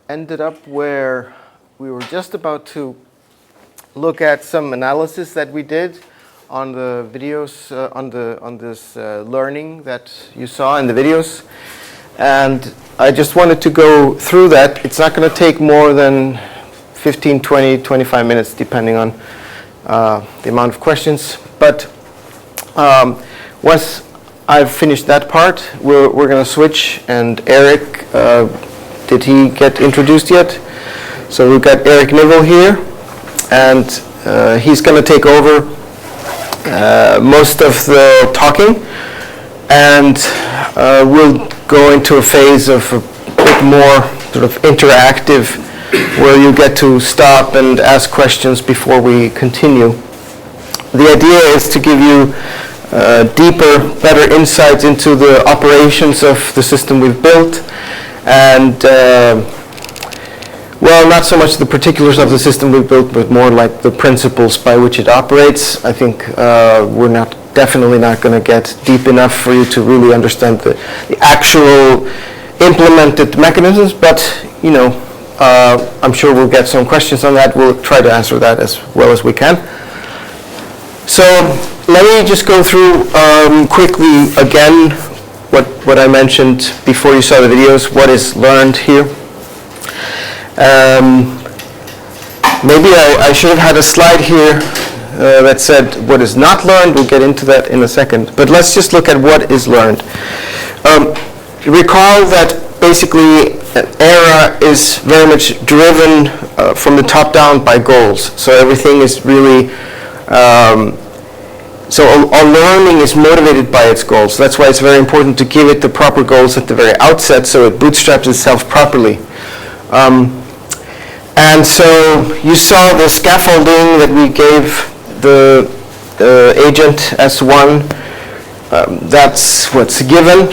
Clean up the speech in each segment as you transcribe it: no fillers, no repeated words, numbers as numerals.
ended up where we were just about to look at some analysis that we did on the videos, on this learning that you saw in the videos. And I just wanted to go through that. It's not going to take more than 15, 20, 25 minutes, depending on the amount of questions. But once I've finished that part, we're going to switch. And Eric, did he get introduced yet? So we've got Eric Nivel here, and he's going to take over most of the talking, and we'll go into a phase of a bit more sort of interactive, where you get to stop and ask questions before we continue. The idea is to give you deeper, better insights into the operations of the system we've built, and well, not so much the particulars of the system we built, but more like the principles by which it operates. I think we're definitely not going to get deep enough for you to really understand the actual implemented mechanisms, but you know, I'm sure we'll get some questions on that. We'll try to answer that as well as we can. So let me just go through quickly again what I mentioned before you saw the videos, what is learned here. Maybe I should have had a slide here that said what is not learned. We'll get into that in a second. But let's just look at what is learned. Recall that basically AERA is very much driven from the top down by goals. So everything is really, so our learning is motivated by its goals. That's why it's very important to give it the proper goals at the very outset so it bootstraps itself properly. And so you saw the scaffolding that we gave the agent S1. That's what's given.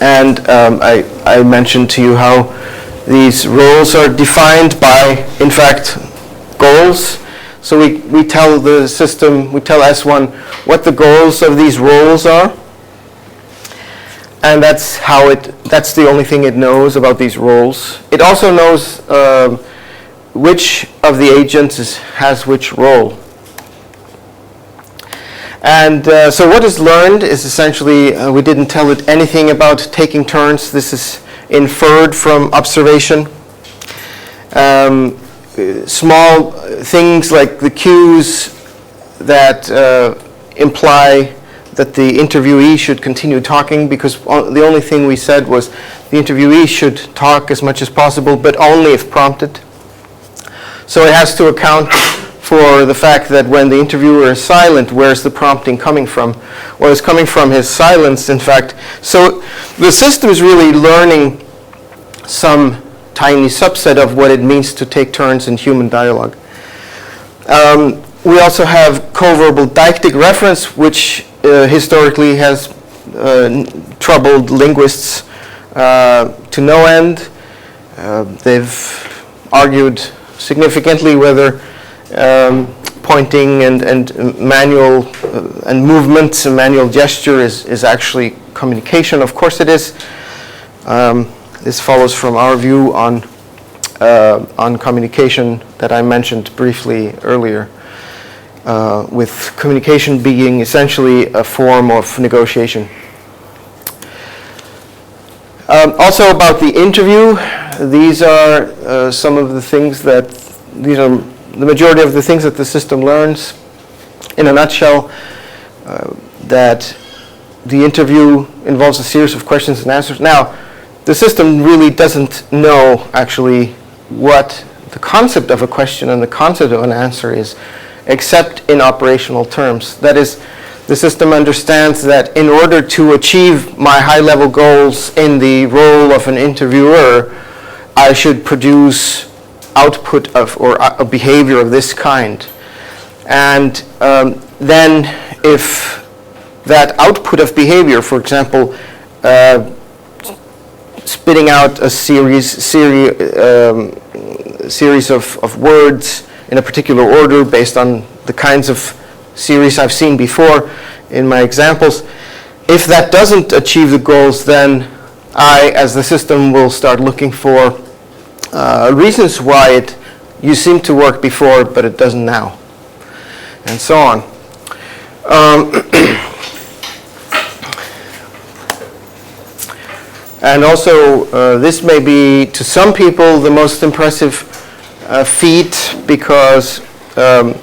And I mentioned to you how these roles are defined by, in fact, goals. So we tell the system, we tell S1 what the goals of these roles are. And that's the only thing it knows about these roles. It also knows which of the agents has which role. And so what is learned is essentially, we didn't tell it anything about taking turns. This is inferred from observation. Small things like the cues that imply that the interviewee should continue talking, because the only thing we said was the interviewee should talk as much as possible, but only if prompted. So it has to account for the fact that when the interviewer is silent, where's the prompting coming from? Well, it's coming from his silence, in fact. So the system is really learning some tiny subset of what it means to take turns in human dialogue. We also have co-verbal deictic reference, which historically has troubled linguists to no end. They've argued significantly whether pointing and manual and movement and manual gesture is actually communication. Of course it is. This follows from our view on communication that I mentioned briefly earlier. With communication being essentially a form of negotiation. Also about the interview, these are some of the things that, these are the majority of the things that the system learns. In a nutshell, that the interview involves a series of questions and answers. Now, the system really doesn't know actually what the concept of a question and the concept of an answer is, except in operational terms. That is, the system understands that in order to achieve my high-level goals in the role of an interviewer, I should produce output of or a behavior of this kind. And then if that output of behavior, for example, spitting out a series of words in a particular order based on the kinds of series I've seen before in my examples. If that doesn't achieve the goals, then I, as the system, will start looking for reasons why it used to work before, but it doesn't now, and so on. And also, this may be, to some people, the most impressive feat, because the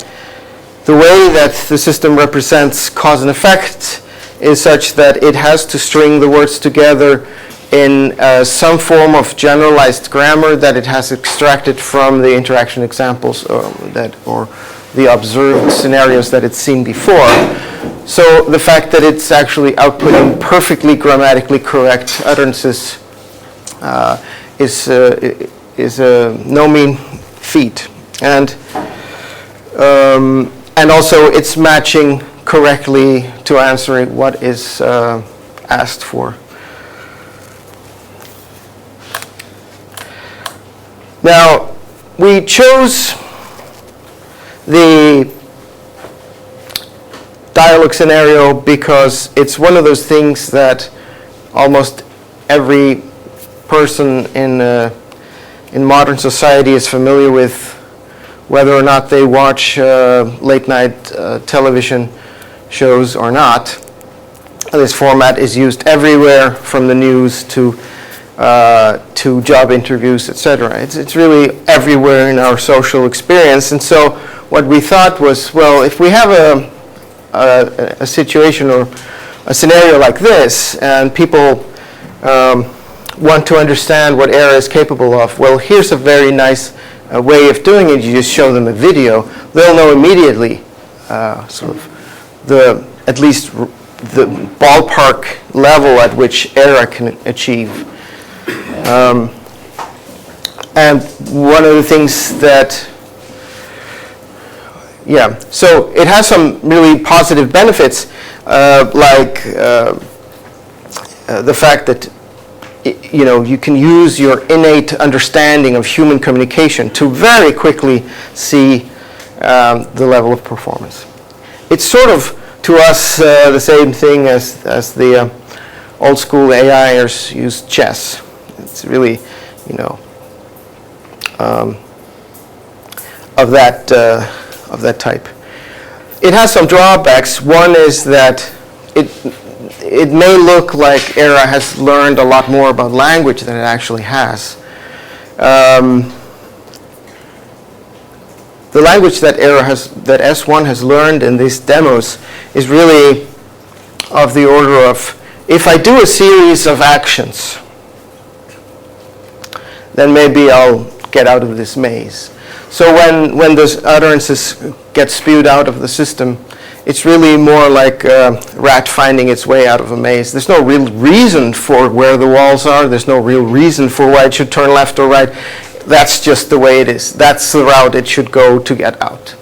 way that the system represents cause and effect is such that it has to string the words together in some form of generalized grammar that it has extracted from the interaction examples or the observed scenarios that it's seen before. So the fact that it's actually outputting perfectly grammatically correct utterances is no mean feat, and also it's matching correctly to answering what is asked for. Now, we chose the dialogue scenario because it's one of those things that almost every person in modern society is familiar with, whether or not they watch late night television shows or not. This format is used everywhere, from the news to job interviews, etc. It's really everywhere in our social experience. And so what we thought was, well, if we have a situation or a scenario like this, and people want to understand what AERA is capable of, well, here's a very nice way of doing it. You just show them a video. They'll know immediately sort of at least the ballpark level at which AERA can achieve. And one of the things that, so it has some really positive benefits, like the fact that you can use your innate understanding of human communication to very quickly see the level of performance. It's sort of, to us, the same thing as the old school AIers used chess. It's really, of that type. It has some drawbacks. One is that it may look like AERA has learned a lot more about language than it actually has. The language that that S1 has learned in these demos is really of the order of, if I do a series of actions, then maybe I'll get out of this maze. So when those utterances get spewed out of the system, it's really more like a rat finding its way out of a maze. There's no real reason for where the walls are. There's no real reason for why it should turn left or right. That's just the way it is. That's the route it should go to get out.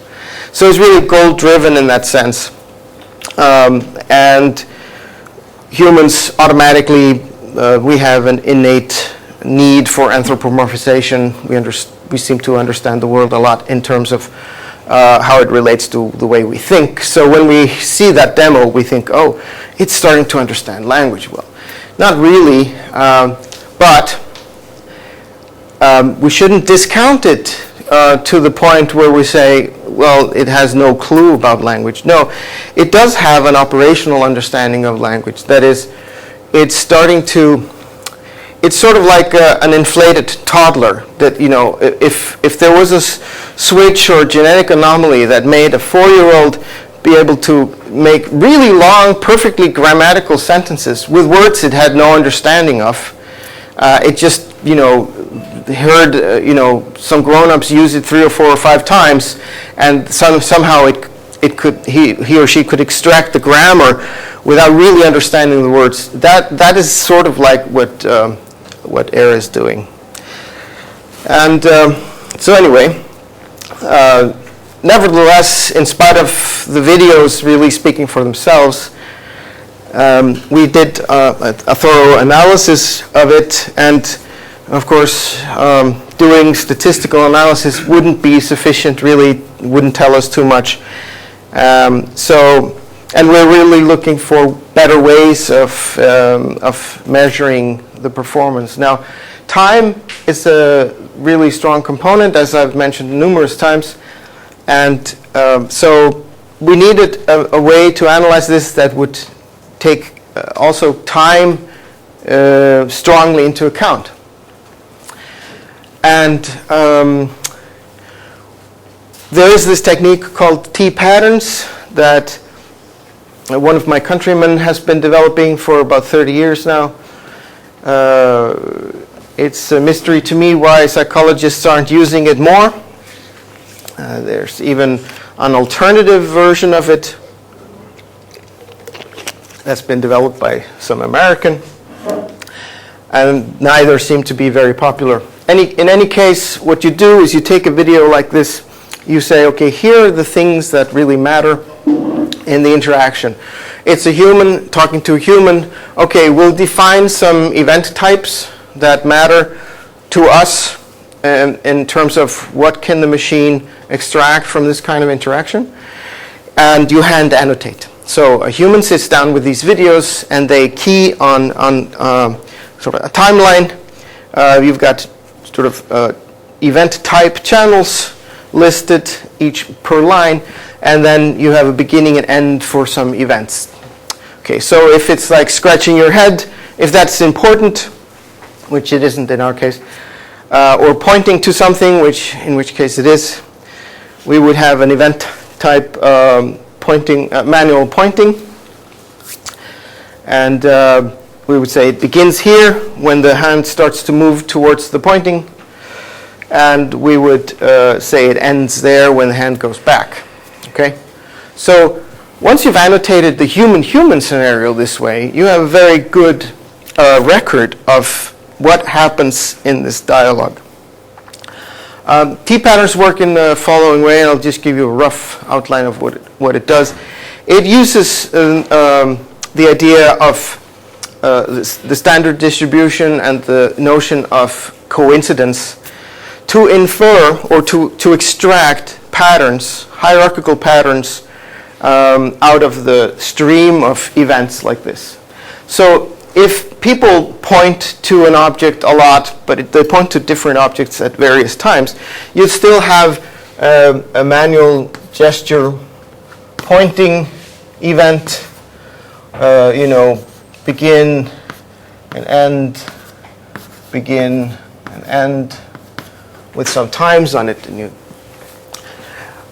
So it's really goal-driven in that sense. And humans automatically, we have an innate need for anthropomorphization. We seem to understand the world a lot in terms of how it relates to the way we think. So when we see that demo, we think, oh, it's starting to understand language well. Not really, but we shouldn't discount it to the point where we say, well, it has no clue about language. No, it does have an operational understanding of language. That is, it's starting to, it's sort of like an inflated toddler that, if there was a switch or genetic anomaly that made a 4-year-old be able to make really long, perfectly grammatical sentences with words it had no understanding of, it just, heard, some grown-ups use it 3 or 4 or 5 times, and somehow he or she could extract the grammar without really understanding the words. That is sort of like what AERA is doing. And so anyway, nevertheless, in spite of the videos really speaking for themselves, we did a thorough analysis of it, and of course, doing statistical analysis wouldn't be sufficient, really wouldn't tell us too much. And we're really looking for better ways of measuring the performance. Now, time is a really strong component, as I've mentioned numerous times. And so we needed a way to analyze this that would take also time strongly into account. And there is this technique called T-patterns that one of my countrymen has been developing for about 30 years now. It's a mystery to me why psychologists aren't using it more. There's even an alternative version of it that's been developed by some American, and neither seem to be very popular. In any case, what you do is you take a video like this, you say, okay, here are the things that really matter in the interaction. It's a human talking to a human. Okay, we'll define some event types that matter to us in terms of what can the machine extract from this kind of interaction, and you hand annotate. So a human sits down with these videos and they key on sort of a timeline. You've got sort of event type channels listed each per line, and then you have a beginning and end for some events. Okay, so if it's like scratching your head, if that's important, which it isn't in our case, or pointing to something, in which case it is, we would have an event type pointing, manual pointing, and we would say it begins here when the hand starts to move towards the pointing, and we would say it ends there when the hand goes back. Okay, so once you've annotated the human-human scenario this way, you have a very good record of what happens in this dialogue. T-patterns work in the following way, and I'll just give you a rough outline of what it does. It uses the idea of the standard distribution and the notion of coincidence to infer or to extract patterns, hierarchical patterns, out of the stream of events like this. So if people point to an object a lot, but they point to different objects at various times, you'd still have a manual gesture pointing event, begin and end, begin and end, with some times on it.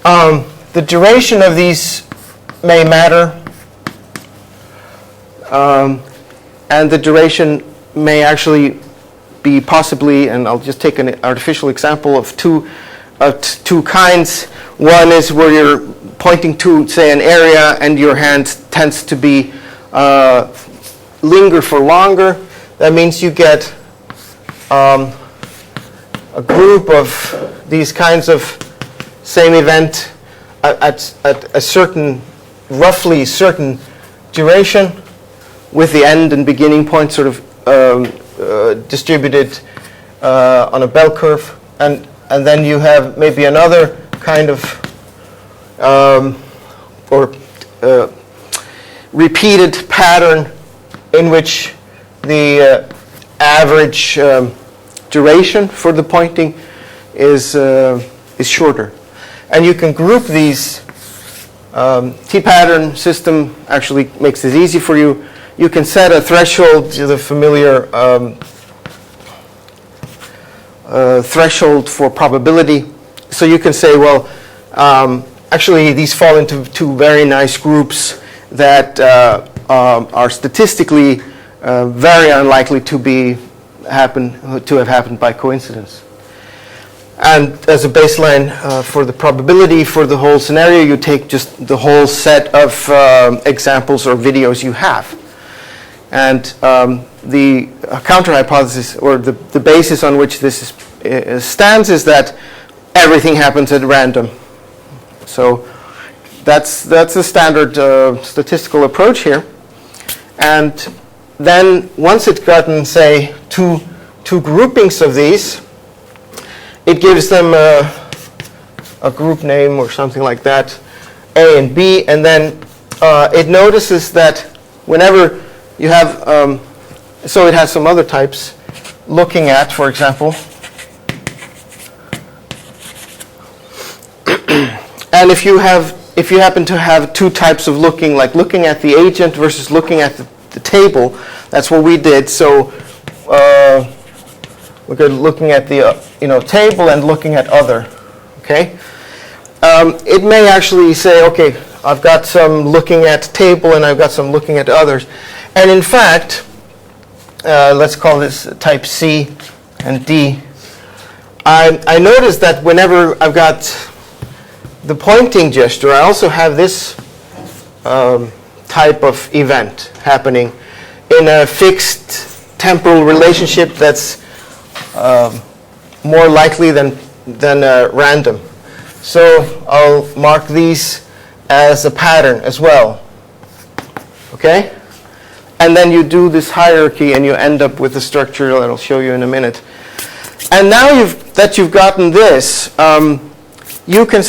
The duration of these may matter, and the duration may actually be possibly, and I'll just take an artificial example of two kinds. One is where you're pointing to, say, an area, and your hand tends to be linger for longer. That means you get a group of these kinds of same event at a certain, roughly certain duration, with the end and beginning point sort of distributed on a bell curve, and then you have maybe another kind of repeated pattern in which the average duration for the pointing is shorter. And you can group these. T-pattern system actually makes it easy for you. You can set a threshold, the familiar threshold for probability. So you can say, well, actually these fall into two very nice groups that are statistically very unlikely to have happened by coincidence. And as a baseline for the probability for the whole scenario, you take just the whole set of examples or videos you have. And the counter-hypothesis, or the basis on which this stands, is that everything happens at random. So that's the standard statistical approach here. And then once it's gotten, say, two groupings of these, it gives them a group name or something like that, A and B, and then it notices that whenever you have, so it has some other types, looking at, for example, and if you happen to have two types of looking, like looking at the agent versus looking at the table, that's what we did. So we're good looking at the table and looking at other. Okay, it may actually say, okay, I've got some looking at table and I've got some looking at others, and in fact, let's call this type C and D. I noticed that whenever I've got the pointing gesture, I also have this type of event happening in a fixed temporal relationship that's more likely than random. So I'll mark these as a pattern as well. Okay? And then you do this hierarchy and you end up with a structure that I'll show you in a minute. And now that you've gotten this, you can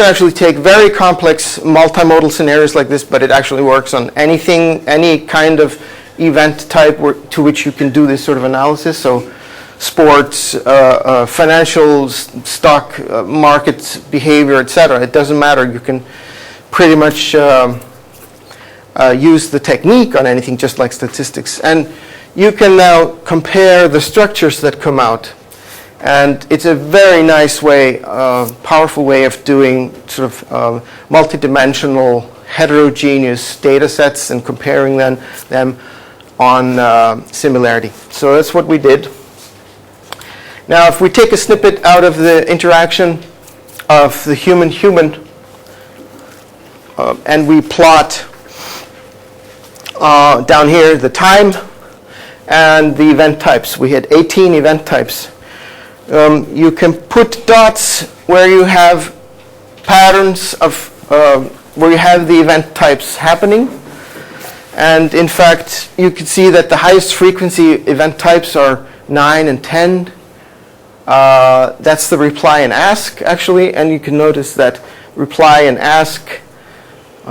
actually take very complex multimodal scenarios like this, but it actually works on anything, any kind of event type to which you can do this sort of analysis. So sports, financial, stock, market behavior, etc. It doesn't matter. You can pretty much use the technique on anything, just like statistics. And you can now compare the structures that come out. And it's a very nice way, powerful way of doing sort of multidimensional, heterogeneous data sets and comparing them on similarity. So that's what we did. Now, if we take a snippet out of the interaction of the human-human, and we plot down here the time and the event types. We had 18 event types. You can put dots where you have patterns of where you have the event types happening. And in fact, you can see that the highest frequency event types are 9 and 10. That's the reply and ask, actually. And you can notice that reply and ask,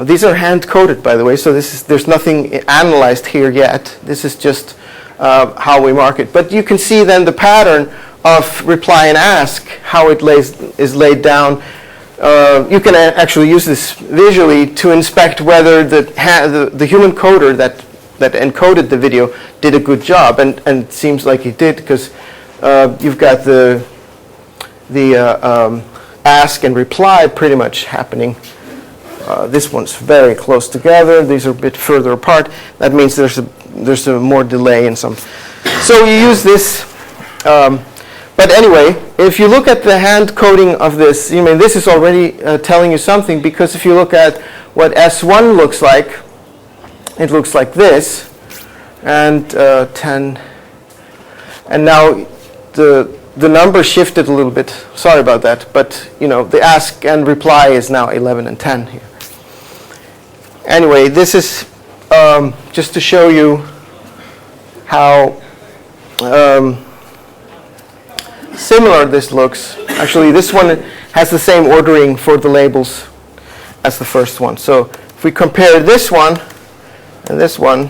these are hand-coded, by the way, so there's nothing analyzed here yet. This is just how we mark it. But you can see then the pattern of reply and ask, how it is laid down. You can actually use this visually to inspect whether the human coder that encoded the video did a good job, and it seems like he did, because you've got the ask and reply pretty much happening. This one's very close together. These are a bit further apart. That means there's a more delay in some. So you use this. But anyway, if you look at the hand coding of this, this is already telling you something, because if you look at what S1 looks like, it looks like this, and 10. And now the number shifted a little bit. Sorry about that. But the ask and reply is now 11 and 10 here. Anyway, this is just to show you how similar this looks. Actually, this one has the same ordering for the labels as the first one. So if we compare this one and this one,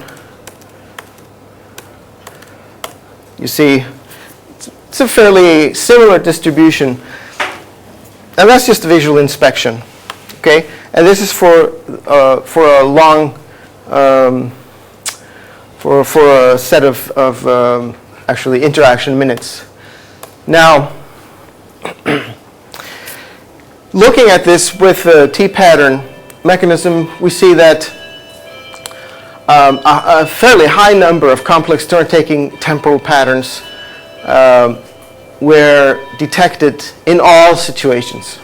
you see it's a fairly similar distribution. And that's just visual inspection. Okay? And this is for a long, for a set of actually interaction minutes. Now, looking at this with the T-pattern mechanism, we see that a fairly high number of complex turn-taking temporal patterns were detected in all situations.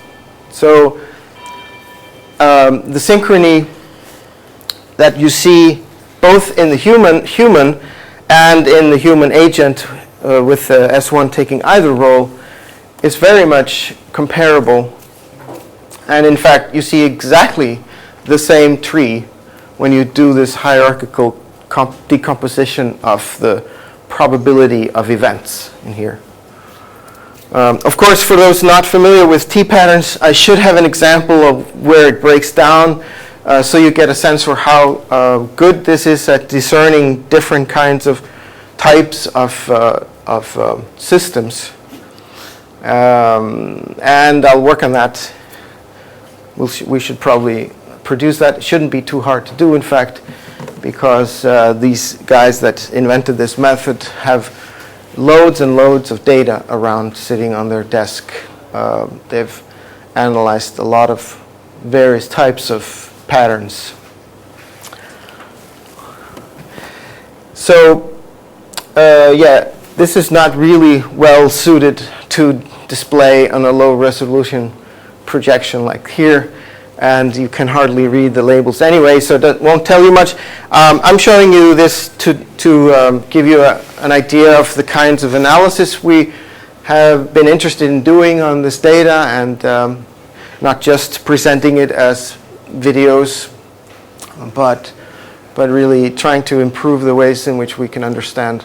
So the synchrony that you see both in the human and in the human agent with S1 taking either role is very much comparable. And in fact, you see exactly the same tree when you do this hierarchical decomposition of the probability of events in here. Of course, for those not familiar with T-patterns, I should have an example of where it breaks down so you get a sense for how good this is at discerning different kinds of types of systems. And I'll work on that. We should probably produce that. It shouldn't be too hard to do, in fact, because these guys that invented this method have loads and loads of data around sitting on their desk. They've analyzed a lot of various types of patterns. So, yeah, this is not really well suited to display on a low resolution projection like here, and you can hardly read the labels anyway, so that won't tell you much. I'm showing you this to give you an idea of the kinds of analysis we have been interested in doing on this data, and not just presenting it as videos, but really trying to improve the ways in which we can understand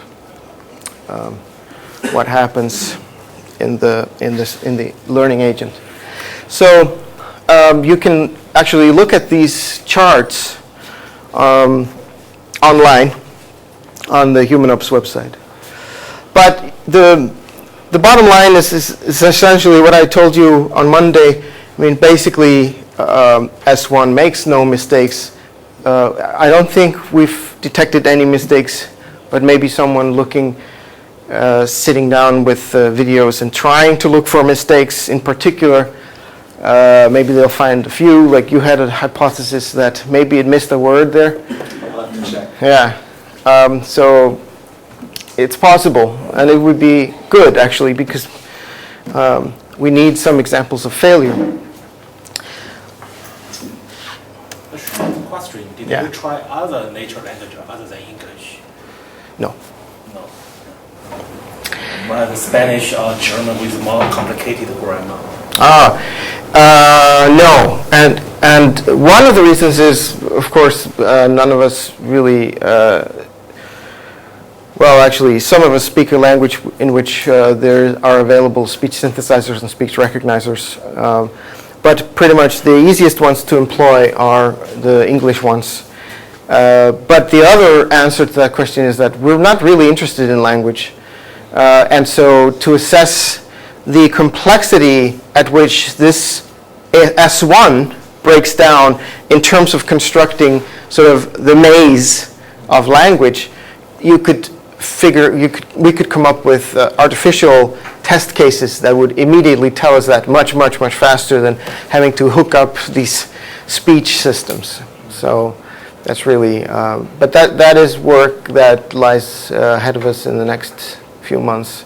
what happens in the learning agent. So you can actually look at these charts online on the HumanOps website. But the bottom line is essentially what I told you on Monday. I mean, basically, S1 makes no mistakes. I don't think we've detected any mistakes, but maybe someone looking, sitting down with videos and trying to look for mistakes in particular, maybe they'll find a few. Like you had a hypothesis that maybe it missed a word there. I'll have to check. Yeah. So it's possible, and it would be good actually, because we need some examples of failure. A short question. Did Yeah. you try other nature language other than English? No. No. But Spanish or German with more complicated grammar? No. And one of the reasons is, of course, none of us really, well, actually, some of us speak a language in which there are available speech synthesizers and speech recognizers. But pretty much the easiest ones to employ are the English ones. But the other answer to that question is that we're not really interested in language. And so to assess the complexity at which this S1 breaks down in terms of constructing sort of the maze of language, we could come up with artificial test cases that would immediately tell us that much faster than having to hook up these speech systems. So that's really, but that is work that lies ahead of us in the next few months,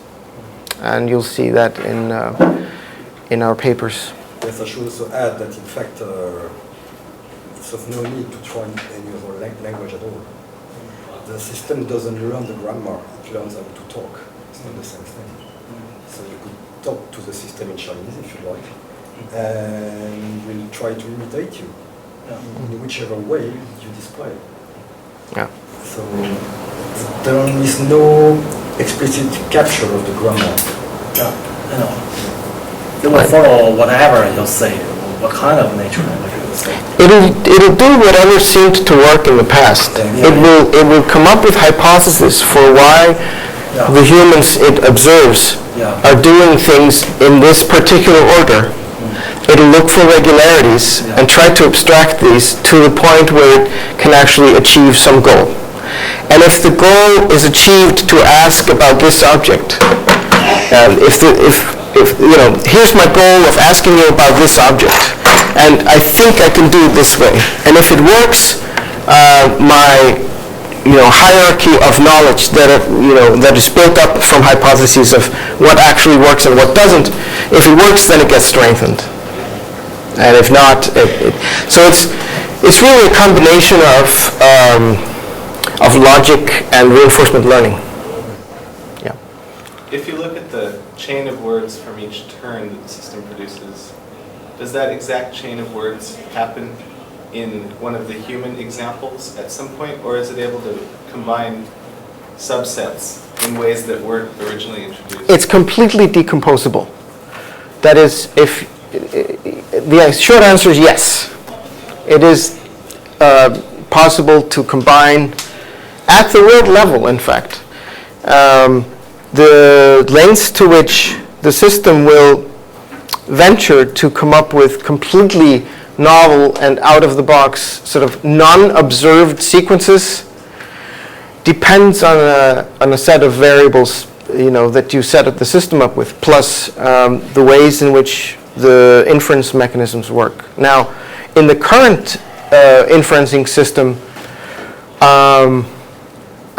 and you'll see that in our papers. Yes, I should also add that in fact there's no need to try any other language at all. The system doesn't learn the grammar, it learns how to talk. It's not the same thing. So you could talk to the system in Chinese if you like, and we'll try to imitate you in whichever way you display. Yeah. So there is no explicit capture of the grammar. Yeah, I know. It will follow whatever you say, what kind of nature language you say. It'll do whatever seemed to work in the past. Yeah. It will come up with hypotheses for why the humans it observes are doing things in this particular order. It'll look for regularities and try to abstract these to the point where it can actually achieve some goal. And if the goal is achieved to ask about this object, if you know, here's my goal of asking you about this object, and I think I can do it this way. And if it works, my hierarchy of knowledge that is built up from hypotheses of what actually works and what doesn't, if it works, then it gets strengthened. And if not, so it's really a combination of logic and reinforcement learning. Yeah. If you look at the chain of words from each turn that the system produces, does that exact chain of words happen in one of the human examples at some point, or is it able to combine subsets in ways that weren't originally introduced? It's completely decomposable. That is, if the short answer is yes. It is possible to combine at the word level, in fact, the lengths to which the system will venture to come up with completely novel and out-of-the-box sort of non-observed sequences depends on a set of variables, that you set up the system up with, plus the ways in which the inference mechanisms work. Now, in the current inferencing system,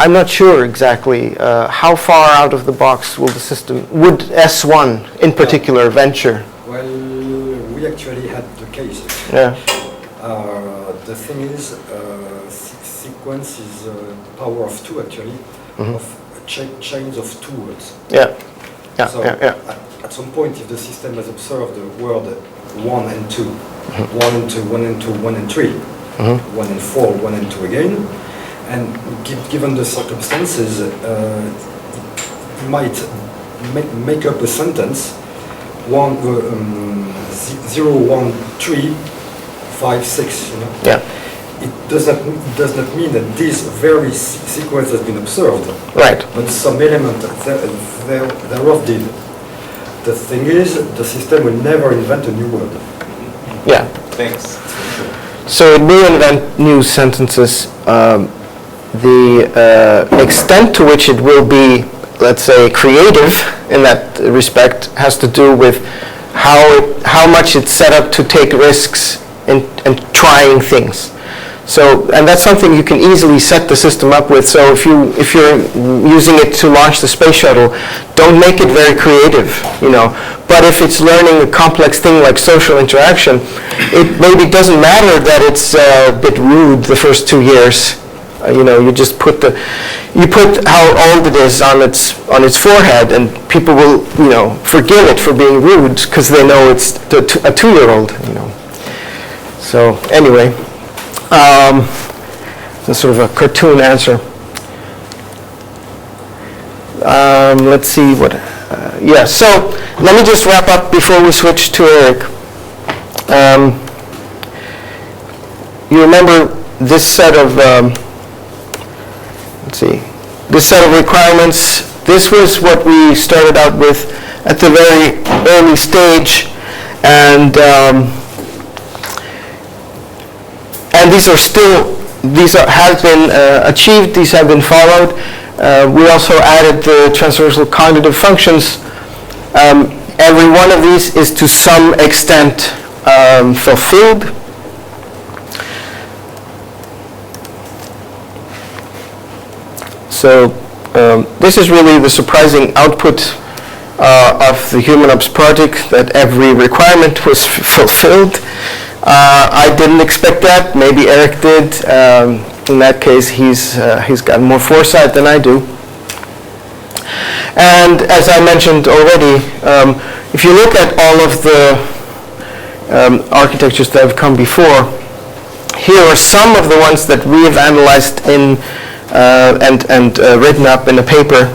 I'm not sure exactly how far out of the box would S1 in particular venture. Well, we actually had the cases. Yeah. The thing is, sequence is power of 2 actually, of chains of 2 words. Yeah. Yeah. So Yeah. at some point, if the system has observed the word 1 and 2, 1 and 2, 1 and 2, 1 and 3, 1 and 4, 1 and 2 again, and given the circumstances, it might make up a sentence 0, 1, 3, 5, 6. Yeah. It does not mean that this very sequence has been observed. Right. But some element thereof did. The thing is, the system will never invent a new word. Yeah. Thanks. So it will invent new sentences. The extent to which it will be, let's say, creative in that respect has to do with how much it's set up to take risks and trying things. So, and that's something you can easily set the system up with. So if you're using it to launch the space shuttle, don't make it very creative, But if it's learning a complex thing like social interaction, it maybe doesn't matter that it's a bit rude the first 2 years. You just put how old it is on its forehead, and people will forgive it for being rude because they know it's a 2-year-old. So anyway. That's sort of a cartoon answer. Let's see what. So let me just wrap up before we switch to Eric. You remember this set of. Let's see. This set of requirements. This was what we started out with at the very early stage, and these have been achieved, these have been followed. We also added the transversal cognitive functions. Every one of these is to some extent fulfilled. So this is really the surprising output of the HumanOps project, that every requirement was fulfilled. I didn't expect that. Maybe Eric did. In that case, he's got more foresight than I do. And as I mentioned already, if you look at all of the architectures that have come before, here are some of the ones that we have analyzed and written up in a paper.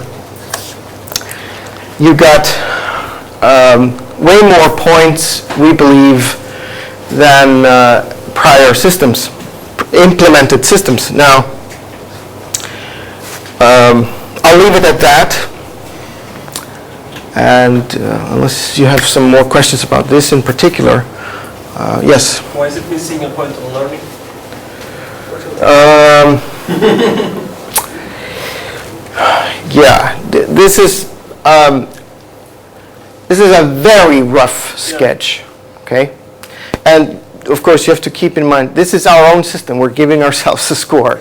You got way more points, we believe, than prior systems, implemented systems. Now, I'll leave it at that. And unless you have some more questions about this in particular, yes? Why is it missing a point on learning? Yeah, this is a very rough sketch, okay? And of course, you have to keep in mind, this is our own system. We're giving ourselves a score.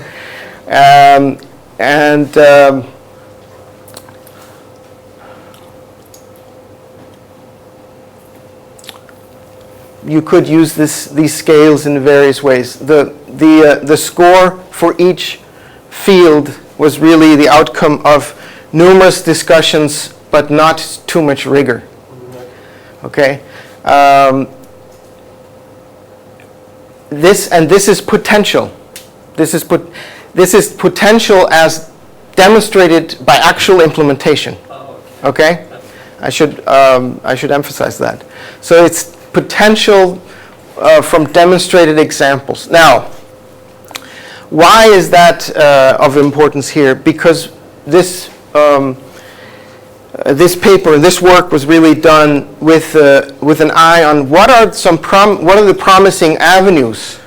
You could use these scales in various ways. The score for each field was really the outcome of numerous discussions, but not too much rigor. Okay. This is potential. This is potential as demonstrated by actual implementation. Okay. I should emphasize that. So it's potential from demonstrated examples. Now, why is that of importance here? Because this this paper, this work was really done with an eye on what are the promising avenues.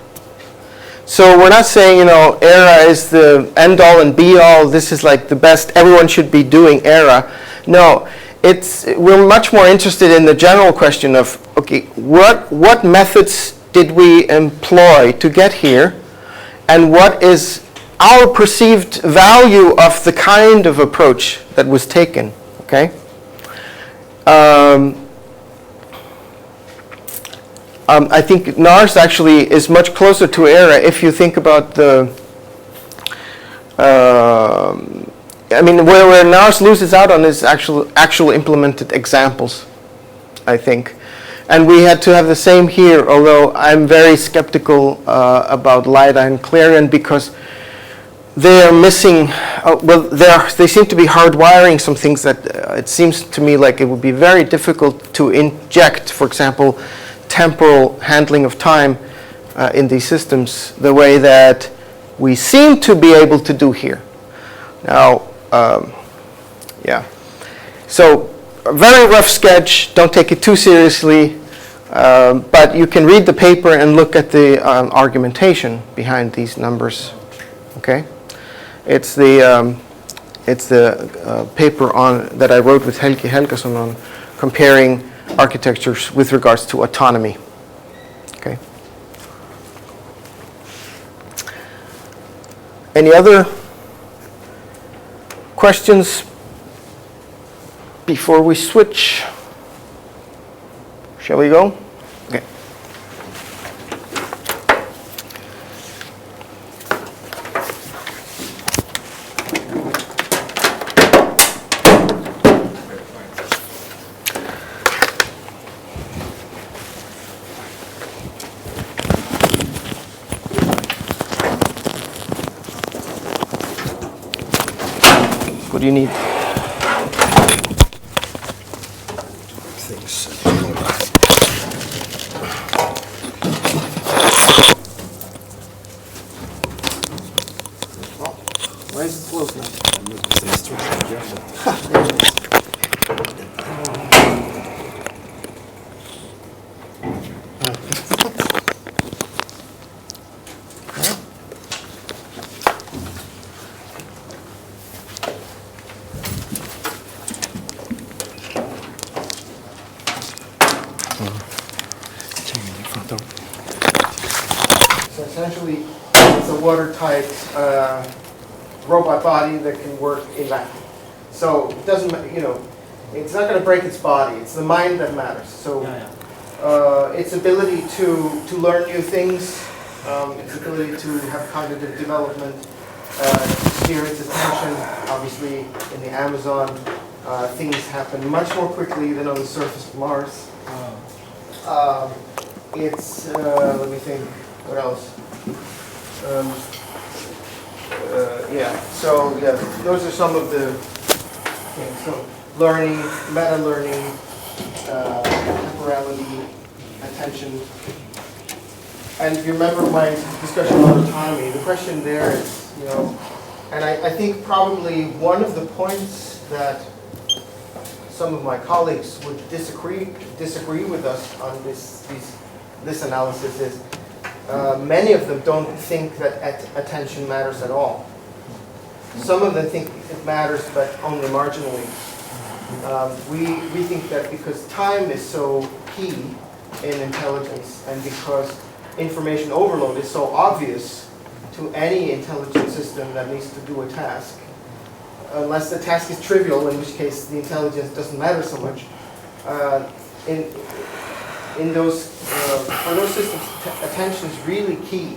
So we're not saying, AERA is the end all and be all. This is like the best. Everyone should be doing AERA. No, we're much more interested in the general question of, okay, what methods did we employ to get here, and what is our perceived value of the kind of approach that was taken? Okay. I think NARS actually is much closer to AERA if you think about the, where NARS loses out on is actual implemented examples, I think. And we had to have the same here, although I'm very skeptical about LIDA and Clarion because they are missing, they seem to be hardwiring some things that it seems to me like it would be very difficult to inject, for example, temporal handling of time in these systems the way that we seem to be able to do here. Now, yeah. So, a very rough sketch, don't take it too seriously, but you can read the paper and look at the argumentation behind these numbers, okay? It's the paper that I wrote with Helgi Helgason on comparing architectures with regards to autonomy. Okay. Any other questions before we switch? Shall we go? Okay. What do you need? Things. Why is it closed now? The instruction here, So essentially, it's a watertight robot body that can work in vacuum. So it doesn't, it's not going to break its body. It's the mind that matters. So its ability to learn new things, its ability to have cognitive development, steer its attention. Obviously, in the Amazon, things happen much more quickly than on the surface of Mars. It's, let me think, what else? Those are some of the things. So learning, meta-learning, temporality, attention. And if you remember my discussion on autonomy, the question there is, and I think probably one of the points that some of my colleagues would disagree with us on this analysis is many of them don't think that attention matters at all. Some of them think it matters, but only marginally. We think that because time is so key in intelligence, and because information overload is so obvious to any intelligent system that needs to do a task, unless the task is trivial, in which case the intelligence doesn't matter so much. For those systems, attention is really key,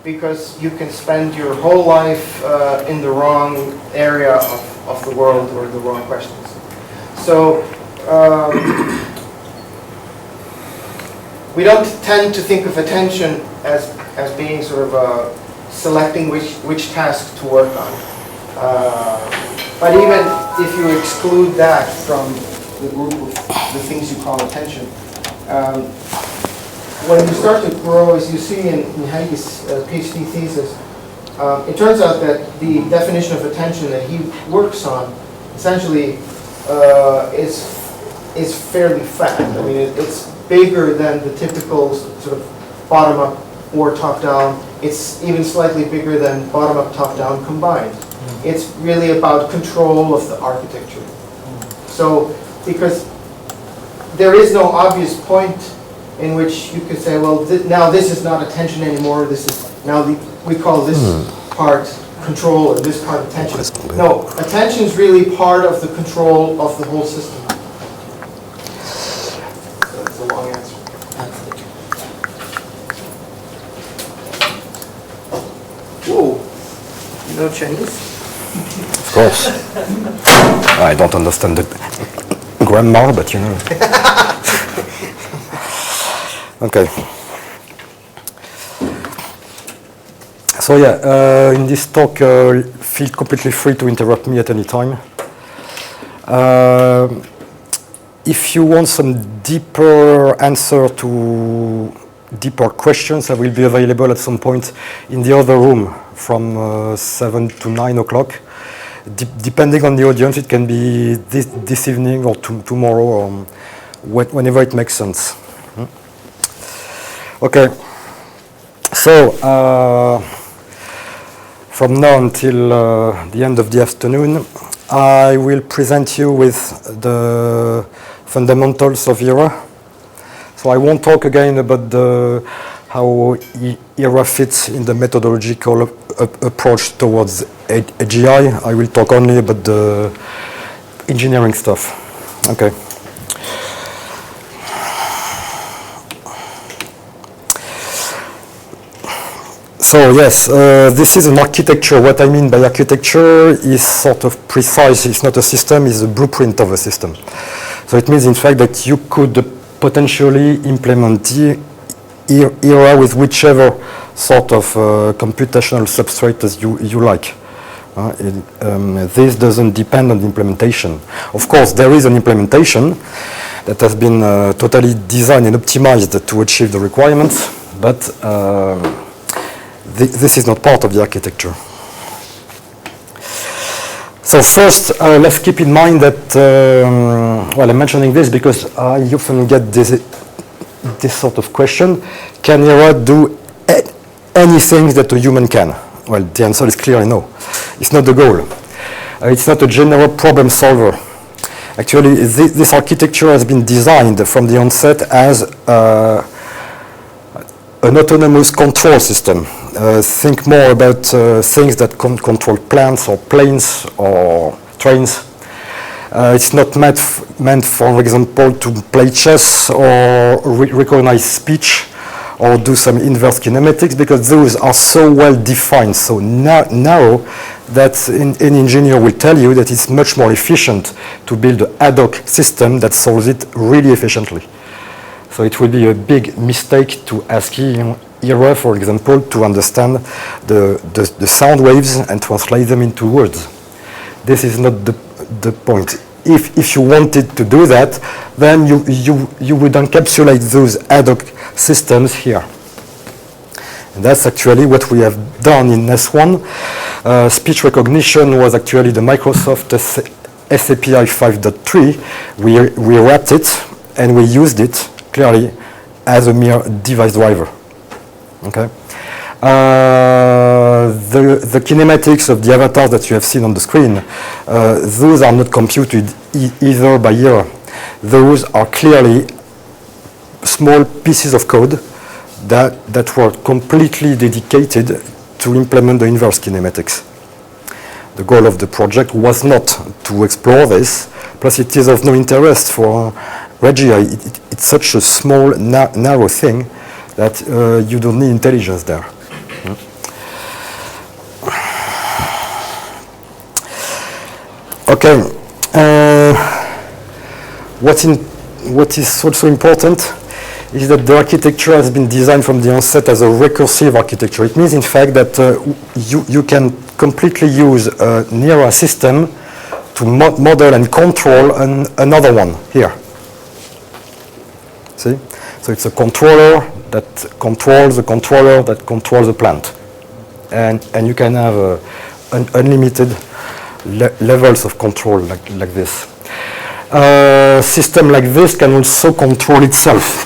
because you can spend your whole life in the wrong area of the world or the wrong questions. So we don't tend to think of attention as being sort of selecting which task to work on. But even if you exclude that from the group of the things you call attention, when you start to grow, as you see in Helgi's PhD thesis, it turns out that the definition of attention that he works on essentially is fairly fat. I mean, it's bigger than the typical sort of bottom-up or top-down. It's even slightly bigger than bottom-up, top-down combined. It's really about control of the architecture. So, because there is no obvious point in which you could say, well, now this is not attention anymore. This is now we call this part control and this part attention. No, attention is really part of the control of the whole system. So that's a long answer. Whoa, you know Chinese? Of course. I don't understand the grammar, but you know. Okay. So yeah, in this talk, feel completely free to interrupt me at any time. If you want some deeper answer to deeper questions, I will be available at some point in the other room from 7 to 9 o'clock. Depending on the audience, it can be this evening or tomorrow or whenever it makes sense. Okay, so from now until the end of the afternoon, I will present you with the fundamentals of AERA. So I won't talk again about how AERA fits in the methodological approach towards AGI. I will talk only about the engineering stuff. Okay. So yes, this is an architecture. What I mean by architecture is sort of precise. It's not a system, it's a blueprint of a system. So it means in fact that you could potentially implement AERA with whichever sort of computational substrate as you like. This doesn't depend on the implementation. Of course, there is an implementation that has been totally designed and optimized to achieve the requirements, but this is not part of the architecture. So first, let's keep in mind that, well, I'm mentioning this because I often get this sort of question. Can AERA do anything that a human can? Well, the answer is clearly no. It's not the goal. It's not a general problem solver. Actually, this architecture has been designed from the onset as an autonomous control system. Think more about things that control plants or planes or trains. It's not meant, for example, to play chess or recognize speech or do some inverse kinematics, because those are so well defined, so narrow, that an engineer will tell you that it's much more efficient to build an ad hoc system that solves it really efficiently. So it will be a big mistake to ask AERA, for example, to understand the sound waves and translate them into words. This is not the point. If you wanted to do that, then you would encapsulate those ad hoc systems here. And that's actually what we have done in S1. Speech recognition was actually the Microsoft SAPI 5.3. We wrapped it and we used it clearly as a mere device driver. Okay. The kinematics of the avatars that you have seen on the screen, those are not computed either by AERA. Those are clearly small pieces of code that were completely dedicated to implement the inverse kinematics. The goal of the project was not to explore this, plus it is of no interest for AGI. It's such a small, narrow thing that you don't need intelligence there. Okay. What is also important is that the architecture has been designed from the onset as a recursive architecture. It means, in fact, that you can completely use an AERA system to model and control another one here. See? So it's a controller that controls the controller that controls the plant. And you can have an unlimited levels of control like this. System like this can also control itself.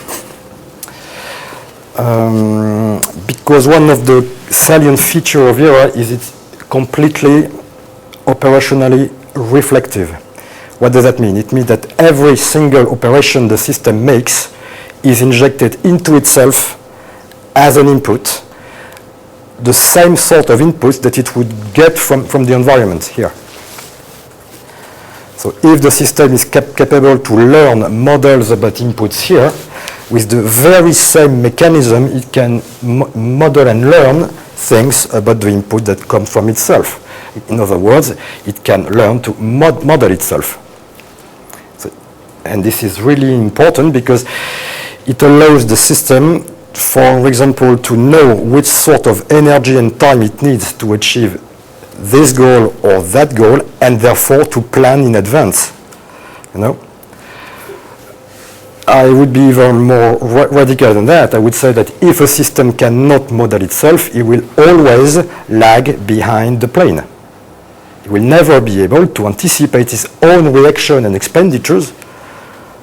Because one of the salient features of AERA is it's completely operationally reflective. What does that mean? It means that every single operation the system makes is injected into itself as an input, the same sort of inputs that it would get from the environment here. So if the system is capable to learn models about inputs here, with the very same mechanism, it can model and learn things about the input that come from itself. In other words, it can learn to model itself. So, and this is really important because it allows the system, for example, to know which sort of energy and time it needs to achieve this goal or that goal, and therefore to plan in advance. You know? I would be even more radical than that. I would say that if a system cannot model itself, it will always lag behind the plane. It will never be able to anticipate its own reaction and expenditures.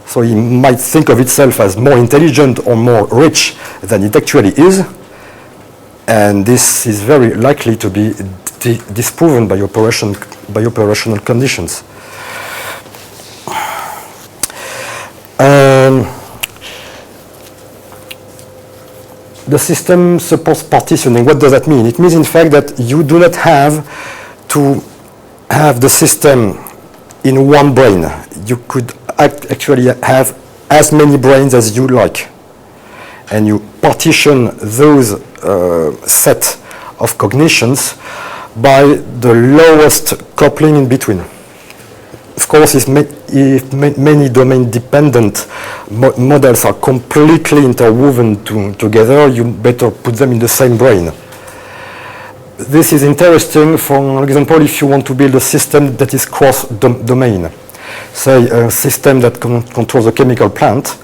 So it might think of itself as more intelligent or more rich than it actually is. And this is very likely to be disproven by operational conditions. The system supports partitioning. What does that mean? It means, in fact, that you do not have to have the system in one brain. You could actually have as many brains as you like. And you partition those set of cognitions by the lowest coupling in between. Of course, if many domain-dependent models are completely interwoven together, you better put them in the same brain. This is interesting, for example, if you want to build a system that is cross-domain. Say a system that controls a chemical plant.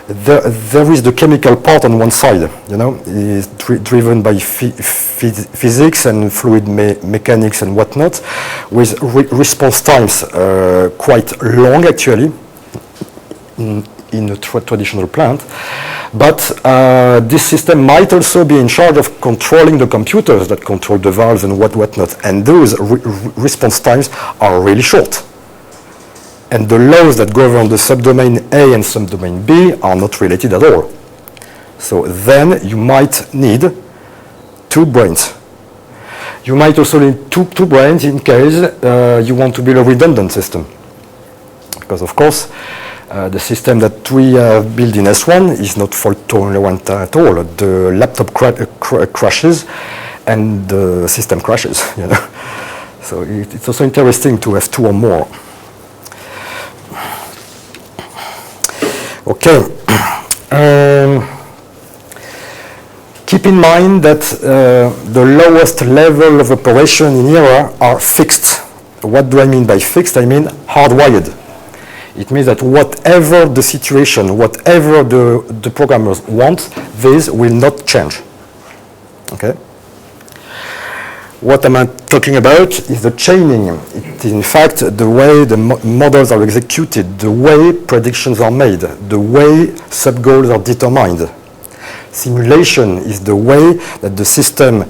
There is the chemical part on one side, you know, is driven by physics and fluid mechanics and whatnot, with response times quite long actually in a traditional plant. But this system might also be in charge of controlling the computers that control the valves and whatnot, and those response times are really short. And the laws that govern the subdomain A and subdomain B are not related at all. So then you might need two brains. You might also need two brains in case you want to build a redundant system. Because of course, the system that we build in S1 is not fault-tolerant at all. The laptop crashes and the system crashes. You know? So it's also interesting to have two or more. Okay. Keep in mind that the lowest level of operation in AERA are fixed. What do I mean by fixed? I mean hardwired. It means that whatever the situation, whatever the programmers want, this will not change. Okay? What am I talking about is the chaining. It is in fact the way the models are executed, the way predictions are made, the way sub-goals are determined. Simulation is the way that the system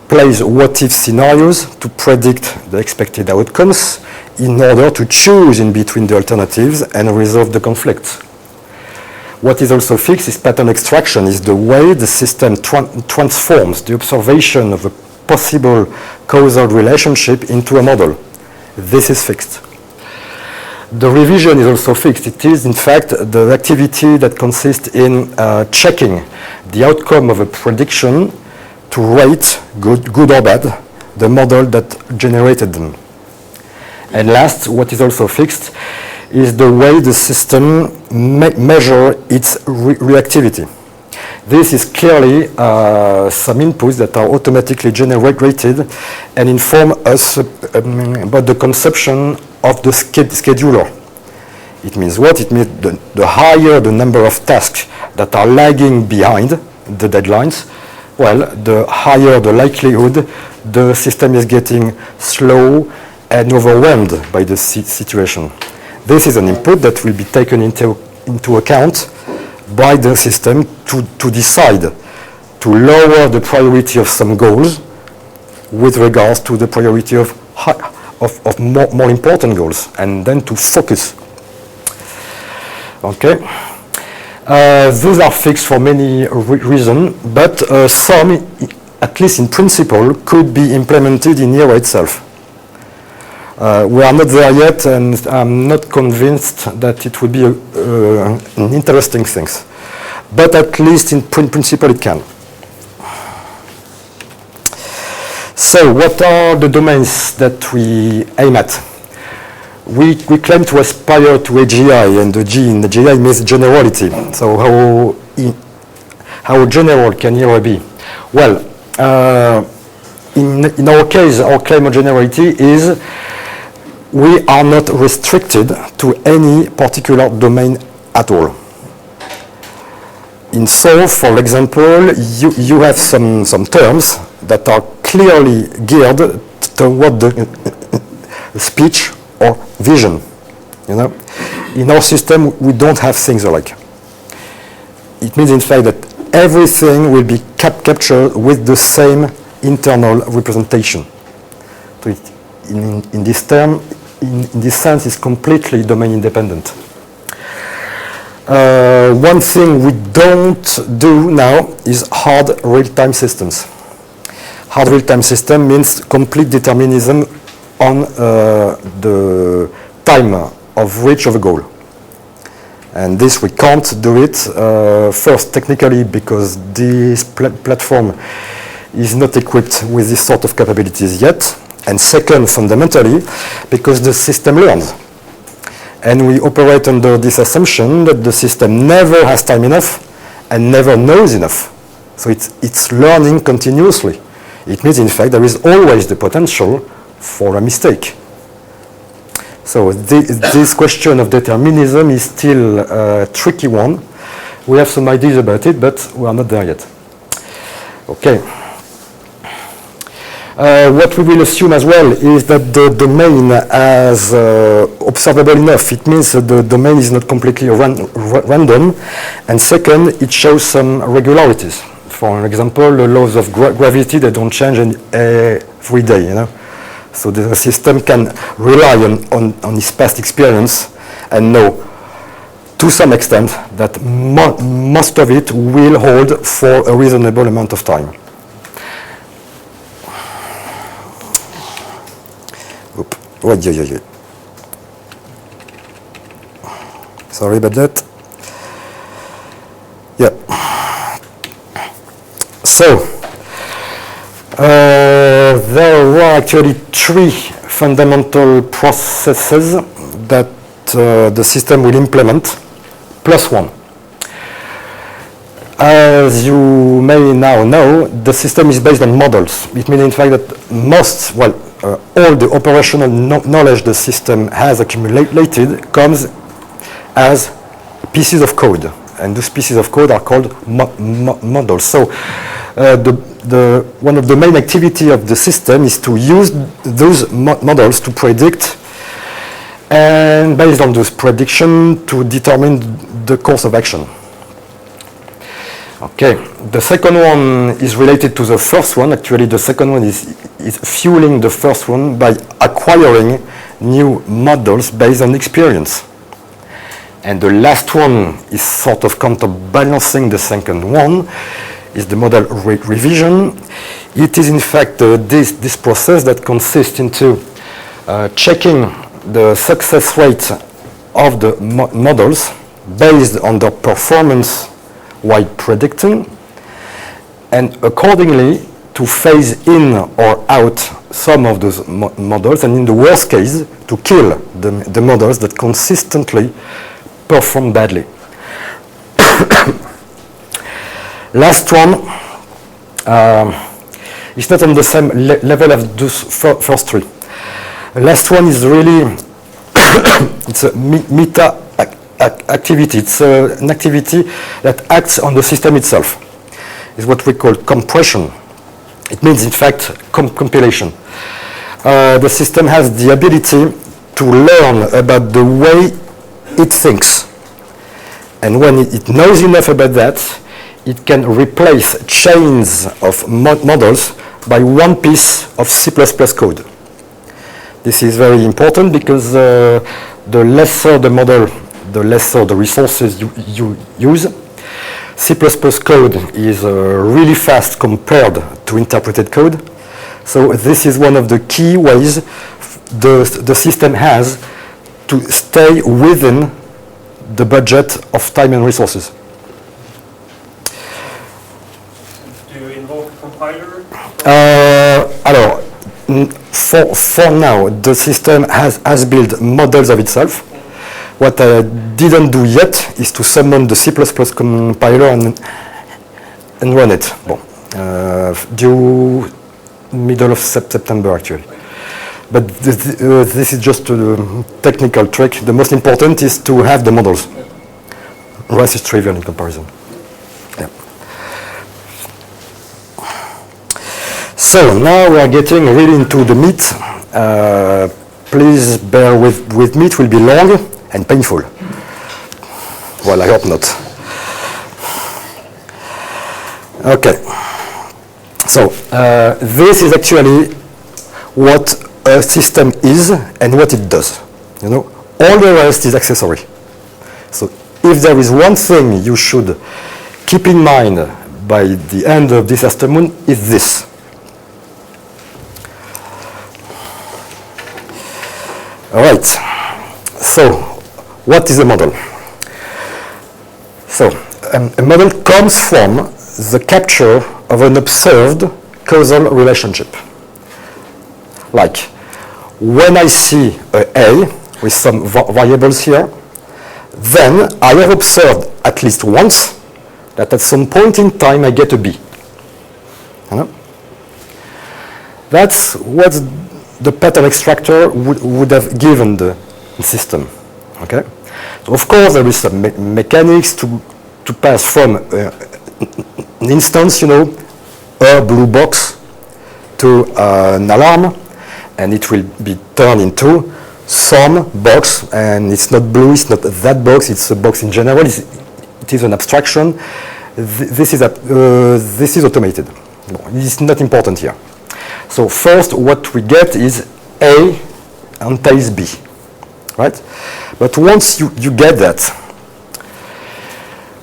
plays what-if scenarios to predict the expected outcomes in order to choose in between the alternatives and resolve the conflicts. What is also fixed is pattern extraction, is the way the system transforms the observation of a possible causal relationship into a model. This is fixed. The revision is also fixed. It is, in fact, the activity that consists in checking the outcome of a prediction to rate, good or bad, the model that generated them. And last, what is also fixed is the way the system measures its reactivity. This is clearly some inputs that are automatically generated and inform us about the conception of the scheduler. It means what? It means the higher the number of tasks that are lagging behind the deadlines, well, the higher the likelihood the system is getting slow and overwhelmed by the situation. This is an input that will be taken into account by the system to decide to lower the priority of some goals with regards to the priority of more important goals, and then to focus. Okay. Those are fixed for many reasons, but some, at least in principle, could be implemented in AERA itself. We are not there yet, and I'm not convinced that it would be an interesting thing. But at least in principle it can. So what are the domains that we aim at? We claim to aspire to AGI, and the G in the AGI means generality. So how general can AERA be? Well, in our case, our claim of generality is we are not restricted to any particular domain at all. In Solve, for example, you have some terms that are clearly geared toward the speech or vision. You know, in our system, we don't have things alike. It means, in fact, that everything will be captured with the same internal representation. So in this term, in this sense, is completely domain independent. One thing we don't do now is hard real-time systems. Hard real-time system means complete determinism on the time of reach of a goal. And this we can't do it, first technically because this platform is not equipped with this sort of capabilities yet, and second, fundamentally, because the system learns. And we operate under this assumption that the system never has time enough and never knows enough. So it's learning continuously. It means, in fact, there is always the potential for a mistake. So this question of determinism is still a tricky one. We have some ideas about it, but we are not there yet. Okay. What we will assume as well is that the domain is observable enough. It means that the domain is not completely random. And second, it shows some regularities. For example, the laws of gravity, they don't change every day, you know. So the system can rely on its past experience and know to some extent that most of it will hold for a reasonable amount of time. Sorry about that. Yeah. So, there are actually three fundamental processes that the system will implement, plus one. As you may now know, the system is based on models. It means, in fact, that all the operational knowledge the system has accumulated comes as pieces of code, and those pieces of code are called models. So one of the main activity of the system is to use those models to predict, and based on those predictions to determine the course of action. Okay, the second one is related to the first one. Actually, the second one is fueling the first one by acquiring new models based on experience. And the last one is sort of counterbalancing the second one, is the model revision. It is in fact this process that consists into checking the success rate of the models based on their performance while predicting, and accordingly to phase in or out some of those models, and in the worst case to kill the models that consistently perform badly. Last one is not on the same level as those first three. Last one is really it's a meta activity. It's an activity that acts on the system itself. It's what we call compression. It means, in fact, compilation. the system has the ability to learn about the way it thinks. And when it knows enough about that, it can replace chains of models by one piece of C++ code. This is very important because the lesser the model, the lesser the resources you use. C++ code is really fast compared to interpreted code. So this is one of the key ways the system has to stay within the budget of time and resources. Do you invoke a compiler? For now, the system has built models of itself. What I didn't do yet is to summon the C++ compiler and run it. Bon. Due middle of September, actually. But this is just a technical trick. The most important is to have the models. The rest is trivial in comparison. Yeah. So now we are getting really into the meat. Please bear with me. It will be long and painful. Well, I hope not. Okay. So this is actually what a system is and what it does. You know, all the rest is accessory. So if there is one thing you should keep in mind by the end of this afternoon, is this. All right. So what is a model? So a model comes from the capture of an observed causal relationship. Like when I see A with some variables here, then I have observed at least once that at some point in time I get a B. You know? That's what the pattern extractor would have given the system. Okay? So of course there is some mechanics to pass from an instance, you know, a blue box to an alarm, and it will be turned into some box, and it's not blue, it's not that box, it's a box in general, it is an abstraction. This is automated. It's not important here. So first what we get is A entails B, right? But once you get that,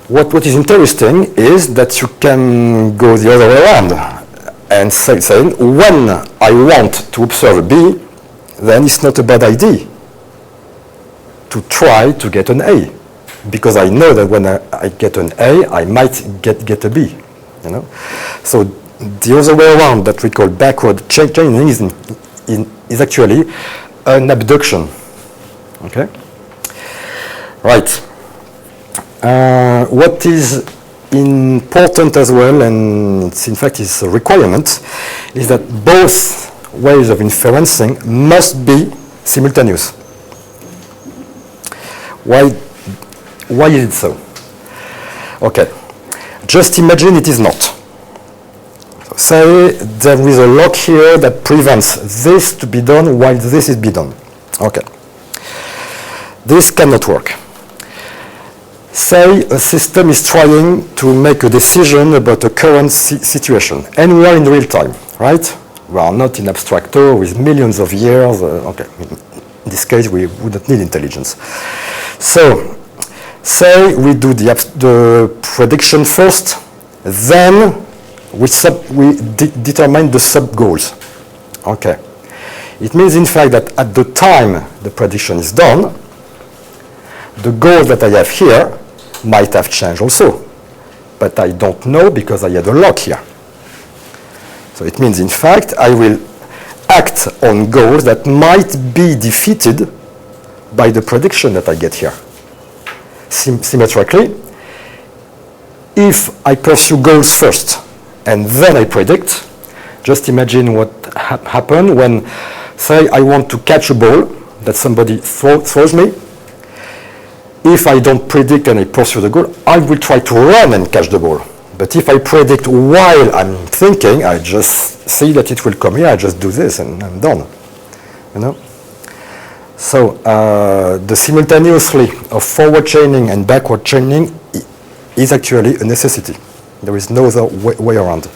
what is interesting is that you can go the other way around and say when I want to observe a B, then it's not a bad idea to try to get an A, because I know that when I get an A, I might get a B. You know, so the other way around that we call backward chaining is actually an abduction. Okay, right. What is important as well, and it's in fact is a requirement, is that both ways of inferencing must be simultaneous. Why is it so? Okay, just imagine it is not. So say there is a lock here that prevents this to be done while this is be done. Okay, this cannot work. Say a system is trying to make a decision about a current situation, and we are in real time, right? We are not in abstractor with millions of years. Okay, in this case, we wouldn't need intelligence. So, say we do the prediction first, then we determine the sub-goals. Okay. It means, in fact, that at the time the prediction is done, the goal that I have here might have changed also, but I don't know because I had a lock here. So it means, in fact, I will act on goals that might be defeated by the prediction that I get here. Symmetrically, if I pursue goals first and then I predict, just imagine what happened when, say, I want to catch a ball that somebody throws me. If I don't predict and I pursue the goal, I will try to run and catch the ball. But if I predict while I'm thinking, I just see that it will come here, I just do this and I'm done. you know. So the simultaneously of forward chaining and backward chaining is actually a necessity. There is no other way around.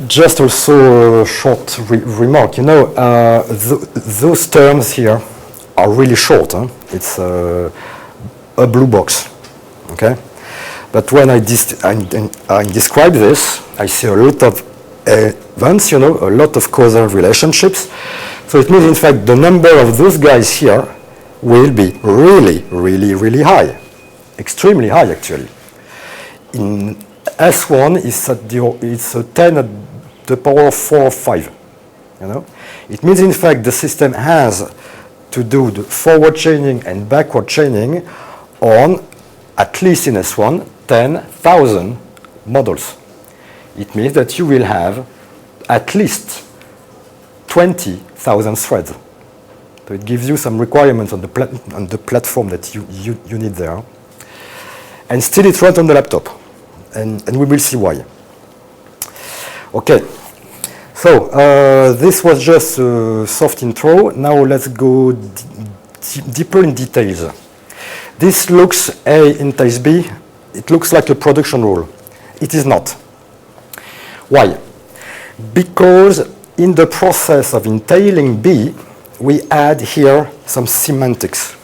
Just also a short remark. You know, those terms here are really short. Huh? It's a blue box, okay? But when I describe this, I see a lot of events, you know, a lot of causal relationships. So it means, in fact, the number of those guys here will be really, really, really high. Extremely high, actually. In S1, it's a 10 at the power of 4 or 5, you know. It means, in fact, the system has to do the forward chaining and backward chaining on, at least in S1, 10,000 models. It means that you will have at least 20,000 threads. So it gives you some requirements on the platform that you need there. And still it runs on the laptop. And we will see why. Okay. So this was just a soft intro. Now let's go deeper in details. This looks A entails B. It looks like a production rule. It is not. Why? Because in the process of entailing B, we add here some semantics.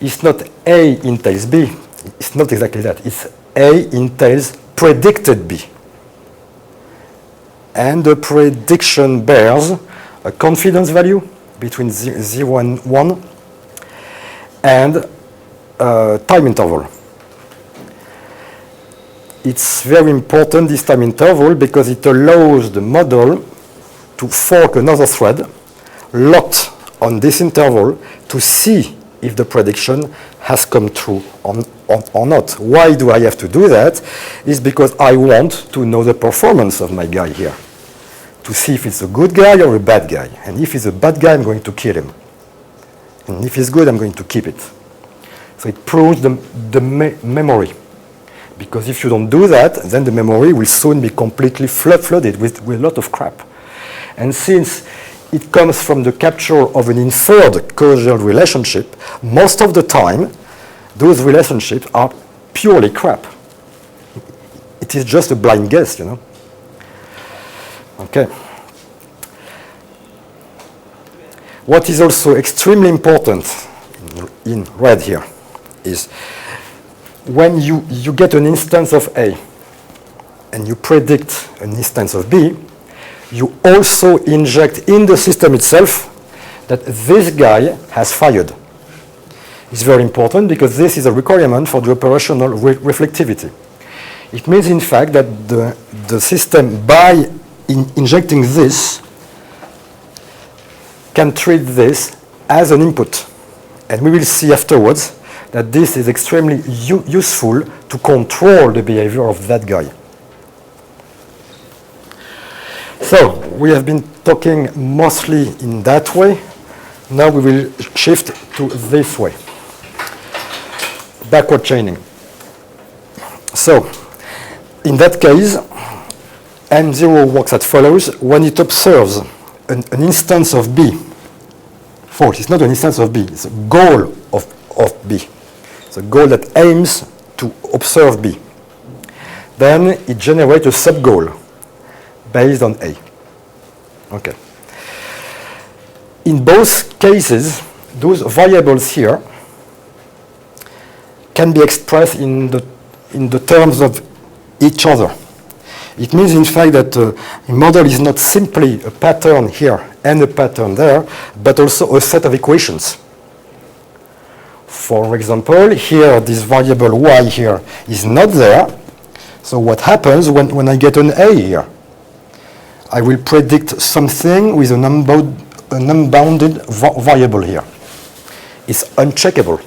It's not A entails B. It's not exactly that. It's A entails predicted B. And the prediction bears a confidence value between 0 and 1 and a time interval. It's very important, this time interval, because it allows the model to fork another thread locked on this interval to see if the prediction has come true or not. Why do I have to do that? It's because I want to know the performance of my guy here, to see if it's a good guy or a bad guy. And if he's a bad guy, I'm going to kill him. And if he's good, I'm going to keep it. So it proves the memory. Because if you don't do that, then the memory will soon be completely flooded with a lot of crap. And since it comes from the capture of an inferred causal relationship, most of the time, those relationships are purely crap. It is just a blind guess, you know. Okay. What is also extremely important in red here is when you get an instance of A and you predict an instance of B, you also inject in the system itself that this guy has fired. It's very important because this is a requirement for the operational reflectivity. It means, in fact, that the system, by injecting this, can treat this as an input. And we will see afterwards that this is extremely useful to control the behavior of that guy. So, we have been talking mostly in that way. Now we will shift to this way. Backward chaining. So, in that case, M0 works as follows. When it observes an instance of B, false, it's not an instance of B, it's a goal of B. It's a goal that aims to observe B. Then it generates a sub-goal based on A. Okay. In both cases, those variables here can be expressed in the terms of each other. It means, in fact, that a model is not simply a pattern here and a pattern there, but also a set of equations. For example, here, this variable y here is not there. So what happens when I get an A here? I will predict something with an unbounded variable here. It's uncheckable.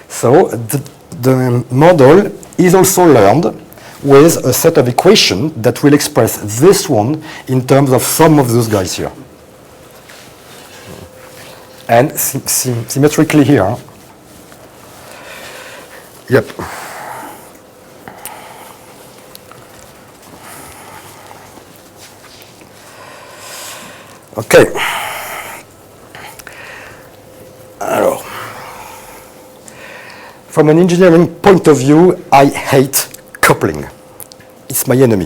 So the model is also learned with a set of equations that will express this one in terms of some of those guys here. And symmetrically here. Yep. Okay. Alors, from an engineering point of view, I hate coupling. It's my enemy.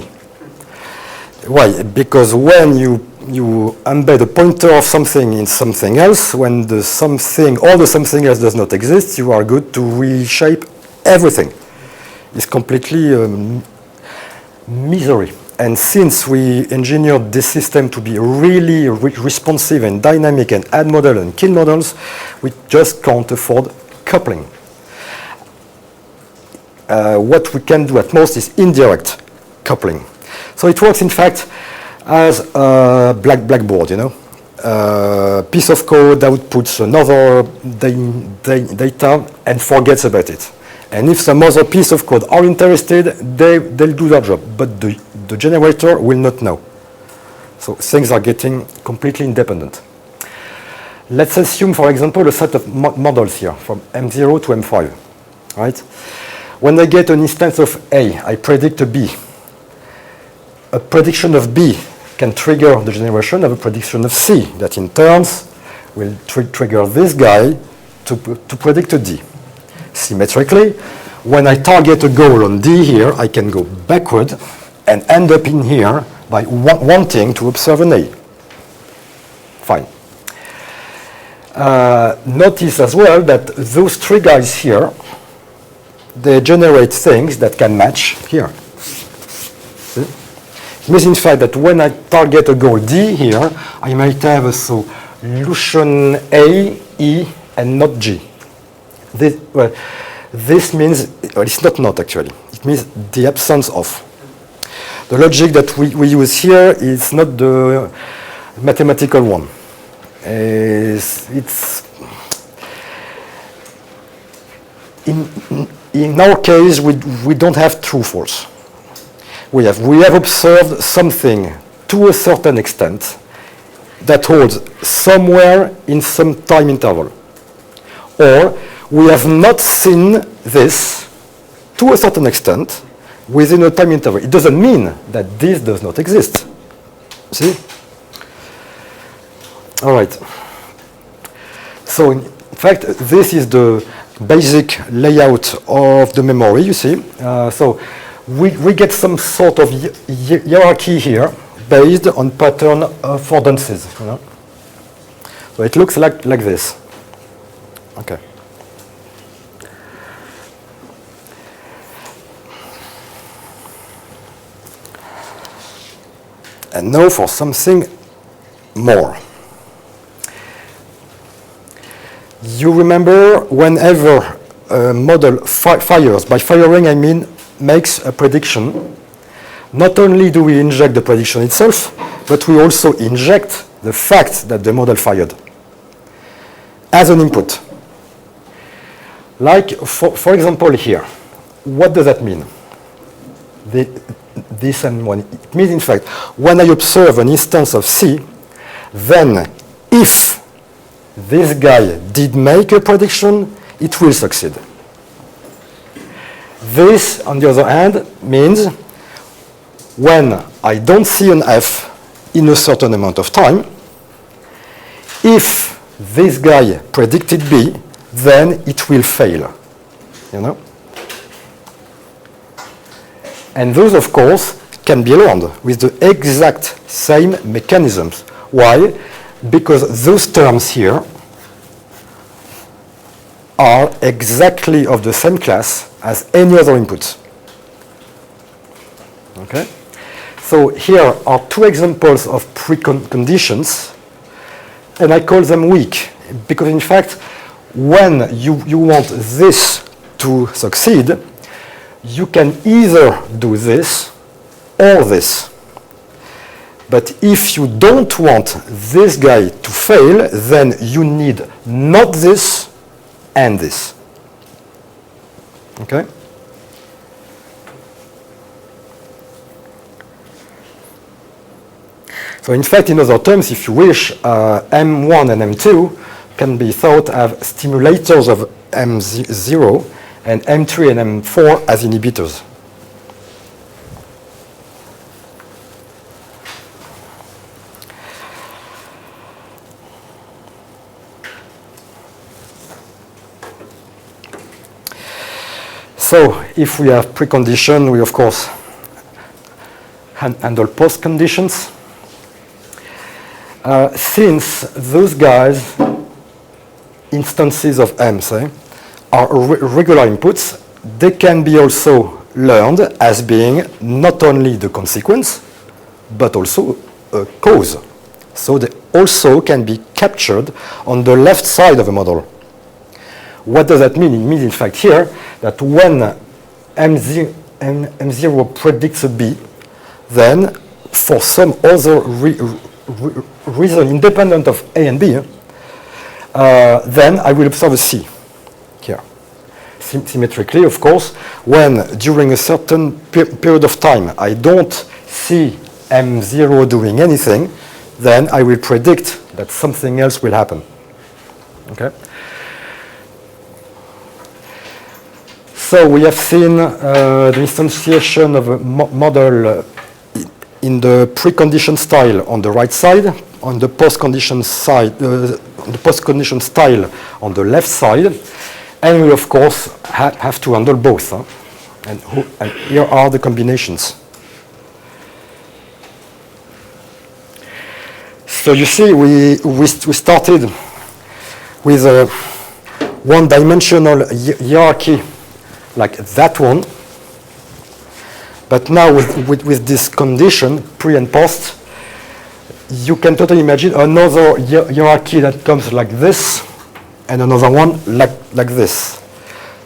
Why? Because when you embed a pointer of something in something else, when the something or the something else does not exist, you are good to reshape everything. It's completely misery. And since we engineered this system to be really responsive and dynamic and add model and kill models, we just can't afford coupling. What we can do at most is indirect coupling. So it works, in fact, as a blackboard, you know. Piece of code outputs another data and forgets about it. And if some other piece of code are interested, they'll do their job, but the generator will not know. So things are getting completely independent. Let's assume, for example, a set of models here from M0 to M5, right? When I get an instance of A, I predict a B. A prediction of B can trigger the generation of a prediction of C that in turn will trigger this guy to predict a D. Symmetrically, when I target a goal on D here, I can go backward and end up in here by wanting to observe an A. Fine. Notice as well that those three guys here, they generate things that can match here. See? It means, in fact, that when I target a goal D here, I might have a solution A, E, and not G. This means, well, it's not actually. It means the absence of. The logic that we use here is not the mathematical one. In our case, we don't have true-false. We have observed something to a certain extent that holds somewhere in some time interval. Or we have not seen this to a certain extent within a time interval. It doesn't mean that this does not exist. See? All right. So in fact, this is the basic layout of the memory, you see. So we get some sort of hierarchy here based on pattern affordances. You know? So it looks like this. Okay. And now for something more. You remember whenever a model fires, by firing I mean makes a prediction, not only do we inject the prediction itself, but we also inject the fact that the model fired as an input. Like, for example, here. What does that mean? This and one. It means, in fact, when I observe an instance of C, then if this guy did make a prediction, it will succeed. This, on the other hand, means when I don't see an F in a certain amount of time, if this guy predicted B, then it will fail. You know? And those, of course, can be learned with the exact same mechanisms. Why? Because those terms here are exactly of the same class as any other inputs. Okay? So here are two examples of preconditions, and I call them weak, because in fact, when you want this to succeed, you can either do this or this. But if you don't want this guy to fail, then you need not this and this. Okay? So in fact, in other terms, if you wish, M1 and M2 can be thought as stimulators of M0 and M3 and M4 as inhibitors. So if we have precondition, we of course handle post conditions. Since those guys, instances of M, say, are regular inputs, they can be also learned as being not only the consequence, but also a cause. So they also can be captured on the left side of a model. What does that mean? It means, in fact, here, that when M0 predicts a B, then for some other reason independent of A and B, then I will observe a C here. Symmetrically, of course, when during a certain period of time I don't see M0 doing anything, then I will predict that something else will happen. Okay? So we have seen the instantiation of a model in the precondition style on the right side, on the postcondition side, the postcondition style on the left side, and we of course have to handle both. Huh? And here are the combinations. So you see, we started with a one-dimensional hierarchy like that one, but now with this condition, pre and post, you can totally imagine another hierarchy that comes like this, and another one like this.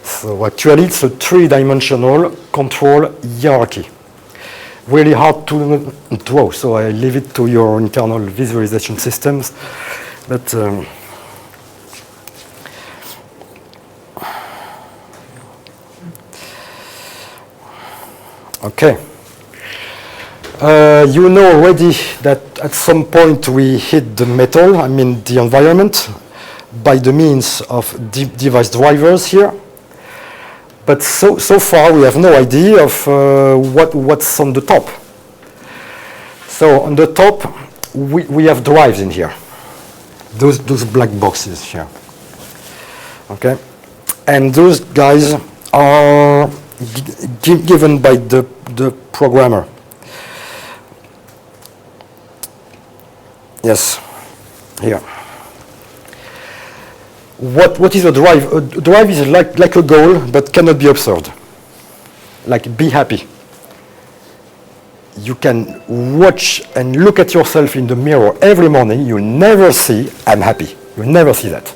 So actually, it's a three-dimensional control hierarchy. Really hard to draw, so I leave it to your internal visualization systems. But okay. You know already that at some point we hit the metal, I mean the environment, by the means of device drivers here. But so far we have no idea of what's on the top. So on the top we have drives in here. Those black boxes here. Okay, and those guys are given by the programmer. Yes, here. What is a drive? A drive is like a goal, but cannot be observed. Like, be happy. You can watch and look at yourself in the mirror every morning. You never see, I'm happy. You never see that.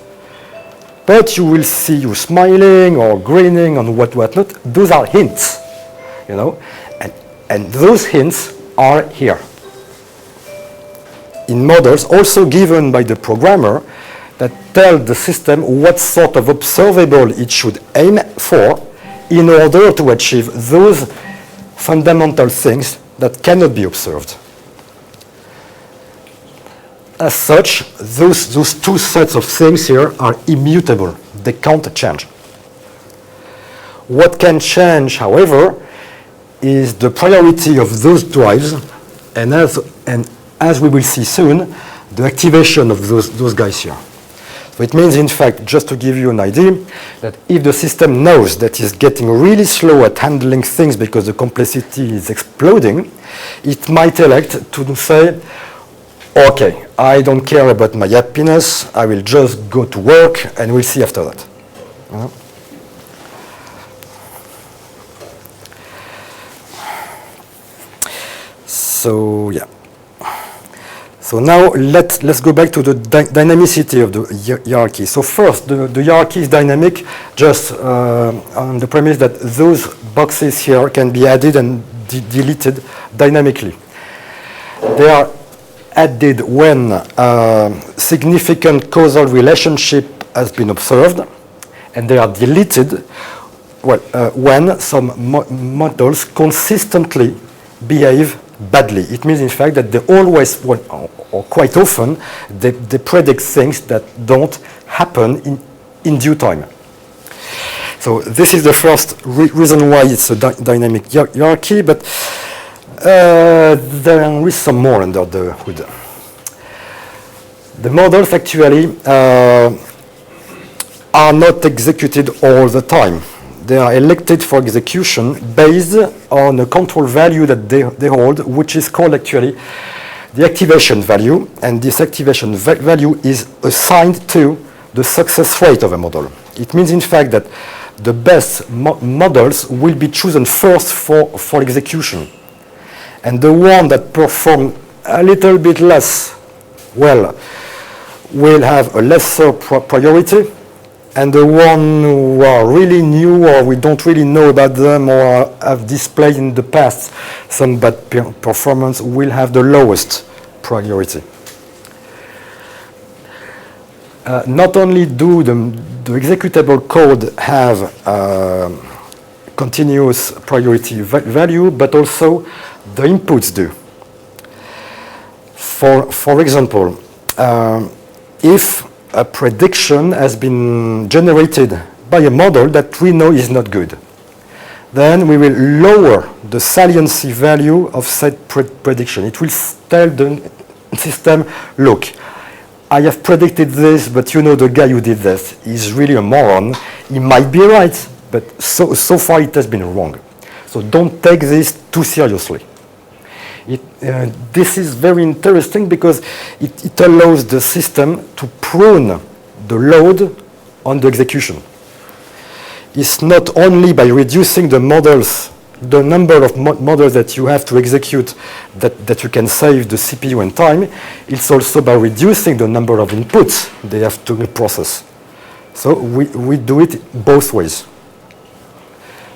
But you will see you smiling or grinning and whatnot. Those are hints, you know. And those hints are here. In models, also given by the programmer, that tell the system what sort of observable it should aim for in order to achieve those fundamental things that cannot be observed. As such, those two sets of things here are immutable. They can't change. What can change, however, is the priority of those drives, and as we will see soon, the activation of those guys here. So it means, in fact, just to give you an idea, that if the system knows that it's getting really slow at handling things because the complexity is exploding, it might elect to say, okay, I don't care about my happiness, I will just go to work and we'll see after that. So, yeah. So now let's go back to the dynamicity of the hierarchy. So first, the hierarchy is dynamic just on the premise that those boxes here can be added and deleted dynamically. They are added when significant causal relationship has been observed, and they are deleted when some models consistently behave badly. It means, in fact, that they always, or quite often, they predict things that don't happen in due time. So this is the first reason why it's a dynamic hierarchy, but there is some more under the hood. The models actually are not executed all the time. they are elected for execution based on a control value that they hold, which is called actually the activation value, and this activation value is assigned to the success rate of a model. It means, in fact, that the best models will be chosen first for execution. And the one that perform a little bit less well will have a lesser priority, and the one who are really new or we don't really know about them or have displayed in the past some bad performance will have the lowest priority. Not only do the executable code have continuous priority value, but also the inputs do. For example, if a prediction has been generated by a model that we know is not good, then we will lower the saliency value of said prediction. It will tell the system, look, I have predicted this, but you know the guy who did this is really a moron. He might be right, but so far it has been wrong. So don't take this too seriously. This is very interesting because it allows the system to prune the load on the execution. It's not only by reducing the models, the number of models that you have to execute that you can save the CPU and time, it's also by reducing the number of inputs they have to process. So we do it both ways.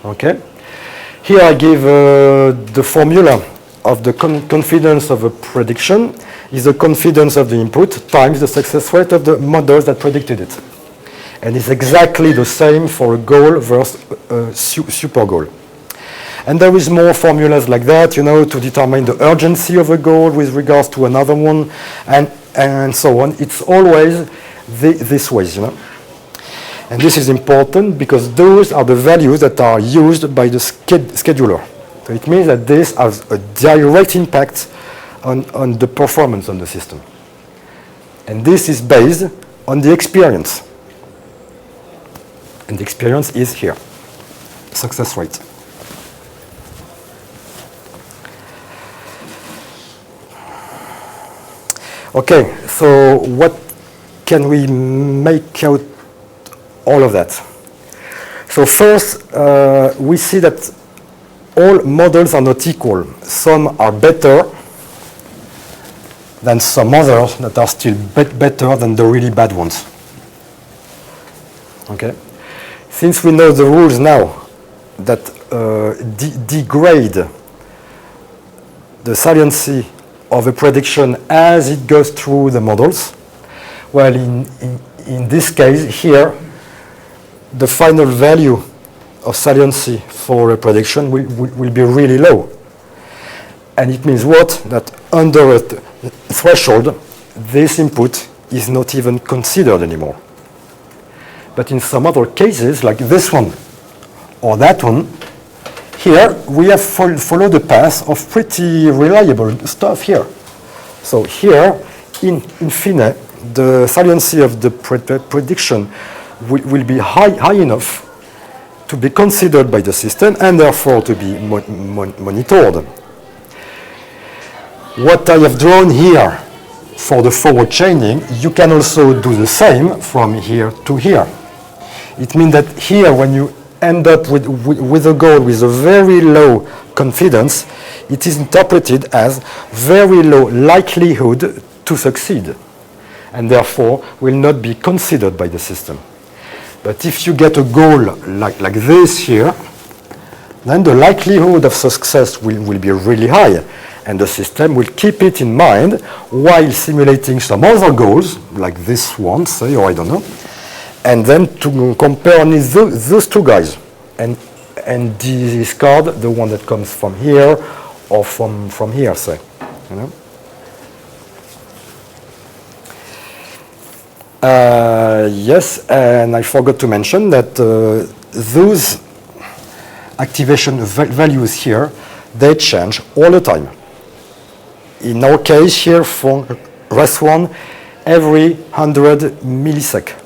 Okay? Here I give the formula of the confidence of a prediction is the confidence of the input times the success rate of the models that predicted it. And it's exactly the same for a goal versus a super goal. And there is more formulas like that, you know, to determine the urgency of a goal with regards to another one, and so on. It's always this way, you know. And this is important because those are the values that are used by the scheduler. So it means that this has a direct impact on the performance of the system. And this is based on the experience. And the experience is here, success rate. Okay, so what can we make out all of that? So first, we see that all models are not equal. Some are better than some others that are still better than the really bad ones. Okay? Since we know the rules now that degrade the saliency of a prediction as it goes through the models, well, in this case here, the final value of saliency for a prediction will be really low. And it means what? That under a threshold, this input is not even considered anymore. But in some other cases, like this one or that one, here we have followed the path of pretty reliable stuff here. So here, in fine, the saliency of the prediction will be high enough to be considered by the system and therefore to be monitored. What I have drawn here for the forward chaining, you can also do the same from here to here. It means that here, when you end up with a goal with a very low confidence, it is interpreted as very low likelihood to succeed, and therefore will not be considered by the system. But if you get a goal like this here, then the likelihood of success will be really high, and the system will keep it in mind while simulating some other goals, like this one, say, or I don't know, and then to compare only those two guys, and discard the one that comes from here or from here, say, you know. Yes, and I forgot to mention that those activation values here, they change all the time. In our case here, for REST1, every 100 milliseconds.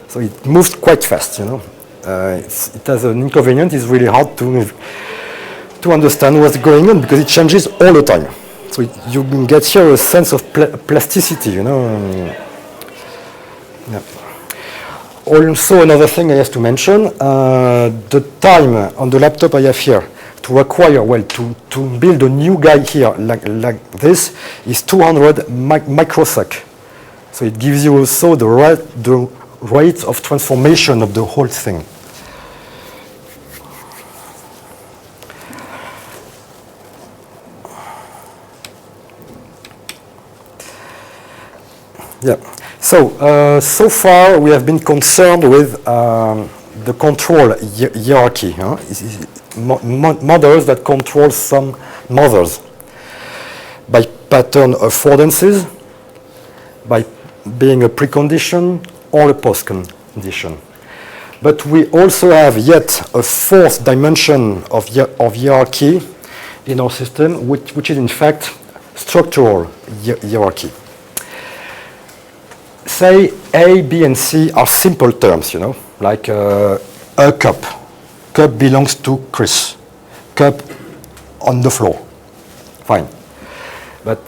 So it moves quite fast, you know. It has an inconvenience. It's really hard to understand what's going on because it changes all the time. So you can get here a sense of plasticity, you know. Yeah. Also, another thing I have to mention, the time on the laptop I have here to acquire, well, to build a new guy here like this is 200 microsec. So it gives you also the rate of transformation of the whole thing. Yeah. So far we have been concerned with the control hierarchy. Huh? Models that control some mothers by pattern affordances, by being a precondition or a postcondition. But we also have yet a fourth dimension of hierarchy in our system, which is in fact structural hierarchy. Say A, B, and C are simple terms, you know, like a cup. Cup belongs to Chris. Cup on the floor. Fine. But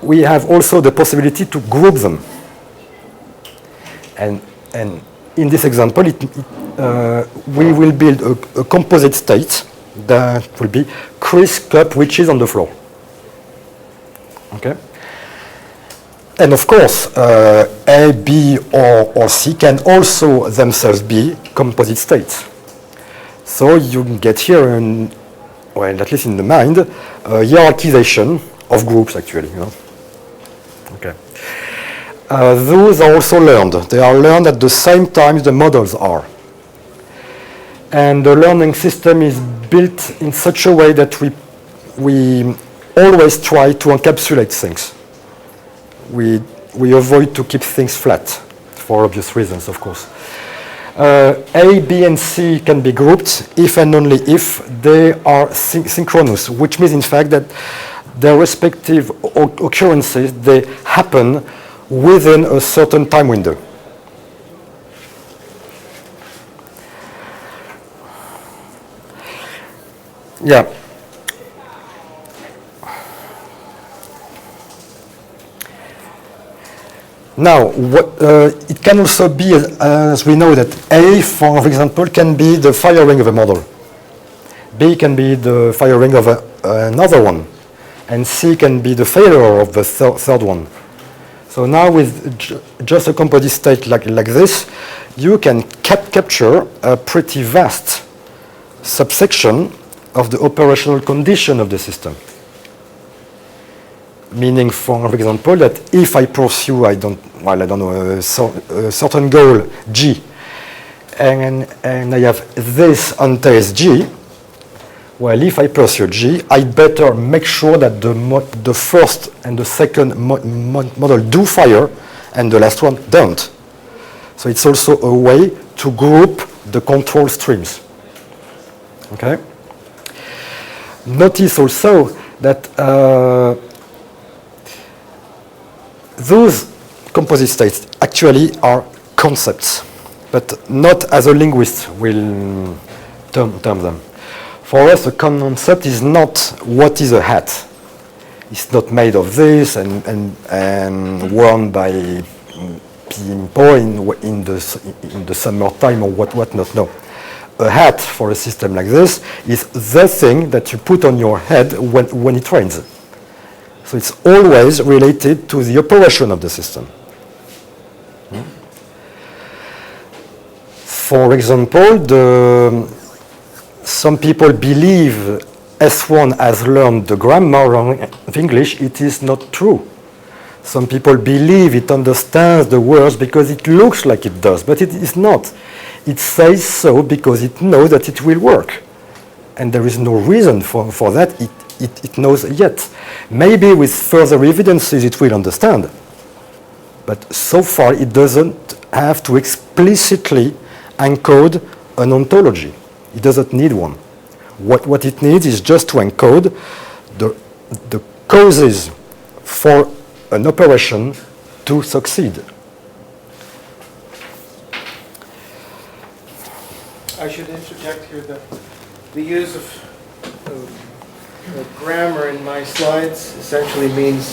we have also the possibility to group them. And in this example, we will build a composite state that will be Chris cup, which is on the floor. Okay? And of course, A, B, or C can also themselves be composite states. So you get here, well, at least in the mind, hierarchization of groups, actually. You know? Okay. Those are also learned. They are learned at the same time the models are. And the learning system is built in such a way that we always try to encapsulate things. We avoid to keep things flat, for obvious reasons, of course. A, B, and C can be grouped if and only if they are synchronous, which means, in fact, that their respective occurrences, they happen within a certain time window. Yeah. Now, it can also be, as we know, that A, for example, can be the firing of a model. B can be the firing of another one. And C can be the failure of the third one. So now with just a composite state like this, you can capture a pretty vast subsection of the operational condition of the system. Meaning, for example, that if I pursue, I don't know, a certain goal, G, and I have this entails G, well, if I pursue G, I better make sure that the first and the second model do fire, and the last one don't. So it's also a way to group the control streams. Okay? Notice also that those composite states actually are concepts, but not as a linguist will term them. For us, a concept is not what is a hat. It's not made of this and worn by people in the summertime or whatnot. No. A hat for a system like this is the thing that you put on your head when it rains. So it's always related to the operation of the system. For example, some people believe S1 has learned the grammar of English. It is not true. Some people believe it understands the words because it looks like it does, but it is not. It says so because it knows that it will work. And there is no reason for that. It knows yet. Maybe with further evidences it will understand. But so far it doesn't have to explicitly encode an ontology. It doesn't need one. What it needs is just to encode the causes for an operation to succeed. I should interject here that the use of grammar in my slides essentially means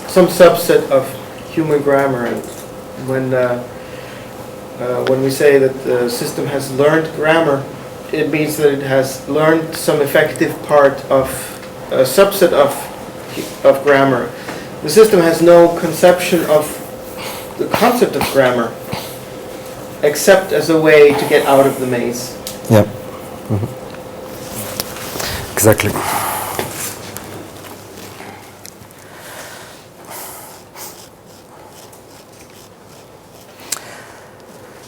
some subset of human grammar. And when we say that the system has learned grammar, it means that it has learned some effective part of a subset of grammar. The system has no conception of the concept of grammar, except as a way to get out of the maze. Yeah. Mhm. Exactly.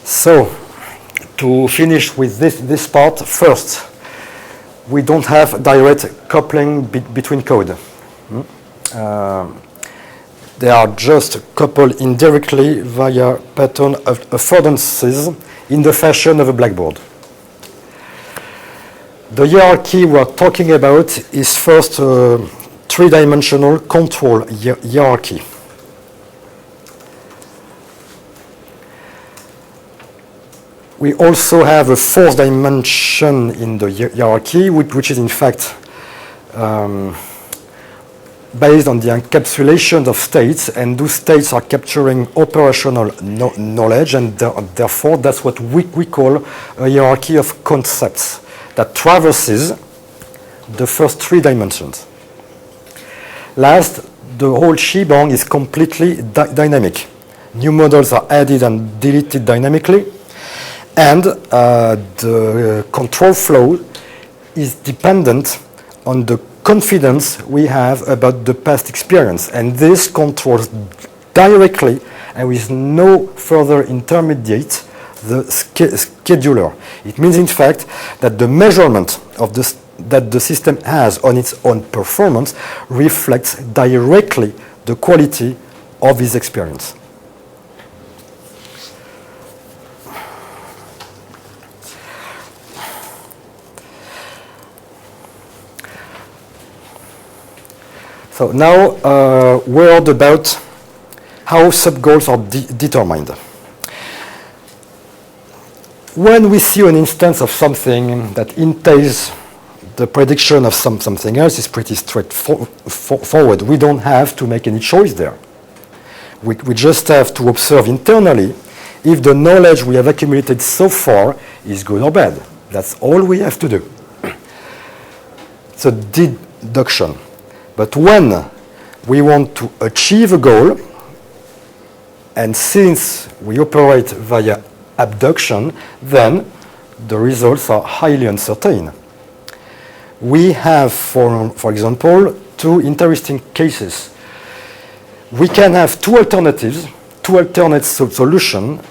So, to finish with this part, first, we don't have direct coupling between code. They are just coupled indirectly via pattern affordances in the fashion of a blackboard. The hierarchy we are talking about is first a three-dimensional control hierarchy. We also have a fourth dimension in the hierarchy, which is in fact based on the encapsulation of states, and those states are capturing operational knowledge, and therefore that's what we call a hierarchy of concepts that traverses the first three dimensions. Last, the whole shebang is completely dynamic. New models are added and deleted dynamically, and the control flow is dependent on the confidence we have about the past experience, and this controls directly and with no further intermediate the scheduler. It means in fact that the measurement of that the system has on its own performance reflects directly the quality of its experience. So now a word about how sub-goals are determined. When we see an instance of something that entails the prediction of something else, is pretty straightforward. We don't have to make any choice there. We just have to observe internally if the knowledge we have accumulated so far is good or bad. That's all we have to do. So deduction. But when we want to achieve a goal, and since we operate via abduction, then the results are highly uncertain. We have, for example, two interesting cases. We can have two alternatives, two alternate solutions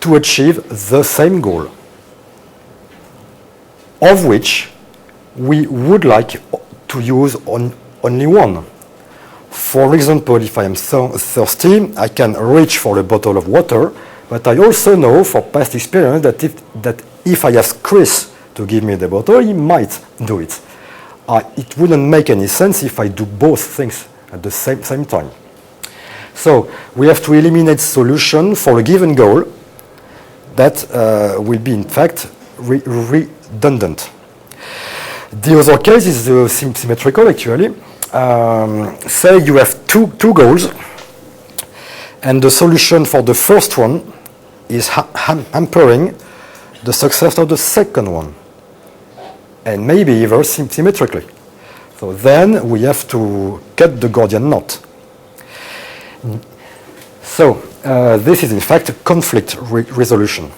to achieve the same goal, of which we would like to use only one. For example, if I am thirsty, I can reach for a bottle of water, but I also know for past experience that if I ask Chris to give me the bottle, he might do it. It wouldn't make any sense if I do both things at the same time. So we have to eliminate solution for a given goal that will be in fact redundant. The other case is symmetrical actually. Say you have two goals, and the solution for the first one is hampering the success of the second one, and maybe even symmetrically. So then we have to cut the Gordian knot. So this is in fact conflict resolution.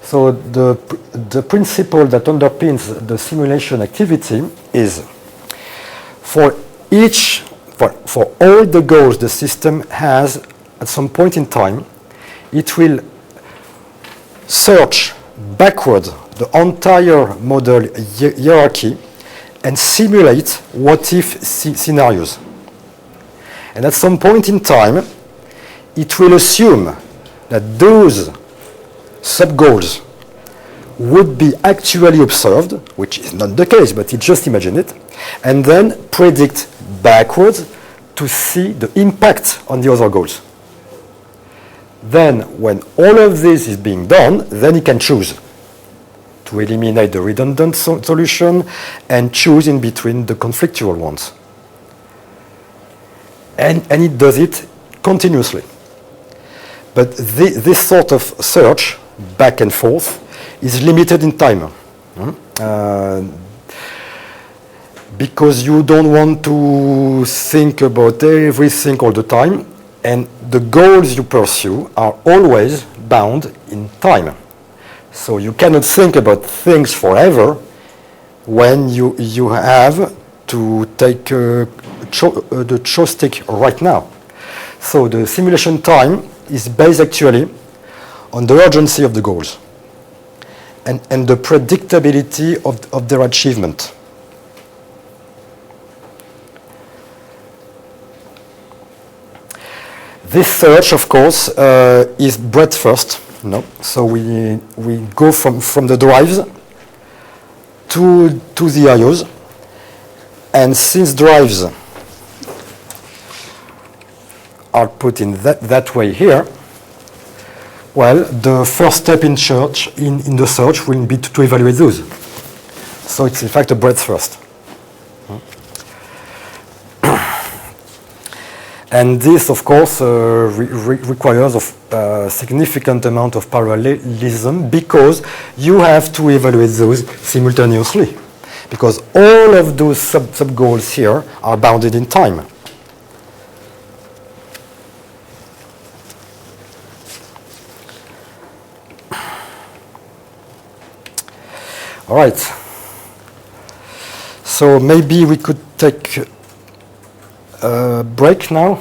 So the principle that underpins the simulation activity is for all the goals the system has at some point in time, it will search backward the entire model hierarchy and simulate what-if scenarios. And at some point in time, it will assume that those sub-goals would be actually observed, which is not the case, but it just imagine it, and then predict backwards to see the impact on the other goals. Then, when all of this is being done, then he can choose to eliminate the redundant solution and choose in between the conflictual ones. And it does it continuously. But this sort of search, back and forth, is limited in time. Because you don't want to think about everything all the time, and the goals you pursue are always bound in time. So you cannot think about things forever when you have to take the joystick right now. So the simulation time is based actually on the urgency of the goals and the predictability of their achievement. This search, of course, is breadth first. No? So we go from the drives to the IOs. And since drives are put in that way here, well, the first step in the search will be to evaluate those. So it's in fact a breadth first. And this, of course, requires a significant amount of parallelism because you have to evaluate those simultaneously. Because all of those sub-goals here are bounded in time. All right. So maybe we could take a break now.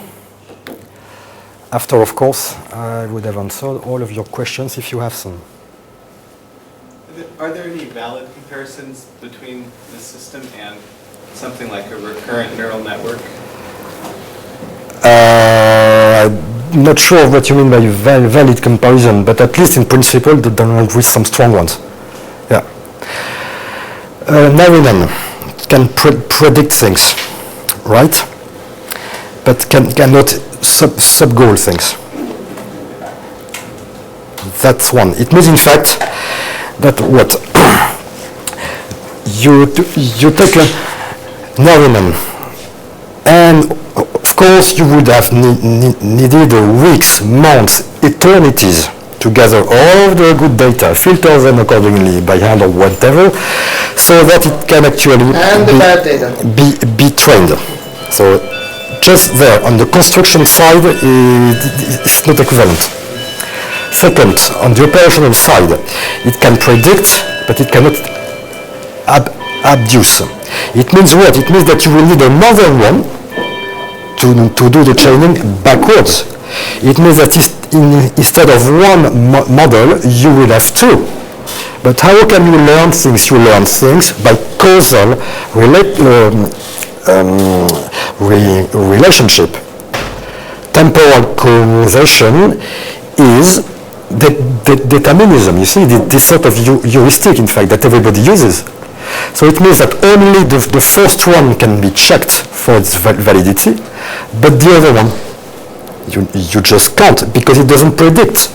After, of course, I would have answered all of your questions if you have some. Are there any valid comparisons between this system and something like a recurrent neural network? I'm not sure what you mean by valid comparison, but at least in principle, there are some strong ones. Yeah. Narinen can predict things, right? But cannot sub-goal things. That's one. It means, in fact, that what you take a Narinen, and of course you would have needed weeks, months, eternities to gather all of the good data, filter them accordingly by hand or whatever, so that it can actually be trained. So just there on the construction side, it's not equivalent. Second, on the operational side, it can predict, but it cannot abduce. It means what? It means that you will need another one to do the training backwards. It means that instead of one model, you will have two. But how can you learn things? You learn things by causal relationship. Temporal causation is determinism. You see, this sort of heuristic, in fact, that everybody uses. So it means that only the first one can be checked for its validity, but the other one, you just can't, because it doesn't predict.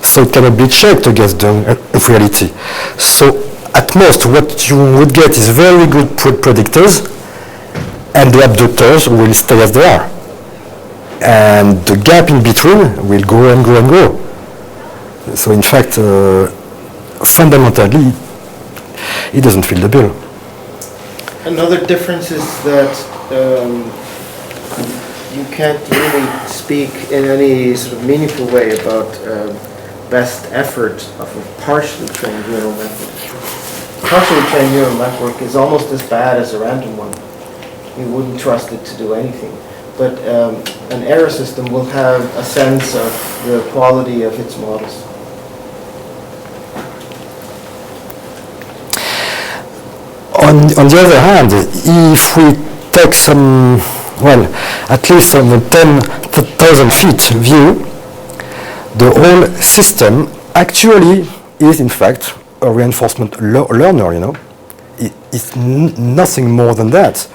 So it cannot be checked against the reality. So at most, what you would get is very good predictors, and the abductors will stay as they are. And the gap in between will grow and grow and grow. So in fact, fundamentally, it doesn't fill the bill. Another difference is that you can't really speak in any sort of meaningful way about best effort of a partially trained neural network. A partially trained neural network is almost as bad as a random one. You wouldn't trust it to do anything. But an AERA system will have a sense of the quality of its models. On the other hand, if we take some, well, at least from the 10,000 feet view, the whole system actually is, in fact, a reinforcement learner, you know. It's nothing more than that.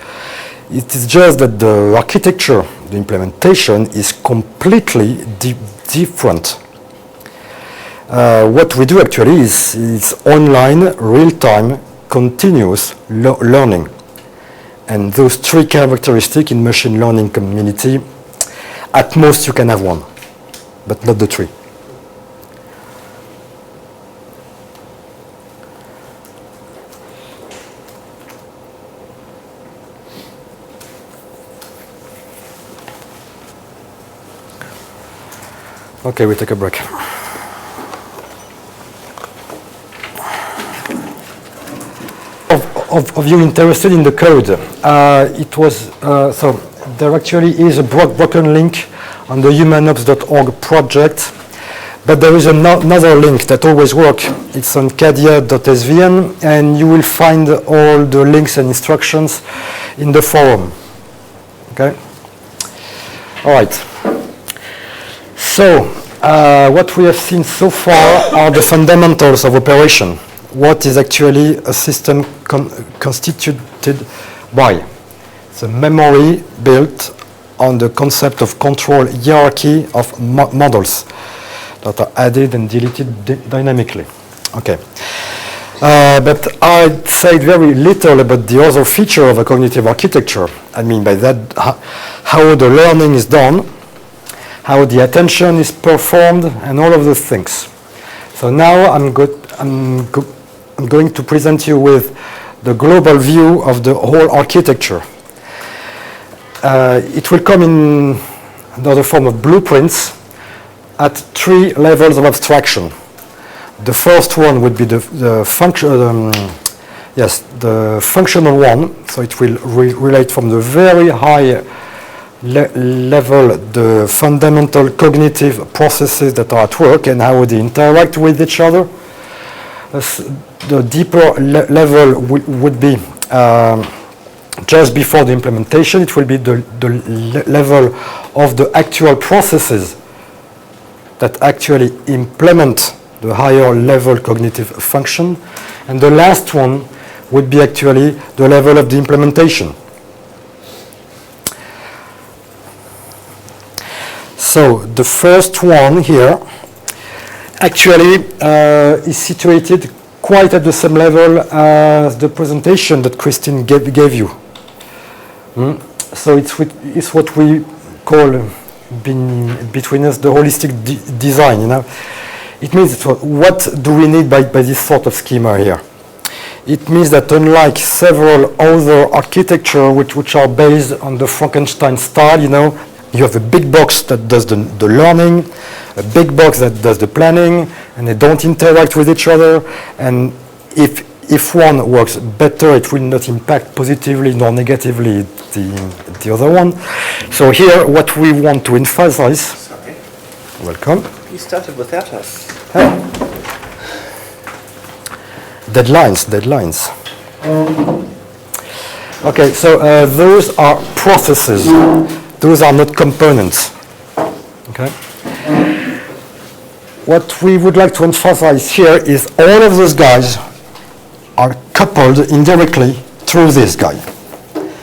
It is just that the architecture, the implementation, is completely different. What we do actually is online, real-time, continuous learning. And those three characteristics in machine learning community, at most you can have one, but not the three. Okay, we take a break. Of you interested in the code, it was so there actually is a broken link on the humanops.org project, but there is another link that always works. It's on cadia.svn, and you will find all the links and instructions in the forum. Okay. All right. So what we have seen so far are the fundamentals of operation. What is actually a system constituted by? It's a memory built on the concept of control hierarchy of models that are added and deleted dynamically. Okay. But I said very little about the other feature of a cognitive architecture. I mean by that how the learning is done, how the attention is performed, and all of those things. So now I'm going to present you with the global view of the whole architecture. It will come in another form of blueprints at 3 levels of abstraction. The first one would be the functional one. So it will relate from the very high level, the fundamental cognitive processes that are at work and how they interact with each other. The deeper level would be just before the implementation. It will be the level of the actual processes that actually implement the higher level cognitive function. And the last one would be actually the level of the implementation. So the first one here actually is situated quite at the same level as the presentation that Christine gave you. So it's what we call between us the holistic design. You know, it means what do we need by this sort of schema here? It means that unlike several other architecture which are based on the Frankenstein style, you know, you have a big box that does the learning, a big box that does the planning, and they don't interact with each other. And if one works better, it will not impact positively nor negatively the other one. So here, what we want to emphasize. Sorry. Welcome. You started without us. Deadlines. Okay, so those are processes. Those are not components. Okay. What we would like to emphasize here is all of those guys are coupled indirectly through this guy.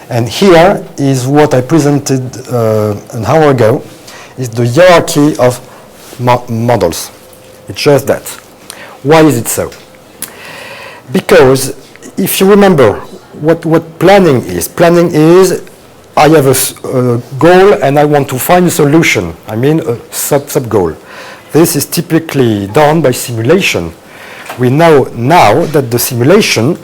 And here is what I presented an hour ago, is the hierarchy of models. It's just that. Why is it so? Because if you remember what planning is I have a goal and I want to find a solution. I mean a sub-goal. This is typically done by simulation. We know now that the simulation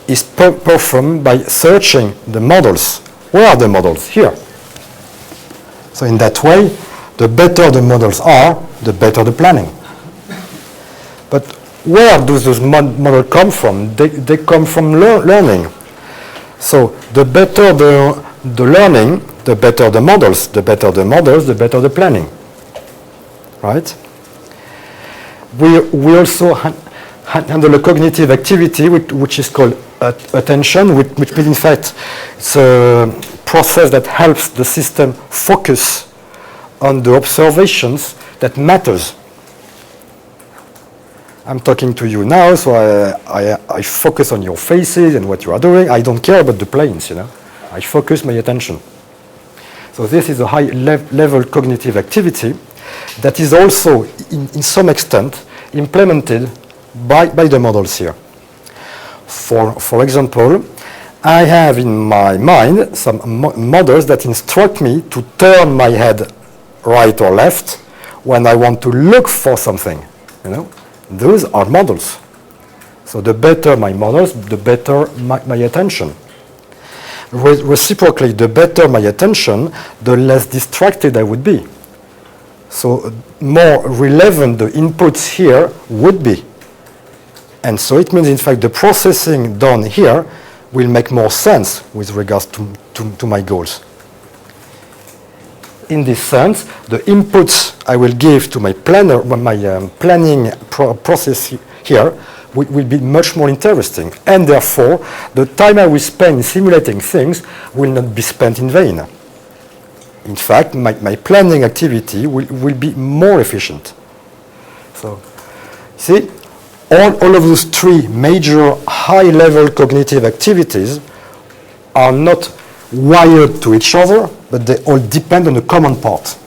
is performed by searching the models. Where are the models? Here. So in that way, the better the models are, the better the planning. But where do those models come from? They come from learning. So the better the learning, the better the models. The better the models, the better the planning. Right? We also handle a cognitive activity which is called attention, which means in fact it's a process that helps the system focus on the observations that matters. I'm talking to you now, so I focus on your faces and what you are doing. I don't care about the planes, you know. I focus my attention. So this is a high level cognitive activity. that is also, in some extent, implemented by the models here. For example, I have in my mind some models that instruct me to turn my head right or left when I want to look for something. You know, those are models. So the better my models, the better my attention. Reciprocally, the better my attention, the less distracted I would be. So more relevant the inputs here would be. And so it means, in fact, the processing done here will make more sense with regards to my goals. In this sense, the inputs I will give to my planner, my planning process here will be much more interesting. And therefore, the time I will spend simulating things will not be spent in vain. In fact, my planning activity will be more efficient. So, see, all of those three major high-level cognitive activities are not wired to each other, but they all depend on a common part.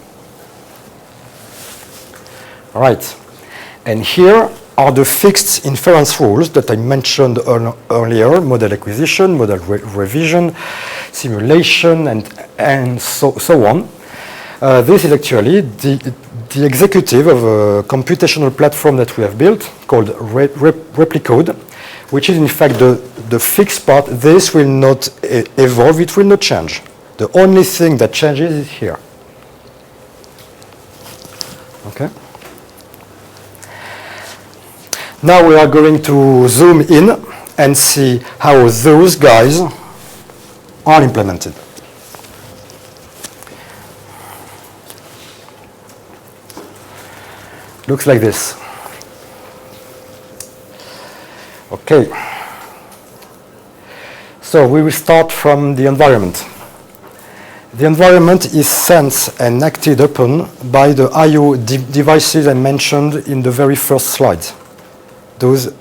All right. And here are the fixed inference rules that I mentioned earlier: model acquisition, model revision, simulation, and so on. This is actually the executive of a computational platform that we have built called Replicode, which is in fact the fixed part. This will not evolve, it will not change. The only thing that changes is here. Okay. Now we are going to zoom in and see how those guys are implemented. Looks like this. Okay. So we will start from the environment. The environment is sensed and acted upon by the I/O devices I mentioned in the very first slide. Those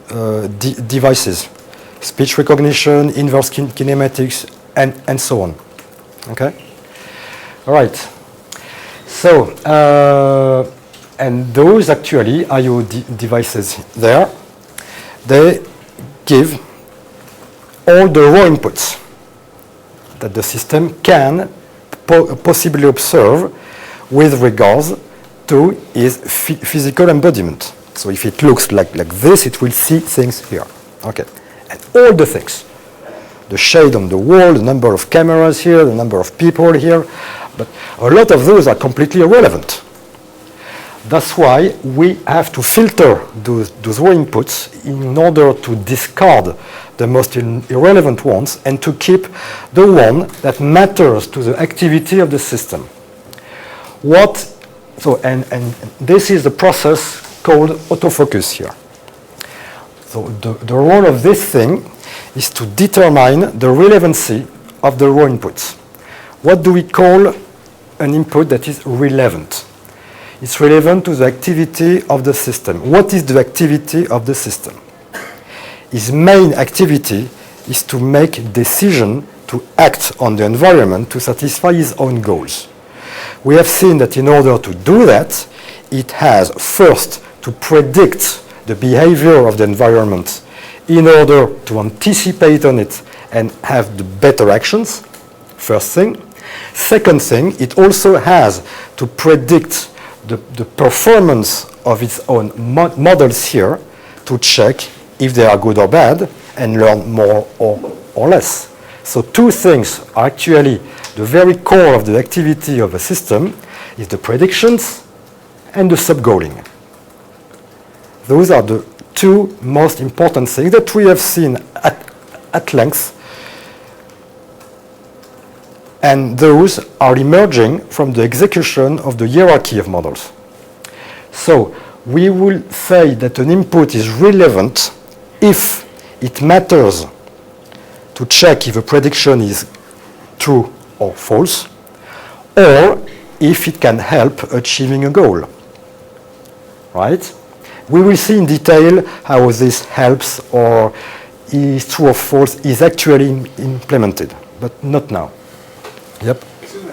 devices, speech recognition, inverse kinematics, and so on. Okay? All right. So, and those actually I/O devices there, they give all the raw inputs that the system can possibly observe with regards to its physical embodiment. So if it looks like this, it will see things here. Okay. And all the things. The shade on the wall, the number of cameras here, the number of people here. But a lot of those are completely irrelevant. That's why we have to filter those raw inputs in order to discard the most irrelevant ones and to keep the one that matters to the activity of the system. And this is the process called autofocus here. So the role of this thing is to determine the relevancy of the raw inputs. What do we call an input that is relevant? It's relevant to the activity of the system. What is the activity of the system? His main activity is to make a decision to act on the environment to satisfy his own goals. We have seen that in order to do that, it has first to predict the behavior of the environment in order to anticipate on it and have the better actions, first thing. Second thing, it also has to predict the performance of its own models here to check if they are good or bad and learn more or less. So two things are actually the very core of the activity of a system is the predictions and the subgoaling. Those are the two most important things that we have seen at length, and those are emerging from the execution of the hierarchy of models. So we will say that an input is relevant if it matters to check if a prediction is true or false, or if it can help achieving a goal. Right? We will see in detail how this helps or is true or false is actually implemented, but not now. Yep. Excuse me.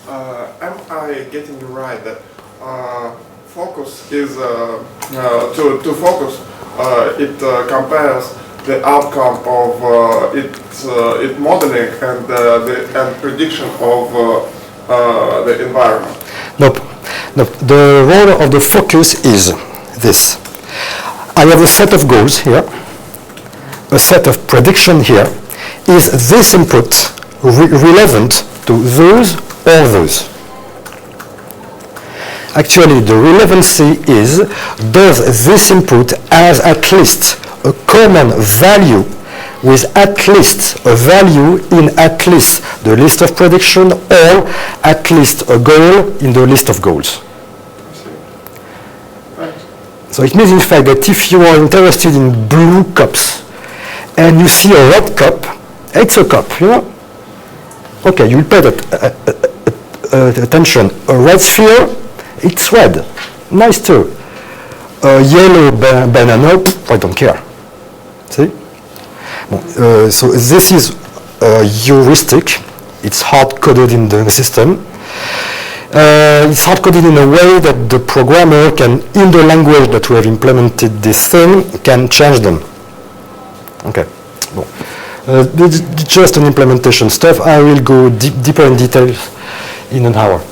Am I getting you right that focus is to focus. It compares the outcome of its modeling and the prediction of the environment. Nope. Nope. The role of the focus is this. I have a set of goals here, a set of prediction here. Is this input relevant to those or those? Actually, the relevancy is, does this input has at least a common value with at least a value in at least the list of prediction or at least a goal in the list of goals. So it means in fact that if you are interested in blue cups and you see a red cup, it's a cup, you know? Okay, you pay attention. A red sphere, it's red. Nice too. A yellow banana, I don't care. See? So this is a heuristic. It's hard-coded in the system. It's hard-coded in a way that the programmer can, in the language that we have implemented this thing, can change them. Okay. Bon. It's just an implementation stuff. I will go deeper in details in an hour.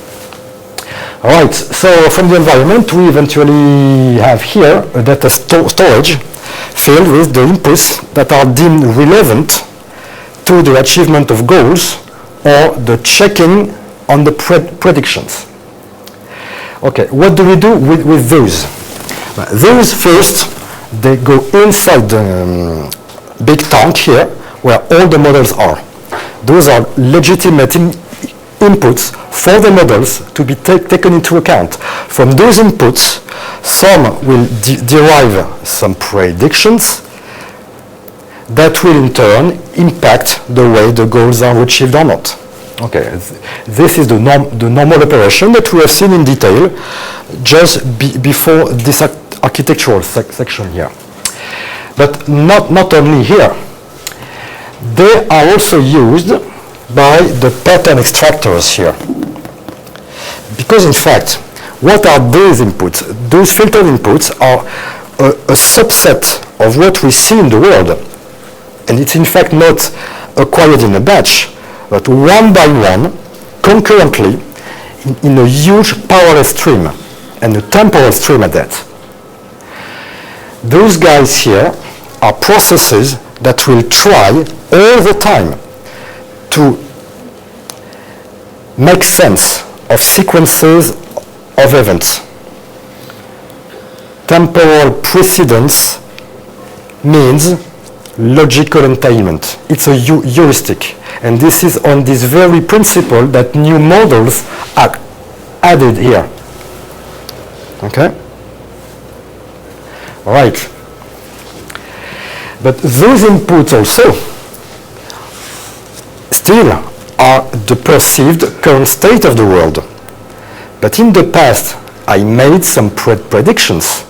All right, so from the environment, we eventually have here a data storage filled with the inputs that are deemed relevant to the achievement of goals or the checking on the predictions. Okay, what do we do with those? Those first, they go inside the big tank here, where all the models are. Those are legitimate inputs for the models to be taken into account. From those inputs, some will derive some predictions that will in turn impact the way the goals are achieved or not. Okay, this is the normal operation that we have seen in detail just before this architectural section here. But not only here. They are also used by the pattern extractors here. Because in fact, what are those inputs? Those filtered inputs are a subset of what we see in the world. And it's in fact not acquired in a batch, but one by one, concurrently, in a huge parallel stream, and a temporal stream at that. Those guys here are processes that will try all the time to make sense of sequences of events. Temporal precedence means logical entailment. It's a heuristic. And this is on this very principle that new models are added here. Okay? All right. But those inputs also still are the perceived current state of the world. But in the past, I made some predictions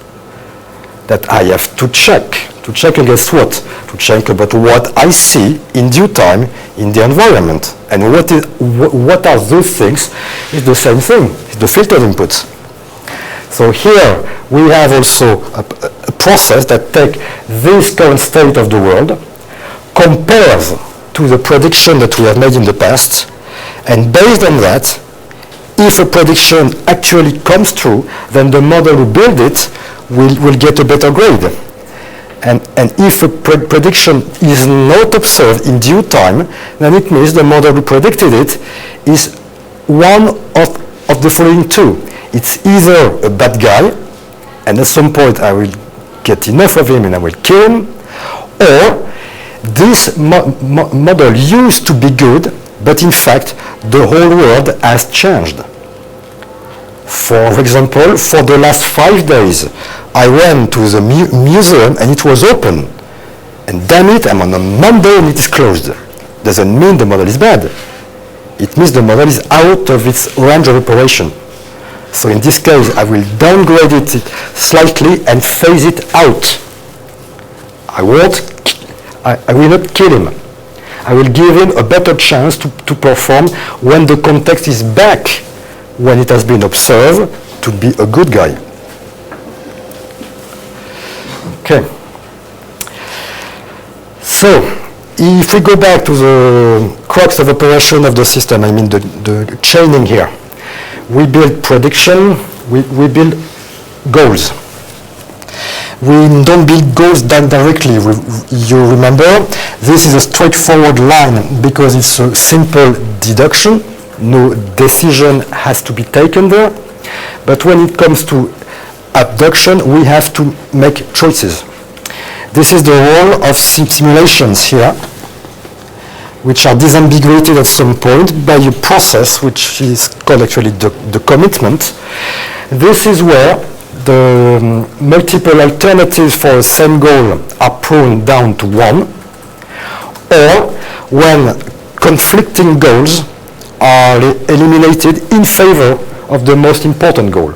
that I have to check. To check against what? To check about what I see in due time in the environment. And what are those things? It's the same thing. It's the filtered inputs. So here we have also a process that takes this current state of the world, compares to the prediction that we have made in the past, and based on that, if a prediction actually comes true, then the model who built it will get a better grade. And if a prediction is not observed in due time, then it means the model who predicted it is one of the following two. It's either a bad guy, and at some point I will get enough of him and I will kill him, or this model used to be good, but in fact the whole world has changed. For example, for the last 5 days, I went to the museum and it was open. And damn it, I'm on a Monday and it is closed. Doesn't mean the model is bad. It means the model is out of its range of operation. So in this case, I will downgrade it slightly and phase it out. I will not kill him. I will give him a better chance to perform when the context is back, when it has been observed, to be a good guy. Okay. So, if we go back to the crux of operation of the system, I mean the chaining here, we build prediction, we build goals. We don't build goals directly. You remember, this is a straightforward line because it's a simple deduction. No decision has to be taken there. But when it comes to abduction, we have to make choices. This is the role of simulations here, which are disambiguated at some point by a process which is called actually the commitment. This is where the multiple alternatives for the same goal are pruned down to one, or when conflicting goals are eliminated in favor of the most important goal.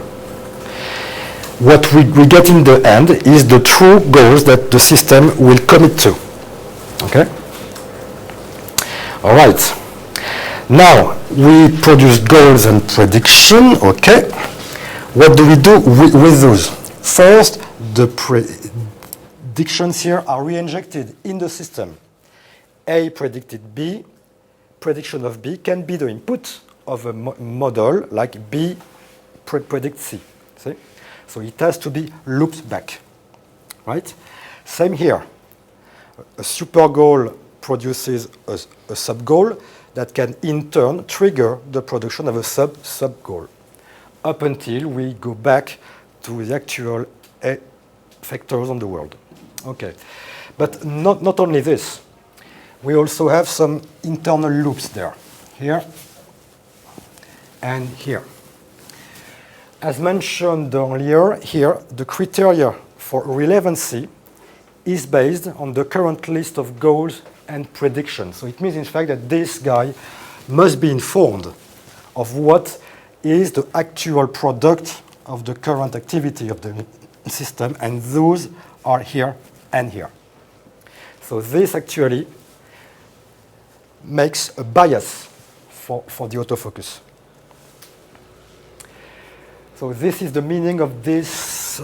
What we get in the end is the true goals that the system will commit to. Okay? All right. Now, we produce goals and prediction. Okay. What do we do with those? First, the predictions here are re-injected in the system. A predicted B. Prediction of B can be the input of a model like B predicts C. See? So it has to be looped back. Right? Same here. A super goal produces a sub-goal that can in turn trigger the production of a sub-goal, up until we go back to the actual factors on the world. Okay, but not only this, we also have some internal loops there, here and here. As mentioned earlier, here the criteria for relevancy is based on the current list of goals and predictions. So it means in fact that this guy must be informed of what is the actual product of the current activity of the system, and those are here and here. So this actually makes a bias for the autofocus. So this is the meaning of this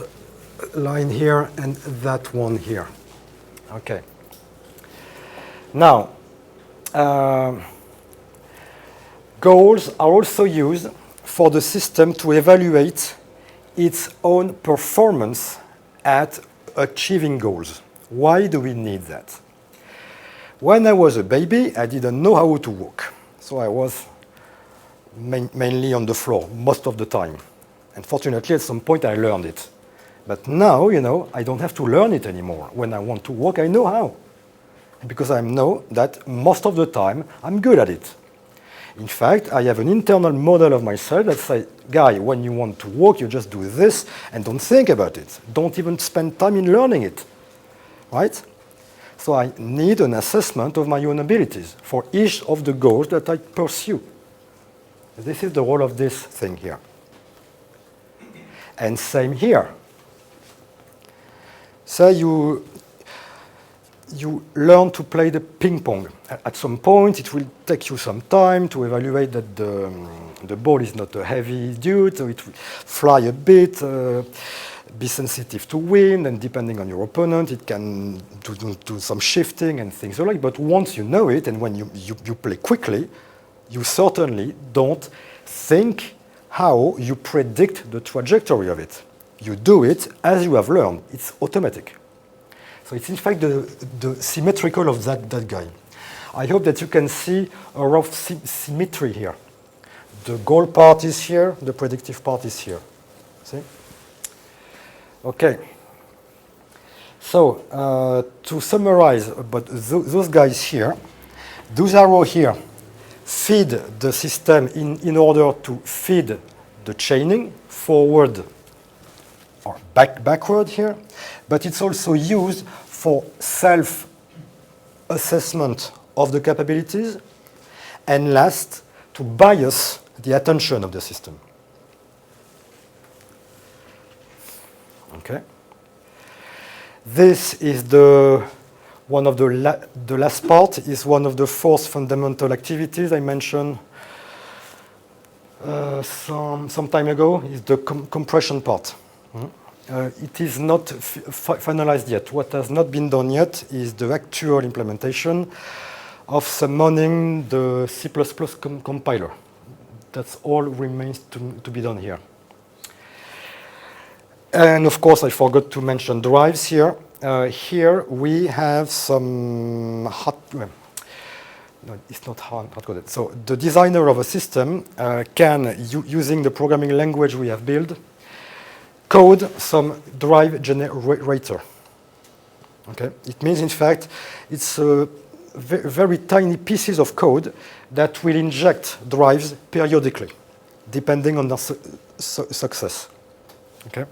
line here and that one here. Okay. Now, goals are also used for the system to evaluate its own performance at achieving goals. Why do we need that? When I was a baby, I didn't know how to walk. So I was mainly on the floor most of the time. And fortunately, at some point, I learned it. But now, you know, I don't have to learn it anymore. When I want to walk, I know how. Because I know that most of the time, I'm good at it. In fact, I have an internal model of myself that says, Guy, when you want to walk, you just do this and don't think about it. Don't even spend time in learning it. Right? So I need an assessment of my own abilities for each of the goals that I pursue. This is the role of this thing here. And same here. Say you learn to play the ping pong. At some point, it will take you some time to evaluate that the ball is not a heavy dude, so it will fly a bit, be sensitive to wind, and depending on your opponent, it can do some shifting and things like that. But once you know it, and when you play quickly, you certainly don't think how you predict the trajectory of it. You do it as you have learned. It's automatic. So it's in fact the symmetrical of that guy. I hope that you can see a rough symmetry here. The goal part is here, the predictive part is here. See? Okay. So to summarize about those guys here, those arrows here feed the system in order to feed the chaining forward or backward here, but it's also used for self-assessment of the capabilities, and last, to bias the attention of the system. Okay. This is the last part is one of the 4 fundamental activities I mentioned some time ago is the compression part. It is not finalized yet. What has not been done yet is the actual implementation of summoning the C++ compiler. That's all remains to be done here. And of course, I forgot to mention drives here. Here we have some no, it's not hard-coded. So the designer of a system can, using the programming language we have built, code some drive generator. Okay? It means, in fact, it's very tiny pieces of code that will inject drives periodically, depending on the success. Okay?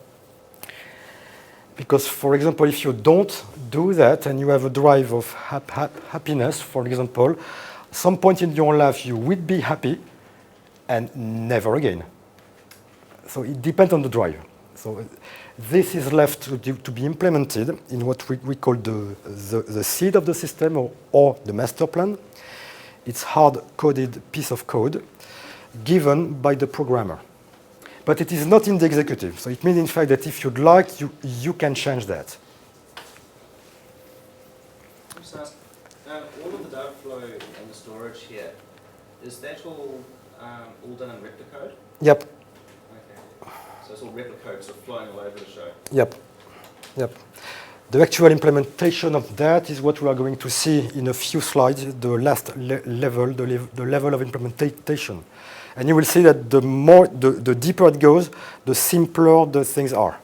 Because, for example, if you don't do that and you have a drive of happiness, for example, some point in your life you will be happy and never again. So it depends on the drive. So this is left to be implemented in what we call the seed of the system or the master plan. It's hard-coded piece of code given by the programmer. But it is not in the executive. So it means, in fact, that if you'd like, you can change that. All of the data flow and the storage here, is that all done in Repl code? Yep. Okay. So it's all Repl code, so flowing all over the show? Yep. Yep. The actual implementation of that is what we are going to see in a few slides, the last level, the level of implementation. And you will see that the deeper it goes, the simpler the things are.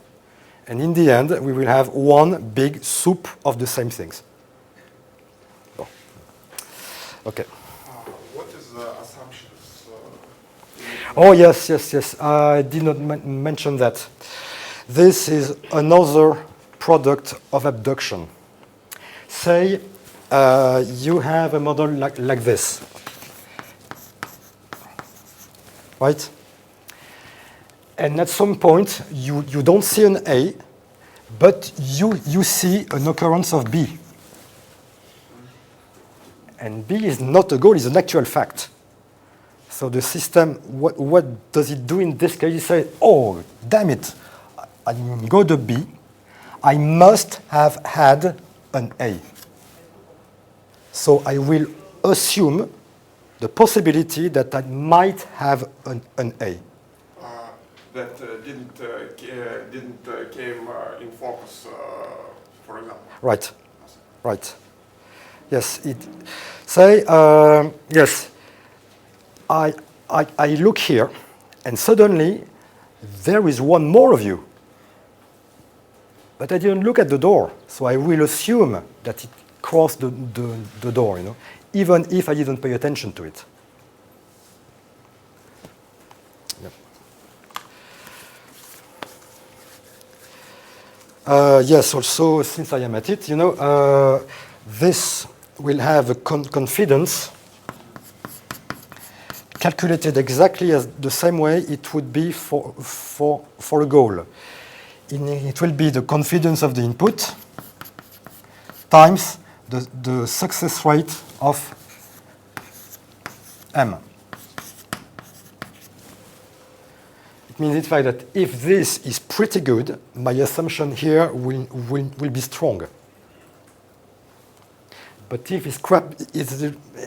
And in the end, we will have one big soup of the same things. Oh. Okay. What is the assumptions? Oh, yes. I did not mention that. This is another product of abduction. Say you have a model like this. Right? And at some point, you don't see an A, but you see an occurrence of B. And B is not a goal, it's an actual fact. So the system, what does it do in this case? It says, oh, damn it, I got a B. I must have had an A. So I will assume the possibility that I might have an A. That didn't came in focus, for example. Right. Yes. Yes. I look here, and suddenly there is one more of you. But I didn't look at the door, so I will assume that it crossed the door, even if I didn't pay attention to it. Yep. Yes, also, since I am at it, this will have a confidence calculated exactly as the same way it would be for a goal. It will be the confidence of the input times the success rate of M. It means, in fact, that if this is pretty good, my assumption here will be strong. But if it's crap,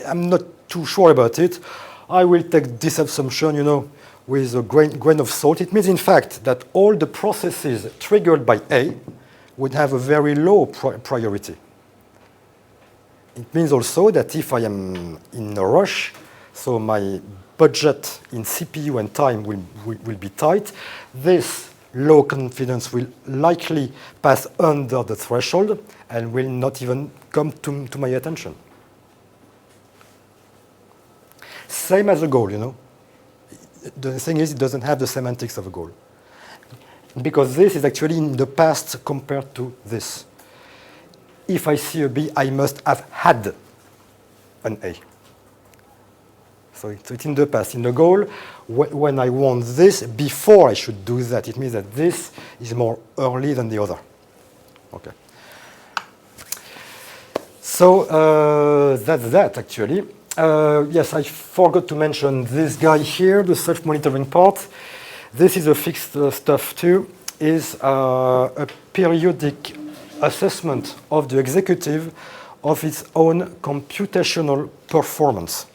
I'm not too sure about it. I will take this assumption, with a grain of salt. It means, in fact, that all the processes triggered by A would have a very low priority. It means also that if I am in a rush, so my budget in CPU and time will be tight, this low confidence will likely pass under the threshold and will not even come to my attention. Same as a goal, The thing is, it doesn't have the semantics of a goal. Because this is actually in the past compared to this. If I see a B, I must have had an A. So it's in the past. In the goal, when I want this, before I should do that, it means that this is more early than the other. Okay. So that's that, actually. yes, I forgot to mention this guy here, the self-monitoring part. This is a fixed stuff too, is a periodic assessment of the executive of its own computational performance.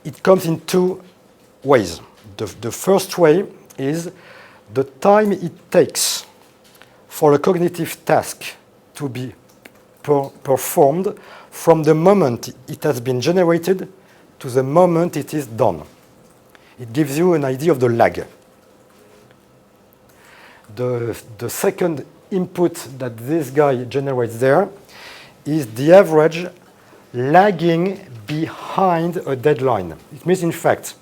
It comes in two ways. The first way is the time it takes for a cognitive task to be performed from the moment it has been generated to the moment it is done. It gives you an idea of the lag. The second input that this guy generates there is the average lagging behind a deadline. It means, in fact,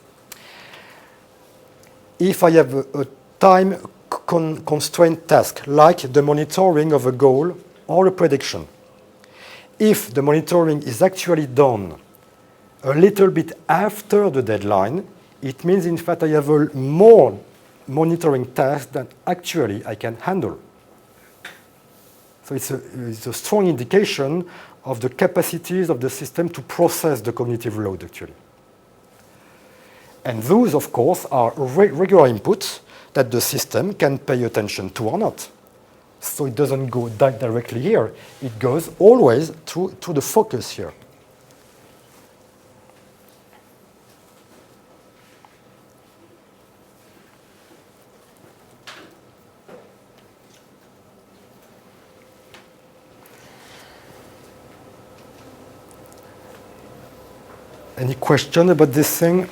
if I have a time constraint task, like the monitoring of a goal or a prediction, if the monitoring is actually done a little bit after the deadline, it means, in fact, I have more monitoring tasks than actually I can handle. So it's a strong indication of the capacities of the system to process the cognitive load, actually. And those, of course, are regular inputs that the system can pay attention to or not. So it doesn't go directly here. It goes always to the focus here. Any question about this thing?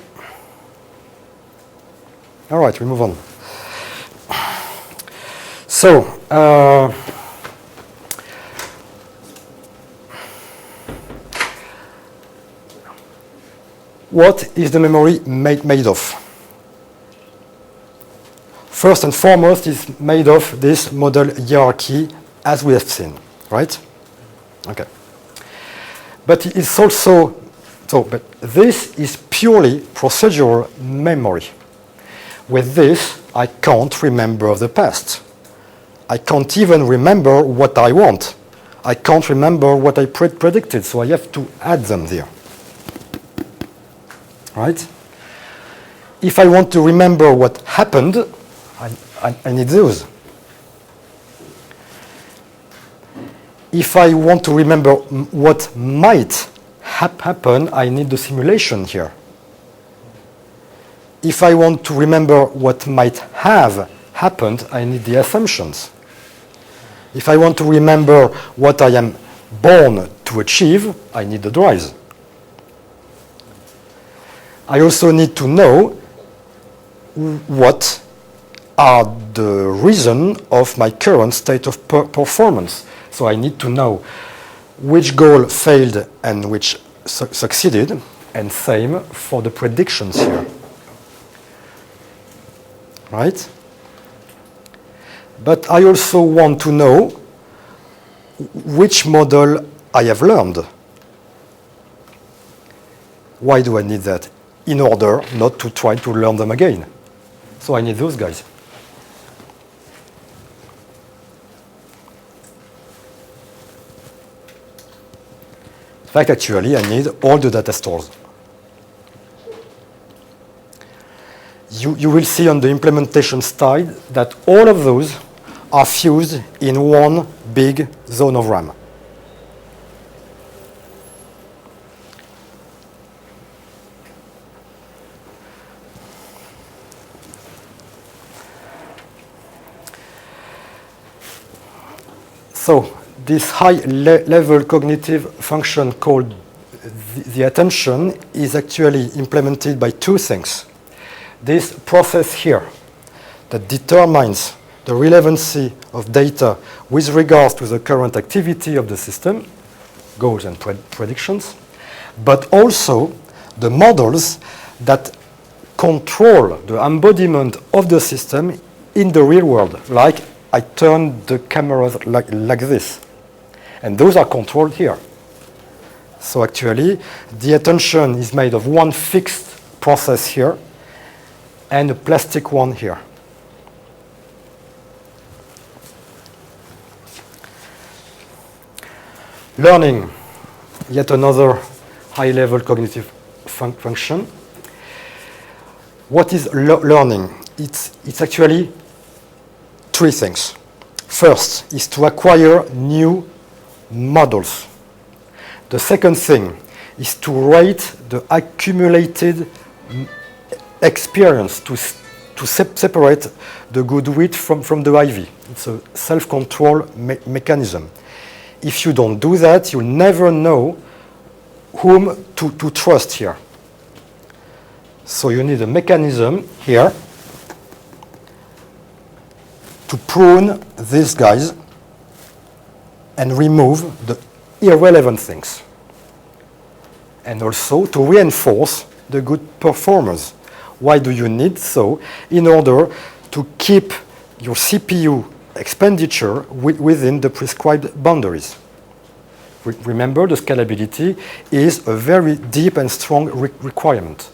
All right, we move on. So, what is the memory made of? First and foremost, it's made of this model hierarchy, as we have seen, right? Okay. But it's also, but this is purely procedural memory. With this, I can't remember the past. I can't even remember what I want. I can't remember what I predicted, so I have to add them there. Right? If I want to remember what happened, I need those. If I want to remember what might happen, I need the simulation here. If I want to remember what might have happened, I need the assumptions. If I want to remember what I am born to achieve, I need the drives. I also need to know what are the reason of my current state of performance. So I need to know which goal failed and which succeeded, and same for the predictions here. Right? But I also want to know which model I have learned. Why do I need that? In order not to try to learn them again. So I need those guys. In fact, actually, I need all the data stores. You will see on the implementation slide that all of those are fused in one big zone of RAM. So this high-level cognitive function called the attention is actually implemented by two things. This process here that determines the relevancy of data with regards to the current activity of the system, goals and predictions, but also the models that control the embodiment of the system in the real world, like I turn the cameras like this. And those are controlled here. So actually, the attention is made of one fixed process here and a plastic one here. Learning, yet another high-level cognitive function. What is learning? It's actually three things. First is to acquire new models. The second thing is to rate the accumulated experience, to separate the good wheat from the ivy. It's a self-control mechanism. If you don't do that, you'll never know whom to trust here. So you need a mechanism here to prune these guys and remove the irrelevant things. And also to reinforce the good performers. Why do you need so? In order to keep your CPU expenditure within the prescribed boundaries. Remember, the scalability is a very deep and strong requirement.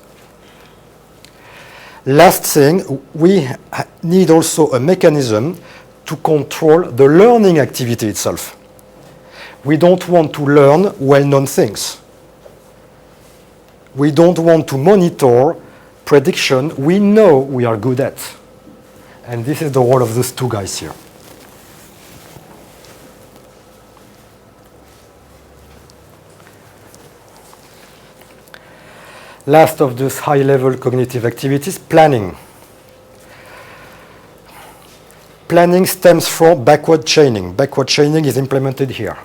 Last thing, we need also a mechanism to control the learning activity itself. We don't want to learn well-known things. We don't want to monitor prediction we know we are good at. And this is the role of those two guys here. Last of those high-level cognitive activities, planning. Planning stems from backward chaining. Backward chaining is implemented here.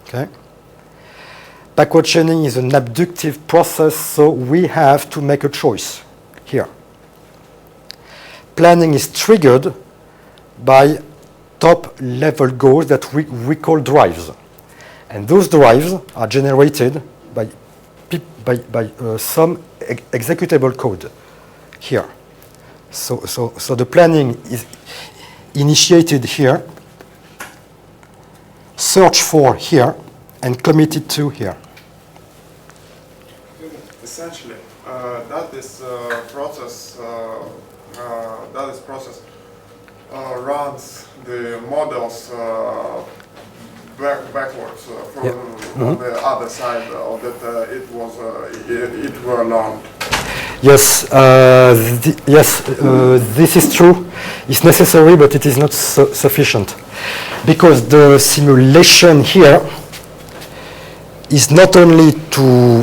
Okay? Backward chaining is an abductive process, so we have to make a choice here. Planning is triggered by top-level goals that we call drives. And those drives are generated by some executable code here. So the planning is initiated here, search for here, and committed to here. Essentially, that this process runs the models backwards from on the other side of that it were learned. Yes, this is true. It's necessary, but it is not sufficient, because the simulation here is not only to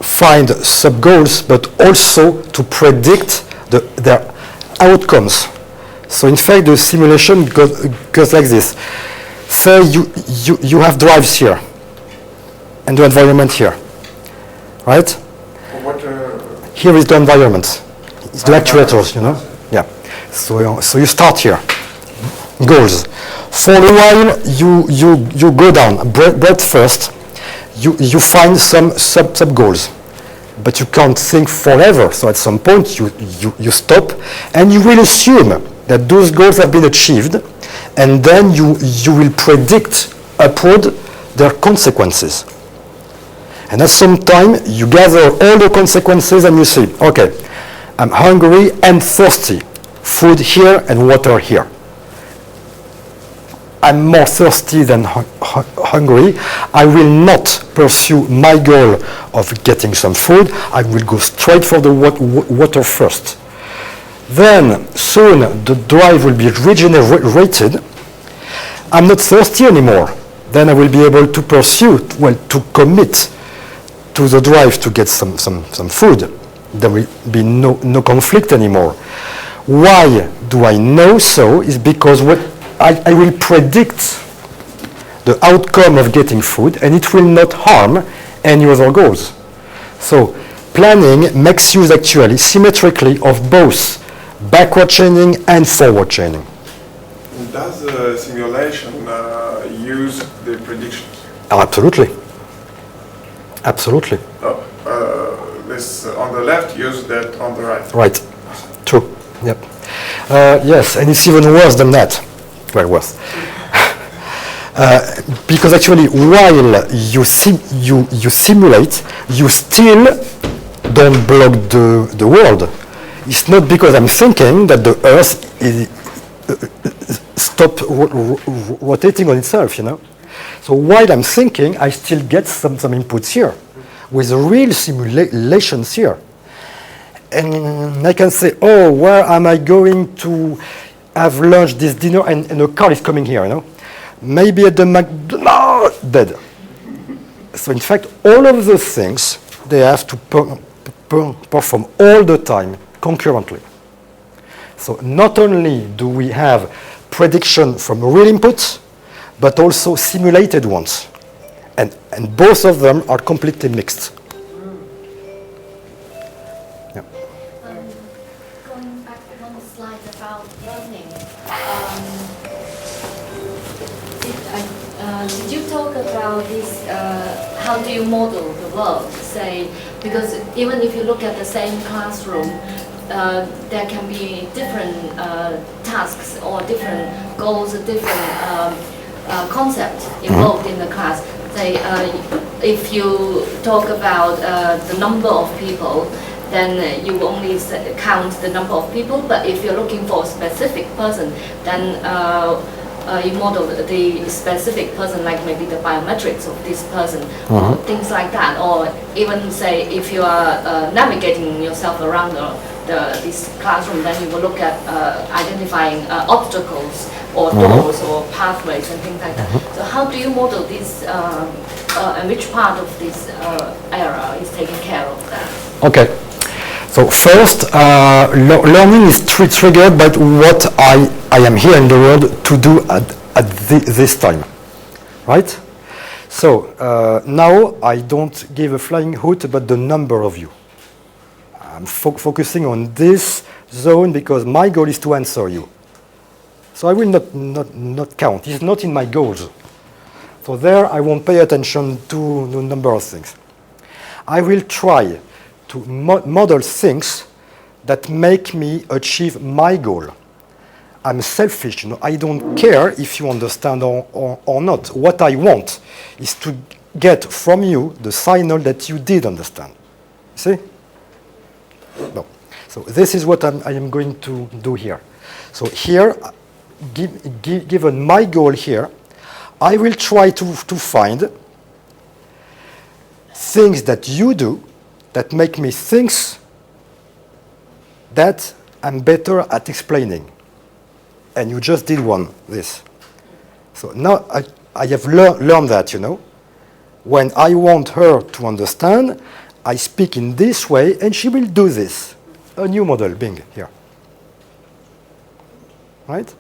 find sub-goals, but also to predict their outcomes. So in fact, the simulation goes like this. Say you have drives here, and the environment here, right? What, here is the environment. It's the actuators, you know? Yeah. So you start here. Goals. For a while, you go down. Breadth first. You find some sub-goals. But you can't think forever. So at some point, you stop, and you will assume that those goals have been achieved, and then you will predict upward their consequences. And at some time, you gather all the consequences and you see, okay, I'm hungry and thirsty. Food here and water here. I'm more thirsty than hungry. I will not pursue my goal of getting some food. I will go straight for the water first. Then, soon, the drive will be regenerated. I'm not thirsty anymore. Then I will be able to pursue, to commit to the drive to get some food. There will be no conflict anymore. Why do I know so? Is because I will predict the outcome of getting food, and it will not harm any other goals. So planning makes use actually symmetrically of both backward chaining and forward chaining. Does the simulation use the predictions? Oh, absolutely. Absolutely. This on the left use that on the right. Right. True. Yep. Yes, and it's even worse than that. Well, worse. Because actually, while you simulate, you still don't block the world. It's not because I'm thinking that the Earth is stop rotating on itself, you know. So while I'm thinking, I still get some inputs here with real simulations here. And I can say, oh, where am I going to have lunch, this dinner, and a car is coming here, you know? Maybe at the McDonald's, dead. So in fact, all of those things, they have to perform all the time, concurrently. So not only do we have prediction from real inputs, but also simulated ones. And both of them are completely mixed. Yeah. Going back one slide about learning, did you talk about this, how do you model the world, say, because even if you look at the same classroom, there can be different tasks or different goals, different concepts involved in the class. Say, if you talk about the number of people, then you only count the number of people, but if you're looking for a specific person, then you model the specific person, like maybe the biometrics of this person, or things like that. Or even say, if you are navigating yourself around this classroom, then you will look at identifying obstacles or doors or pathways and things like that. So how do you model this, and which part of this AERA is taking care of that? Okay. So first, learning is triggered by what I am here in the world to do at this time, right? So now I don't give a flying hoot about the number of you. I'm focusing on this zone because my goal is to answer you. So I will not count. It's not in my goals. So there I won't pay attention to the number of things. I will try to model things that make me achieve my goal. I'm selfish, you know. I don't care if you understand or not. What I want is to get from you the signal that you did understand. See? No. So this is what I am going to do here. So here, given my goal here, I will try to find things that you do that make me think that I'm better at explaining. And you just did this. So now I have learned that, you know. When I want her to understand, I speak in this way, and she will do this. A new model, Bing, here. Right?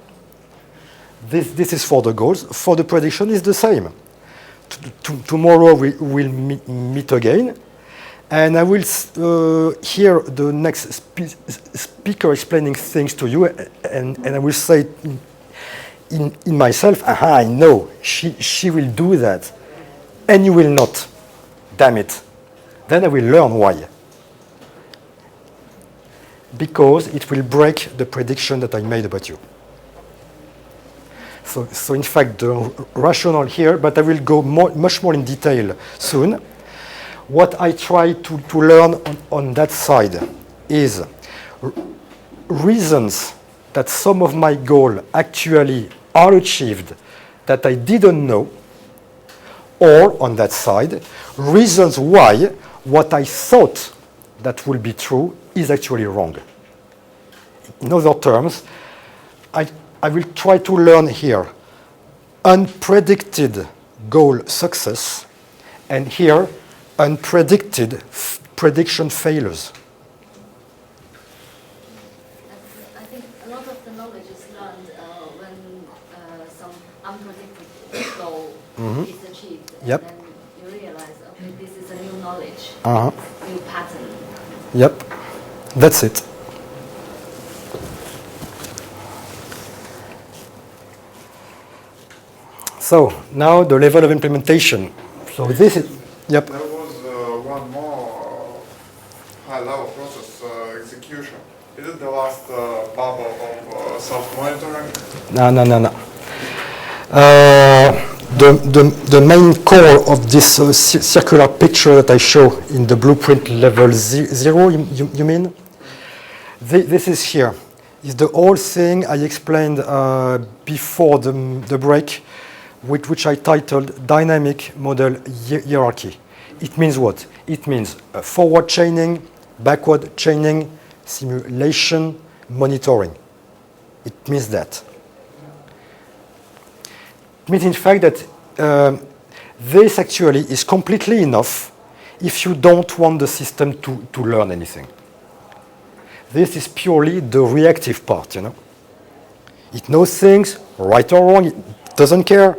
This is for the goals. For the prediction, is the same. Tomorrow we'll meet again. And I will hear the next speaker explaining things to you, and I will say in myself, aha, I know, she will do that, and you will not. Damn it. Then I will learn why. Because it will break the prediction that I made about you. So in fact, the rationale here, but I will go much more in detail soon. What I try to learn on that side is reasons that some of my goals actually are achieved that I didn't know, or on that side, reasons why what I thought that will be true is actually wrong. In other terms, I will try to learn here unpredicted goal success, and here unpredicted prediction failures. I think a lot of the knowledge is learned when some unpredicted goal is achieved. Yep. And then you realize, okay, this is a new knowledge, new pattern. Yep, that's it. So now the level of implementation. So this is, yep. There was one more high-level process, execution. Is it the last bubble of self-monitoring? No. The main core of this circular picture that I show in the blueprint level 0, you mean? This is here. Is the whole thing I explained before the break which I titled Dynamic Model Hierarchy. It means what? It means forward chaining, backward chaining, simulation, monitoring. It means that. It means, in fact, that this actually is completely enough if you don't want the system to learn anything. This is purely the reactive part, you know. It knows things, right or wrong, it doesn't care,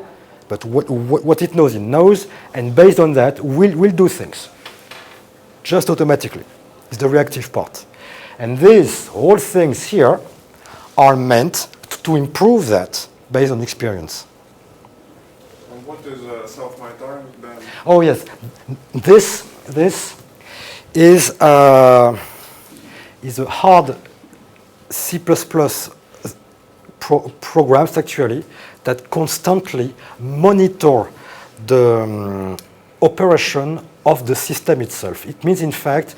but what it knows, and based on that, will do things, just automatically. It's the reactive part. And these whole things here are meant to improve that based on experience. And what is self-monitoring then? Oh yes, this is a hard C++ programs actually that constantly monitor the operation of the system itself. It means, in fact,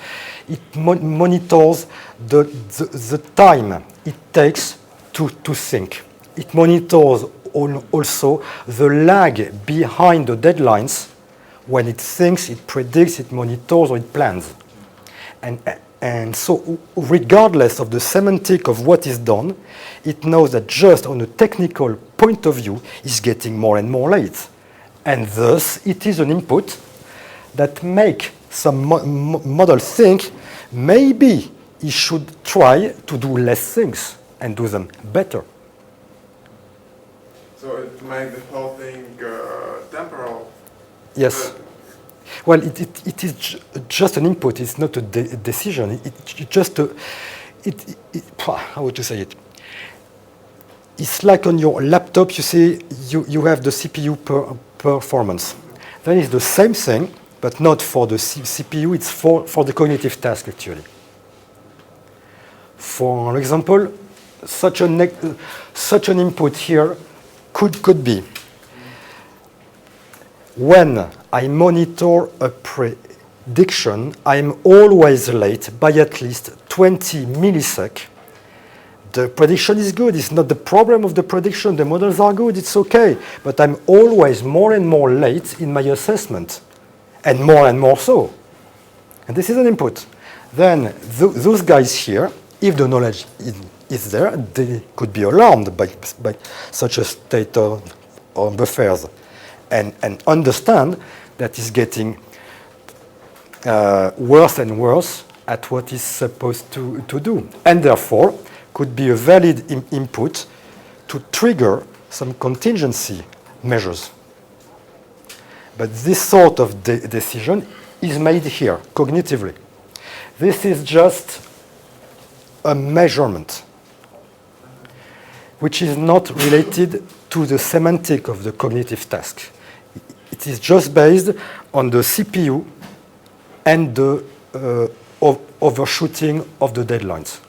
it monitors the time it takes to think. It monitors also the lag behind the deadlines when it thinks, it predicts, it monitors, or it plans. And so, regardless of the semantic of what is done, it knows that just on a technical point of view, it's getting more and more late. And thus, it is an input that make some model think maybe it should try to do less things and do them better. So it makes the whole thing temporal. Yes. Well, it is just an input. It's not a decision. It's just a. How would you say it? It's like on your laptop. You see, you have the CPU performance. Then it's the same thing, but not for the CPU. It's for the cognitive task actually. For example, such an input here could be when I monitor a prediction, I'm always late by at least 20 milliseconds. The prediction is good. It's not the problem of the prediction. The models are good. It's okay. But I'm always more and more late in my assessment, and more so. And this is an input. Then those guys here, if the knowledge is there, they could be alarmed by such a state of affairs, and understand that is getting worse and worse at what is supposed to do, and therefore could be a valid input to trigger some contingency measures. But this sort of decision is made here, cognitively. This is just a measurement, which is not related to the semantic of the cognitive task. It is just based on the CPU and the overshooting of the deadlines.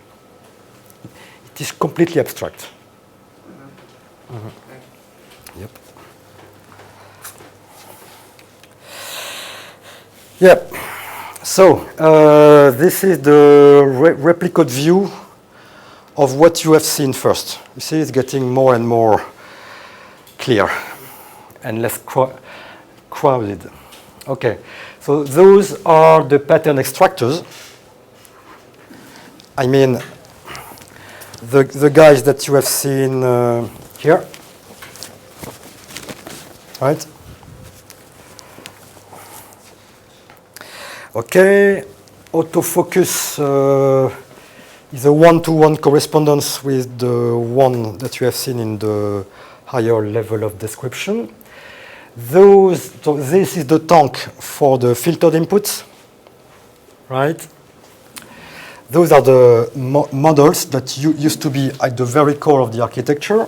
It is completely abstract. Yep. Yep. So this is the replicate view of what you have seen first. You see, it's getting more and more clear and less crowded. Okay, so those are the pattern extractors. I mean, the guys that you have seen here, right? Okay, autofocus is a one-to-one correspondence with the one that you have seen in the higher level of description. So this is the tank for the filtered inputs, right? Those are the models that used to be at the very core of the architecture.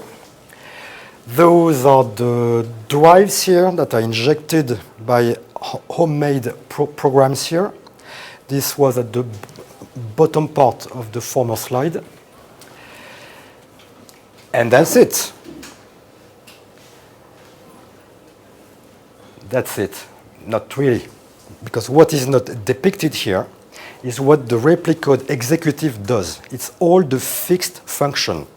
Those are the drives here that are injected by homemade programs here. This was at the bottom part of the former slide. And that's it. That's it. Not really. Because what is not depicted here is what the replicate executive does. It's all the fixed function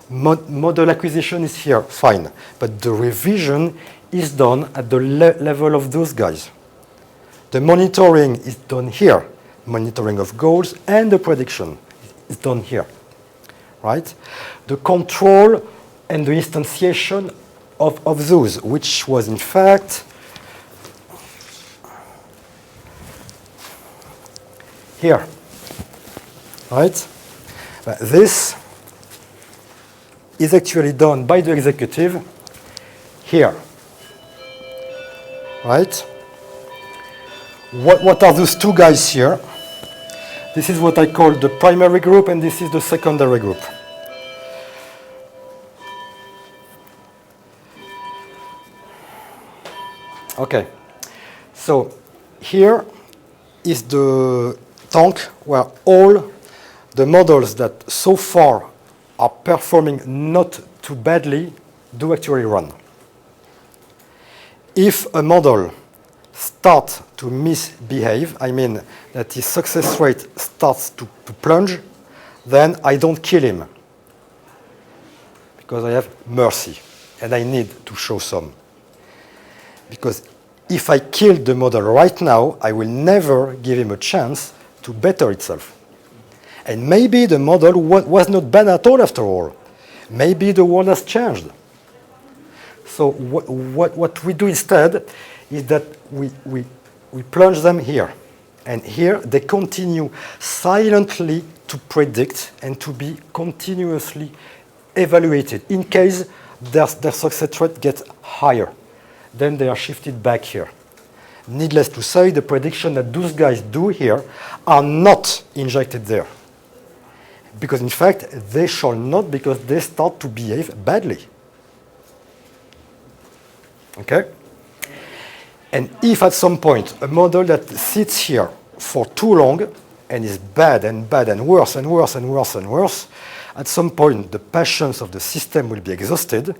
Model acquisition is here, fine. But the revision is done at the level of those guys. The monitoring is done here. Monitoring of goals and the prediction is done here, right? The control and the instantiation of those, which was in fact here, right? But this is actually done by the executive here, right? What are those two guys here? This is what I call the primary group, and this is the secondary group. Okay, so here is the tank where all the models that so far are performing not too badly do actually run. If a model starts to misbehave, I mean that his success rate starts to plunge, then I don't kill him because I have mercy and I need to show some. Because if I kill the model right now, I will never give him a chance to better itself. And maybe the model was not bad at all after all. Maybe the world has changed. So what we do instead is that we plunge them here. And here they continue silently to predict and to be continuously evaluated. In case their success rate gets higher, then they are shifted back here. Needless to say, the prediction that those guys do here are not injected there. Because in fact, they shall not, because they start to behave badly. Okay? And if at some point a model that sits here for too long and is bad and bad and worse and worse and worse and worse, at some point the patience of the system will be exhausted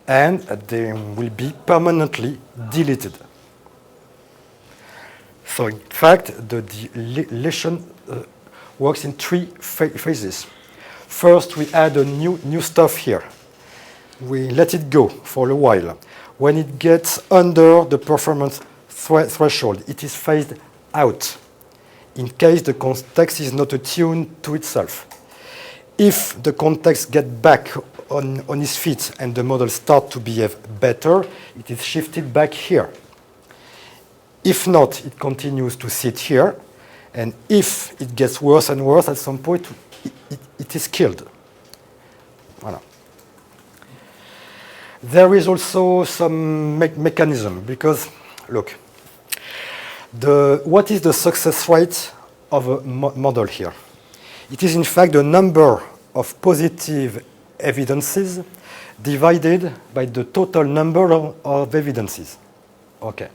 and they will be permanently deleted. So in fact, the deletion works in three phases. First, we add a new stuff here. We let it go for a while. When it gets under the performance threshold, it is phased out in case the context is not attuned to itself. If the context gets back on its feet and the model starts to behave better, it is shifted back here. If not, it continues to sit here. And if it gets worse and worse, at some point, it is killed. Voilà. There is also some mechanism, because, look, what is the success rate of a model here? It is, in fact, the number of positive evidences divided by the total number of evidences. Okay.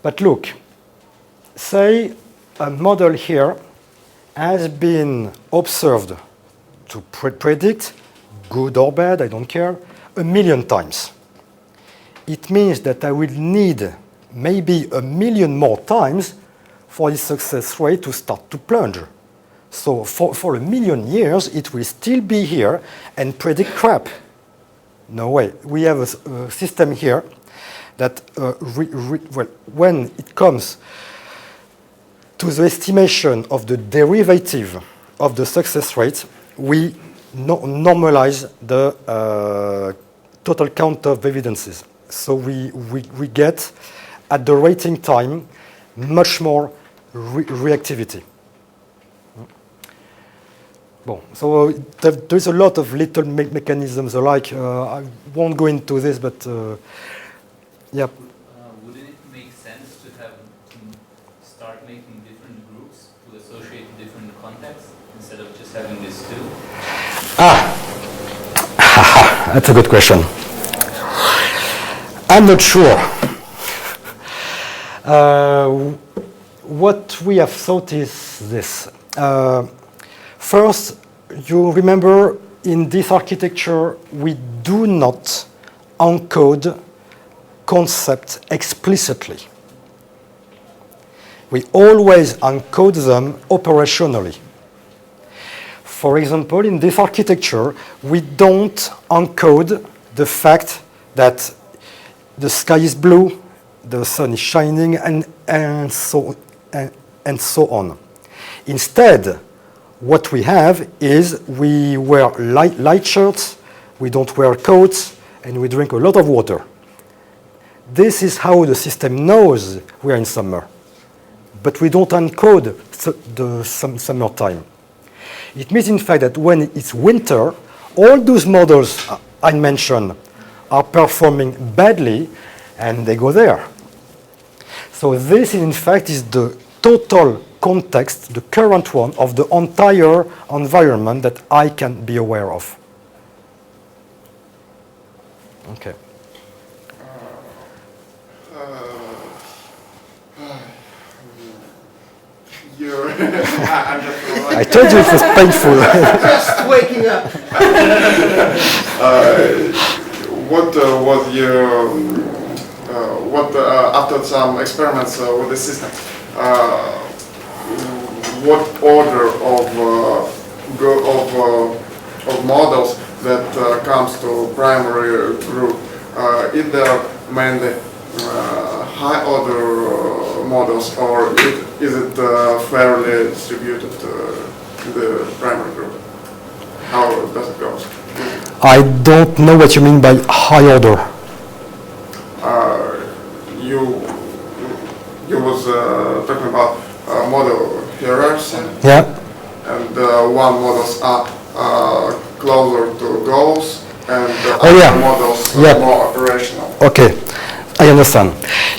But look, say a model here has been observed to predict, good or bad, I don't care, 1 million times. It means that I will need maybe 1 million more times for the success rate to start to plunge. So for 1 million years, it will still be here and predict crap. No way. We have a system here that when it comes to the estimation of the derivative of the success rate, we normalize the total count of evidences. So we get, at the rating time, much more reactivity. Bon, so there's a lot of little mechanisms alike. I won't go into this, but yeah. Wouldn't it make sense to start making different groups to associate different contexts instead of just having these two? That's a good question. I'm not sure. What we have thought is this. First, you remember in this architecture, we do not encode concepts explicitly. We always encode them operationally. For example, in this architecture, we don't encode the fact that the sky is blue, the sun is shining, and so on. Instead, what we have is we wear light shirts, we don't wear coats, and we drink a lot of water. This is how the system knows we are in summer. But we don't encode the summertime. It means, in fact, that when it's winter, all those models I mentioned are performing badly, and they go there. So this, in fact, is the total context, the current one, of the entire environment that I can be aware of. Okay. I'm just I told you it was painful. Just waking up. What was your after some experiments with the system? What order of models that comes to primary group? Is there mainly high order models, or is it fairly distributed to the primary group? How does it go? I don't know what you mean by high order. You was talking about model hierarchy. Yeah. And one models are closer to goals, and Oh, other yeah. models are Yeah. more operational. Okay, I understand.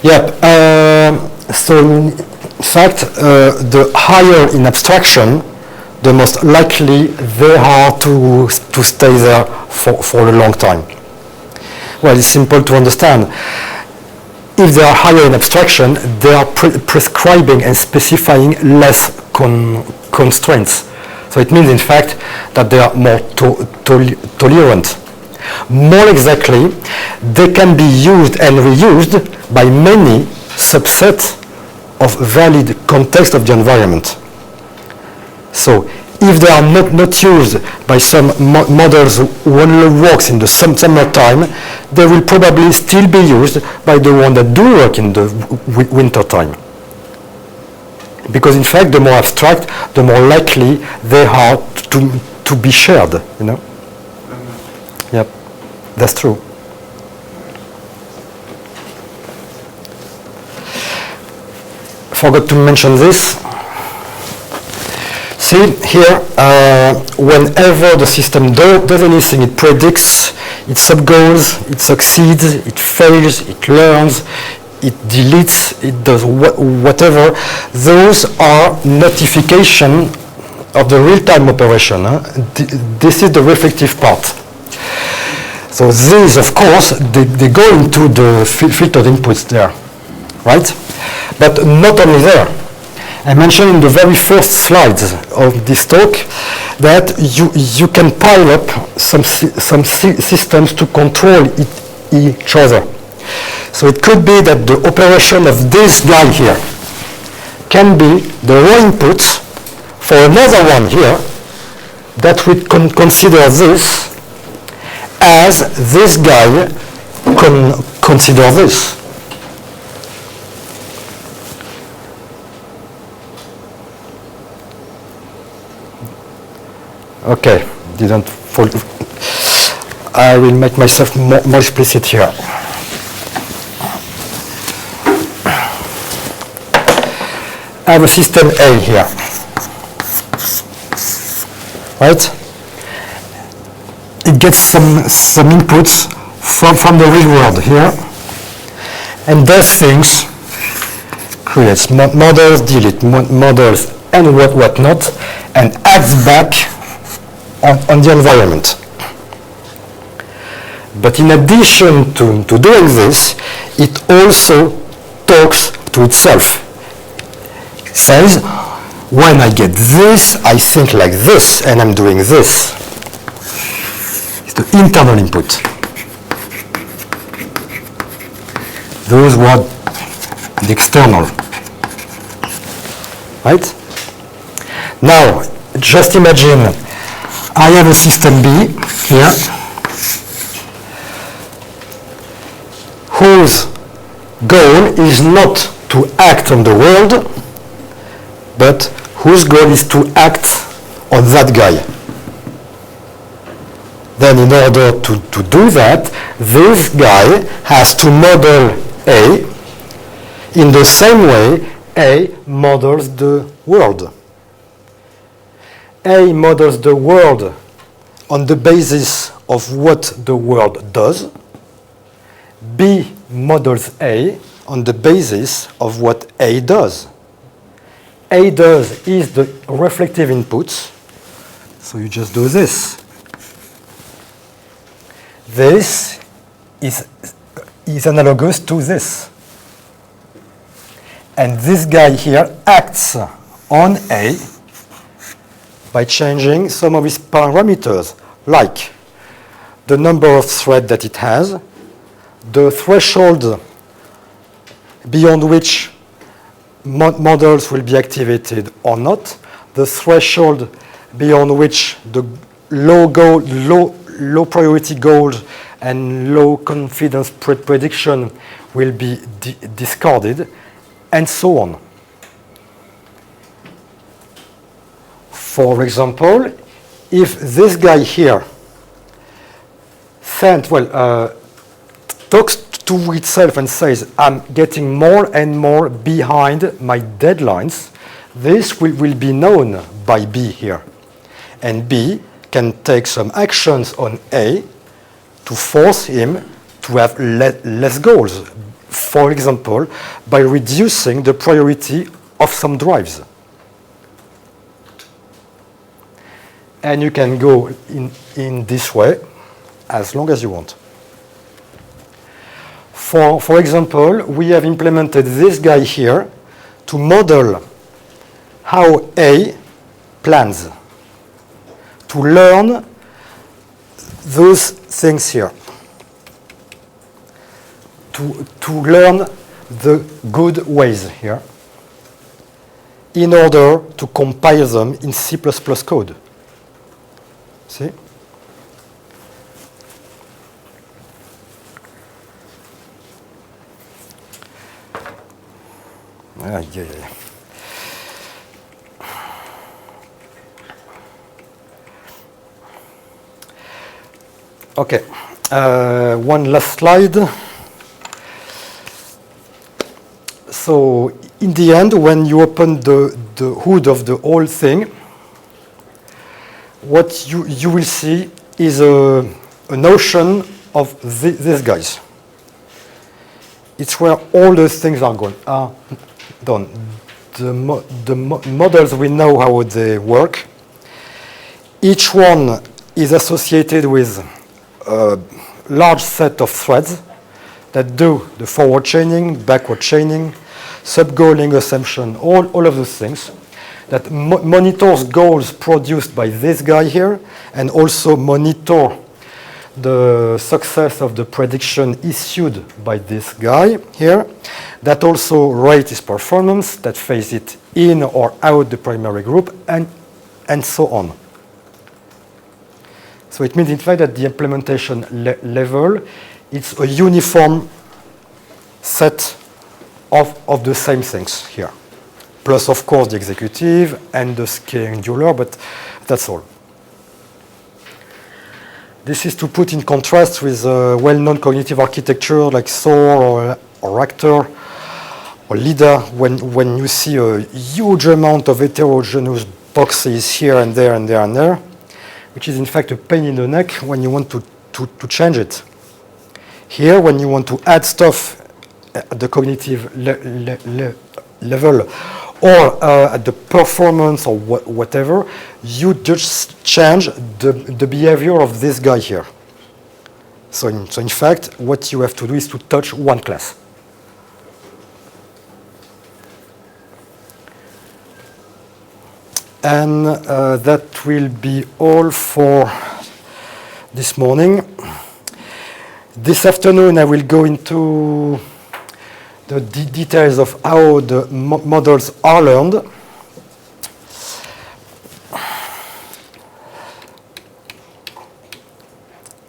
Yep. So in fact, the higher in abstraction, the most likely they are to stay there for a long time. Well, it's simple to understand. If they are higher in abstraction, they are prescribing and specifying less constraints. So it means, in fact, that they are more tolerant. More exactly, they can be used and reused by many subsets of valid context of the environment. So if they are not used by some models who only works in the summertime, they will probably still be used by the ones that do work in the winter time. Because in fact, the more abstract, the more likely they are to be shared, you know? Yep, that's true. Forgot to mention this. See here, whenever the system does anything, it predicts, it sub-goals, it succeeds, it fails, it learns, it deletes, it does whatever. Those are notification of the real-time operation. This is the reflective part. So these, of course, they go into the filtered inputs there, right? But not only there. I mentioned in the very first slides of this talk that you can pile up some systems to control each other. So it could be that the operation of this guy here can be the raw inputs for another one here that we can consider this as this guy consider this. Okay, didn't fall. I will make myself more explicit here. I have a system A here, right? It gets some inputs from the real world here, and does things, creates models, delete models, and whatnot, and adds back on the environment. But in addition to doing this, it also talks to itself. It says, when I get this, I think like this, and I'm doing this. It's the internal input. Those were the external. Right? Now, just imagine I have a system B here, whose goal is not to act on the world, but whose goal is to act on that guy. Then in order to do that, this guy has to model A in the same way A models the world. A models the world on the basis of what the world does. B models A on the basis of what A does. A does is the reflective inputs. So you just do this. This is analogous to this. And this guy here acts on A by changing some of its parameters, like the number of threads that it has, the threshold beyond which models will be activated or not, the threshold beyond which the low priority goals and low confidence prediction will be discarded, and so on. For example, if this guy here talks to itself and says, I'm getting more and more behind my deadlines, this will be known by B here. And B can take some actions on A to force him to have less goals. For example, by reducing the priority of some drives. And you can go in this way as long as you want. For example, we have implemented this guy here to model how A plans, to learn those things here, to learn the good ways here in order to compile them in C++ code. See? Yeah. Okay, one last slide. So, in the end, when you open the hood of the whole thing, what you will see is a notion of these guys. It's where all those things are done. The models, we know how they work. Each one is associated with a large set of threads that do the forward chaining, backward chaining, sub-goaling assumption, all of those things that monitors goals produced by this guy here and also monitor the success of the prediction issued by this guy here, that also rate its performance, that phase it in or out the primary group, and so on. So it means, in fact, that the implementation level, it's a uniform set of the same things here. Plus, of course, the executive and the scheduler, but that's all. This is to put in contrast with well-known cognitive architecture like SOAR or Actor or LIDA, when you see a huge amount of heterogeneous boxes here and there and there and there, which is in fact a pain in the neck when you want to change it. Here, when you want to add stuff at the cognitive level or at the performance or whatever, you just change the behavior of this guy here. So in fact, what you have to do is to touch one class. And that will be all for this morning. This afternoon, I will go into the details of how the models are learned.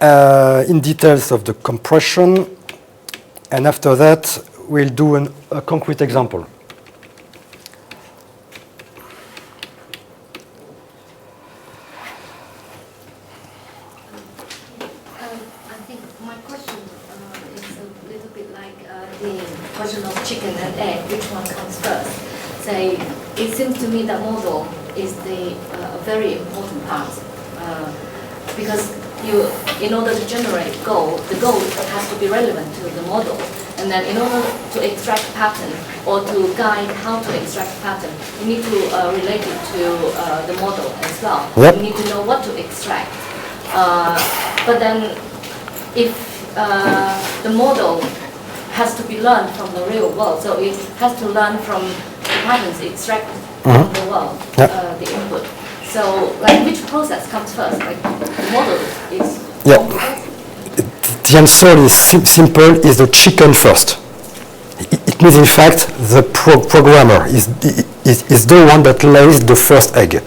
in details of the compression, and after that, we'll do a concrete example. I think my question is a little bit like the question of chicken and egg, which one comes first? Say, it seems to me that model is the very important part because in order to generate goal, the goal has to be relevant to the model. And then in order to extract pattern or to guide how to extract pattern, you need to relate it to the model as well. Yep. You need to know what to extract. But then if the model has to be learned from the real world, so it has to learn from the patterns extracted from the world, the input. So, like, which process comes first? Like, the model is The answer is simple, is the chicken first. It means, in fact, the programmer is the one that lays the first egg.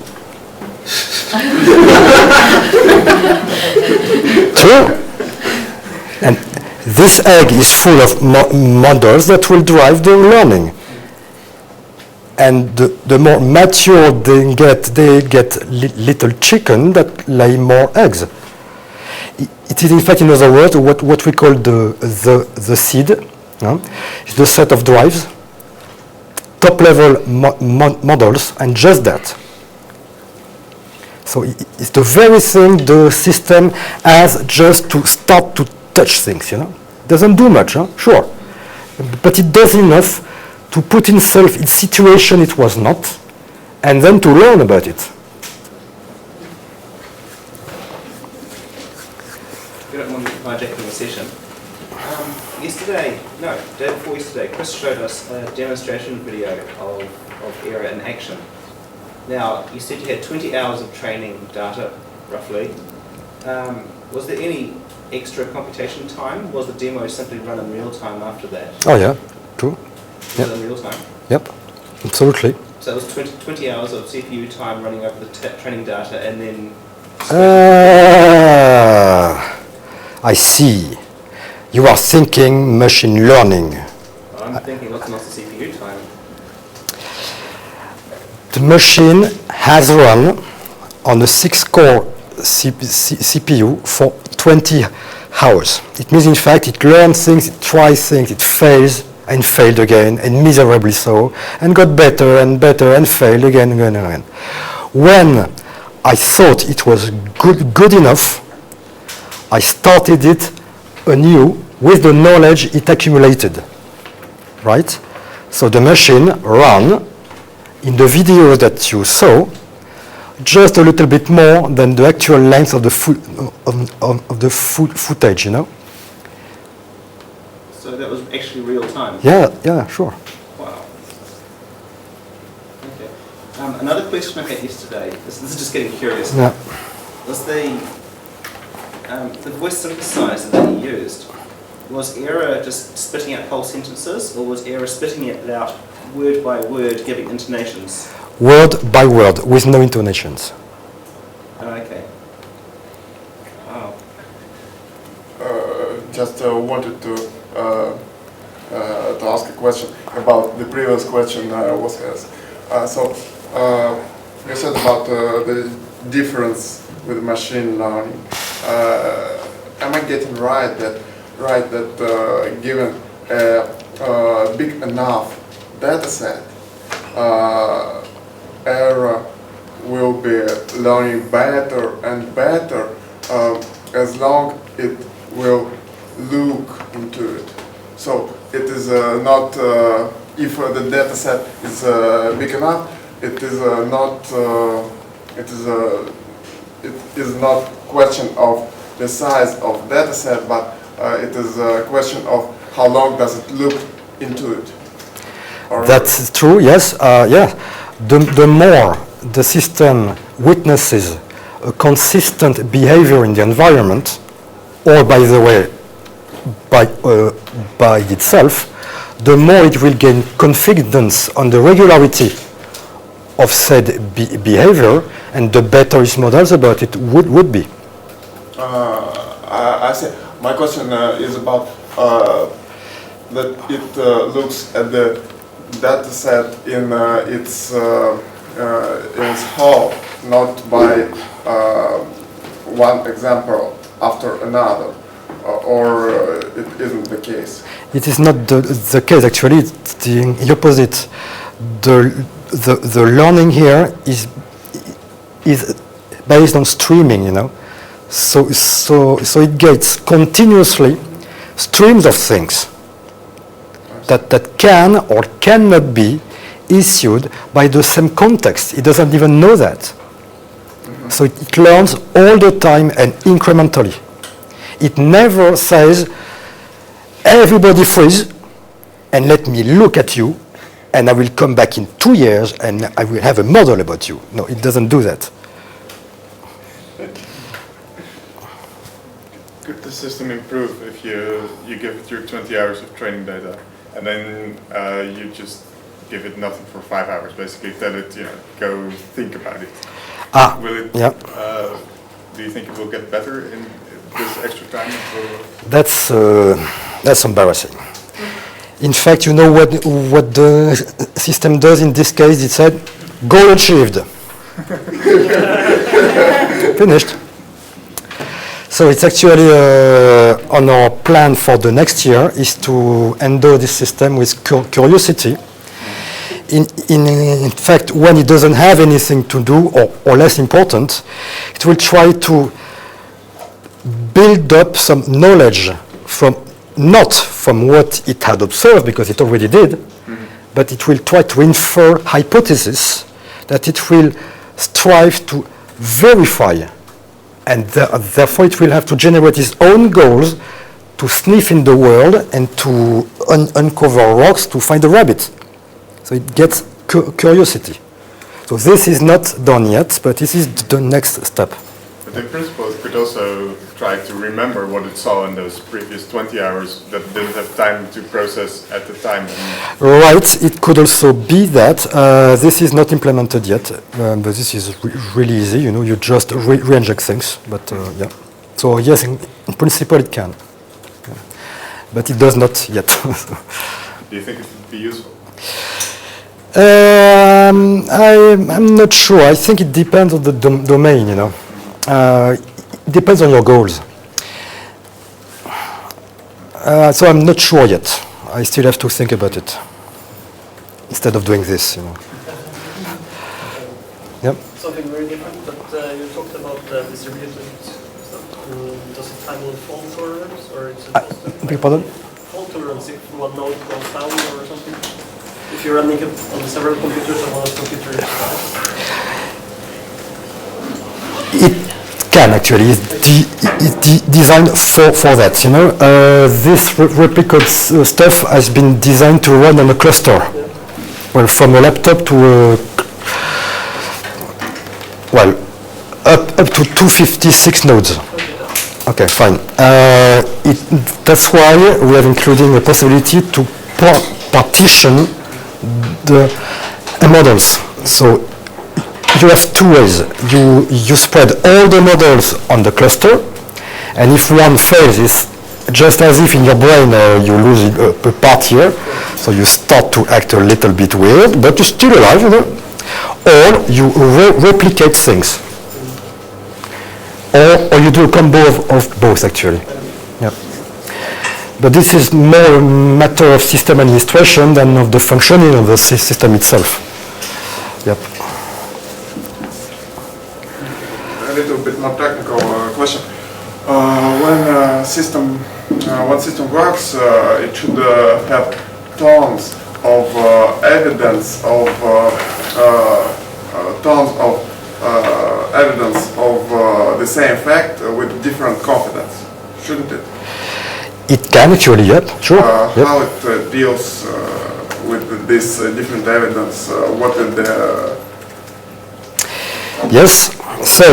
True. And this egg is full of models that will drive the learning. And the more mature they get little chicken that lay more eggs. It is, in fact, in other words, what we call the seed. It's the set of drives, top-level models, and just that. So it's the very thing the system has just to start to touch things, Doesn't do much, sure. But it does enough to put itself in situation it was not, and then to learn about it. Good morning, hijacking the session. Day before yesterday, Chris showed us a demonstration video of AERA in action. Now, you said you had 20 hours of training data, roughly. Was there any extra computation time? Was the demo simply run in real time after that? Oh yeah, true. Was it in real time? Yep, absolutely. So it was 20 hours of CPU time running over the training data and then... I see. You are thinking machine learning. I'm thinking what's not the CPU time? The machine has run on a 6-core CPU for 20 hours. It means, in fact, it learns things, it tries things, it fails and failed again, and miserably so, and got better and better and failed again and again and again. When I thought it was good enough, I started it anew with the knowledge it accumulated, right? So the machine ran in the video that you saw just a little bit more than the actual length of the footage, So that was actually real time? Yeah, sure. Wow. Okay. Another question I had yesterday, this is just getting curious. Yeah. Was the voice synthesizer that you used, was AERA just spitting out whole sentences, or was AERA spitting it out word by word, giving intonations? Word by word, with no intonations. Okay. Wow. Just wanted to ask a question about the previous question was asked. You said about the difference with machine learning. Am I getting right that given a big enough data set, AERA will be learning better and better as long it will look into it. So it is not, if the data set is big enough, it is not question of the size of data set, but it is a question of how long does it look into it. That's true, yes. The more the system witnesses a consistent behavior in the environment, or by the way, by itself, the more it will gain confidence on the regularity of said behavior, and the better its models about it would be. I see. My question is about that it looks at the data set in its whole, not by one example after another, or it isn't the case. It is not the case, actually. It's the opposite. The learning here is based on streaming, you know. So it gets continuously streams of things that can or cannot be issued by the same context. It doesn't even know that. Mm-hmm. So it learns all the time and incrementally. It never says, everybody freeze and let me look at you and I will come back in 2 years and I will have a model about you. No, it doesn't do that. Could the system improve if you give it your 20 hours of training data and then you just give it nothing for 5 hours, basically tell it, go think about it? Will it? Yeah. Do you think it will get better in this extra time? That's embarrassing. In fact, you know what the system does in this case? It said, goal achieved. Finished. So it's actually on our plan for the next year is to endow this system with curiosity. In fact, when it doesn't have anything to do or less important, it will try to build up some knowledge not from what it had observed, because it already did, but it will try to infer hypotheses that it will strive to verify. And therefore it will have to generate its own goals to sniff in the world and to uncover rocks to find a rabbit. So it gets curiosity. So this is not done yet, but this is the next step. But in principle, it could also try to remember what it saw in those previous 20 hours that didn't have time to process at the time. Right, it could also be that. This is not implemented yet, but this is really easy. You just re-inject things. But yeah, so yes, in principle it can, yeah. But it does not yet. Do you think it would be useful? I'm not sure. I think it depends on the domain. It depends on your goals. So I'm not sure yet. I still have to think about it instead of doing this. Yep. Something very different, but you talked about distributed stuff. Does it handle fault tolerance, or is it Pardon? fault tolerance if one node goes down or something? If you're running it on several computers and one computer is It can actually. It's designed for that. This replicate stuff has been designed to run on a cluster. Yeah. Well, from a laptop to up to 256 nodes. Okay, fine. That's why we have included a possibility to partition the models. So you have two ways. You spread all the models on the cluster, and if one fails, it's just as if in your brain you lose a part here, so you start to act a little bit weird, but you're still alive, Or you replicate things, or you do a combo of both, actually. Yeah. But this is more a matter of system administration than of the functioning of the system itself. Yep. A little bit more technical question. When system works, it should have tons of evidence of the same fact with different confidence, shouldn't it? It can actually, yep, sure. Yep. How it deals with this different evidence? What is the? Yes. So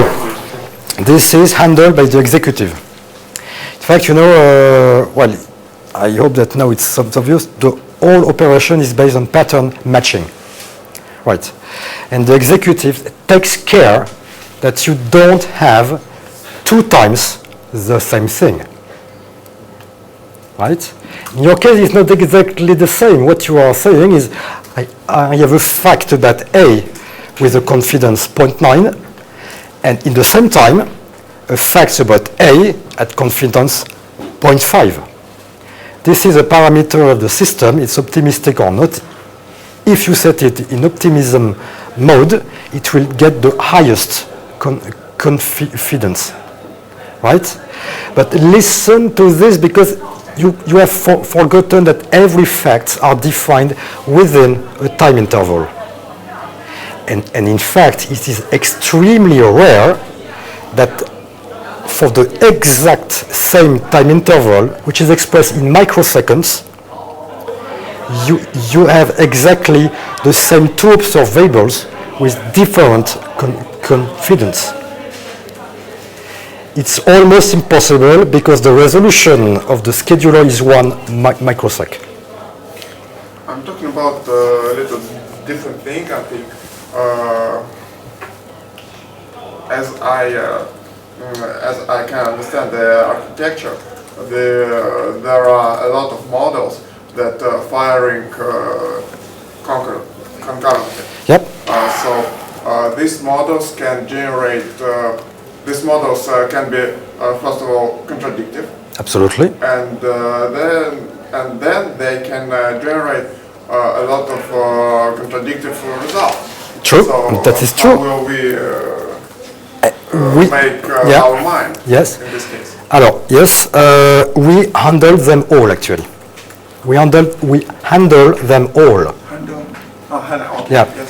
this is handled by the executive. In fact, well, I hope that now it's obvious. The whole operation is based on pattern matching, right? And the executive takes care that you don't have 2 times the same thing. Right? In your case, it's not exactly the same. What you are saying is, I have a fact about A with a confidence 0.9, and in the same time, a fact about A at confidence 0.5. This is a parameter of the system. It's optimistic or not. If you set it in optimism mode, it will get the highest confidence. Right? But listen to this, because you have forgotten that every facts are defined within a time interval. And in fact, it is extremely rare that for the exact same time interval, which is expressed in microseconds, you have exactly the same two observables with different confidence. It's almost impossible because the resolution of the scheduler is 1 microsecond. I'm talking about a little different thing, I think. As I can understand the architecture, there are a lot of models that firing concurrently. Yep. So these models can generate. These models can be, first of all, contradictive. Absolutely. And then they can generate a lot of contradictive results. True, So, that is true. How will we make our mind yes. in this case? Alors, yes, we handle them all actually. We handle them all. Handle. Yeah. Yes.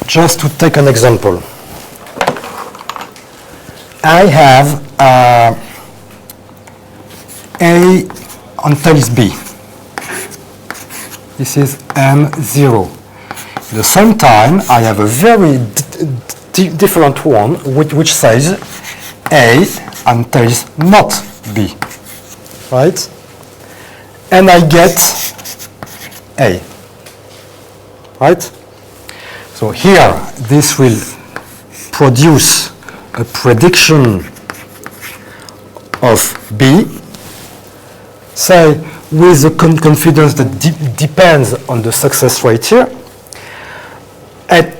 Just to take an example, I have A on tails B. This is M0. At the same time, I have a very different one which says A and tails not B. Right? And I get A. Right? So here, this will produce a prediction of B, say with a confidence that depends on the success rate here, at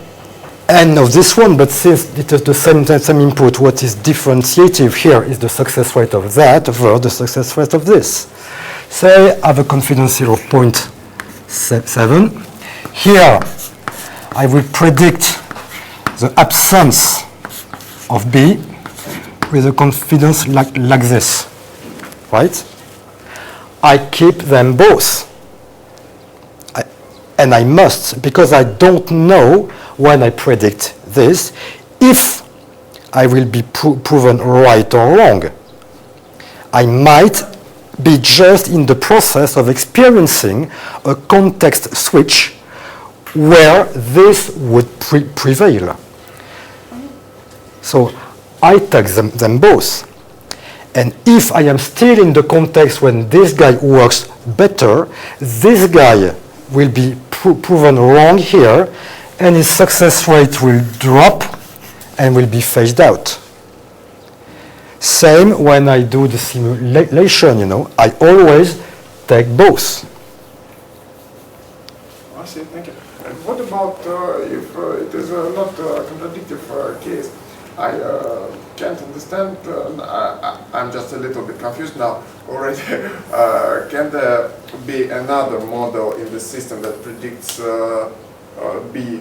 n of this one, but since it is the same input, what is differentiative here is the success rate of that over the success rate of this. Say I have a confidence 0.7. Here, I will predict the absence of B with a confidence like this, right? I keep them both. And I must, because I don't know when I predict this, if I will be proven right or wrong. I might be just in the process of experiencing a context switch where this would prevail. So I take them both. And if I am still in the context when this guy works better, this guy will be proven wrong here, and his success rate will drop and will be phased out. Same when I do the simulation, I always take both. I see, thank you. And what about if it is not a contradictive case? I can't understand, I'm just a little bit confused now already. Can there be another model in the system that predicts B2?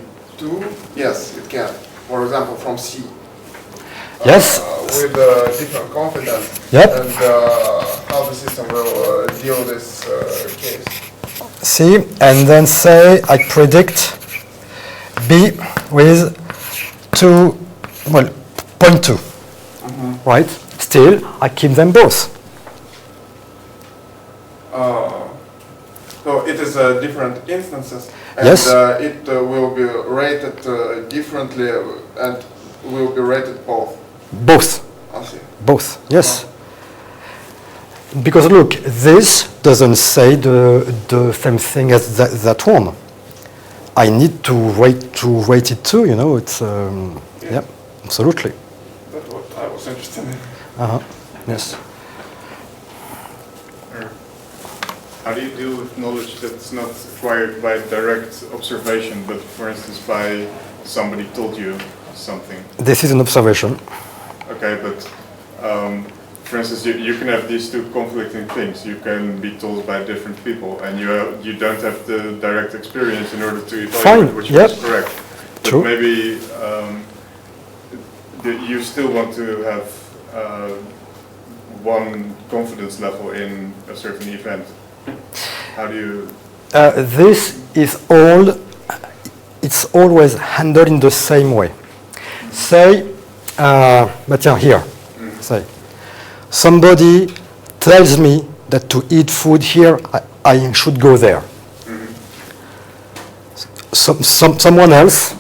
Yes, it can. For example, from C. Yes. With different confidence. Yep. And how the system will deal with this case. See, and then say I predict B with 0.2, right? Still, I keep them both. So it is different instances, and Yes. It will be rated differently and will be rated both. Both. I see. Both, yes. Because look, this doesn't say the same thing as that one. I need to rate it too, it's, yeah. Absolutely. That's what I was interested in. Yes. How do you deal with knowledge that's not acquired by direct observation, but for instance by somebody told you something? This is an observation. Okay, but for instance, you can have these two conflicting things. You can be told by different people, and you don't have the direct experience in order to evaluate which one is correct. But True. maybe you still want to have one confidence level in a certain event. How do you? This is all. It's always handled in the same way. Say, but yeah, here. Say, somebody tells me that to eat food here, I should go there. Someone else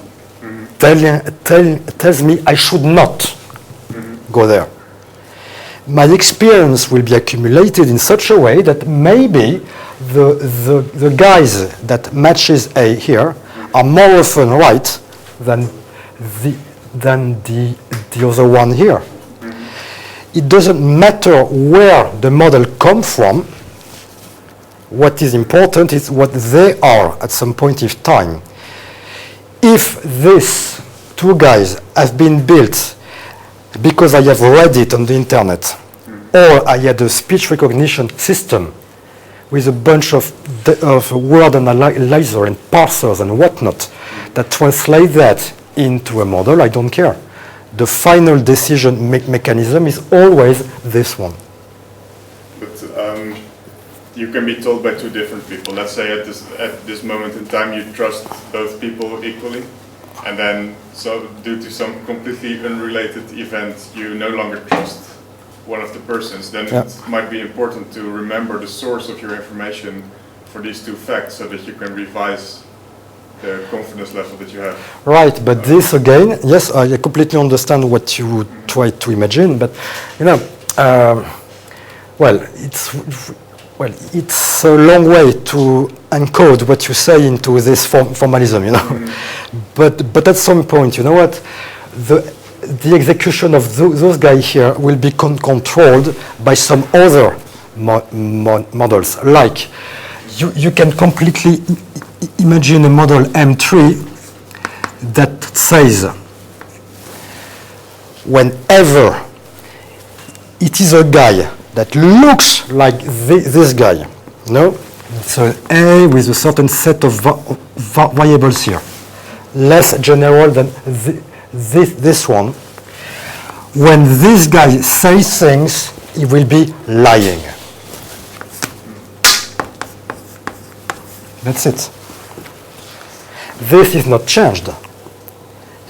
tells me I should not go there. My experience will be accumulated in such a way that maybe the guys that matches A here are more often right than the other one here. It doesn't matter where the model comes from. What is important is what they are at some point in time. If these two guys have been built because I have read it on the internet, or I had a speech recognition system with a bunch of word analyzer and parsers and whatnot that translate that into a model, I don't care. The final decision mechanism is always this one. But you can be told by two different people. Let's say at this moment in time you trust both people equally, and then so due to some completely unrelated event you no longer trust one of the persons, then it might be important to remember the source of your information for these two facts so that you can revise the confidence level that you have. Right, but this again, yes, I completely understand what you try to imagine, but you know, it's a long way to encode what you say into this formalism, you know. But at some point, you know what, the execution of those guys here will be controlled by some other models. Like, you can completely imagine a model M3 that says, whenever it is a guy that looks like this guy, no? So A with a certain set of variables here, less general than this one. When this guy says things, he will be lying. That's it. This is not changed.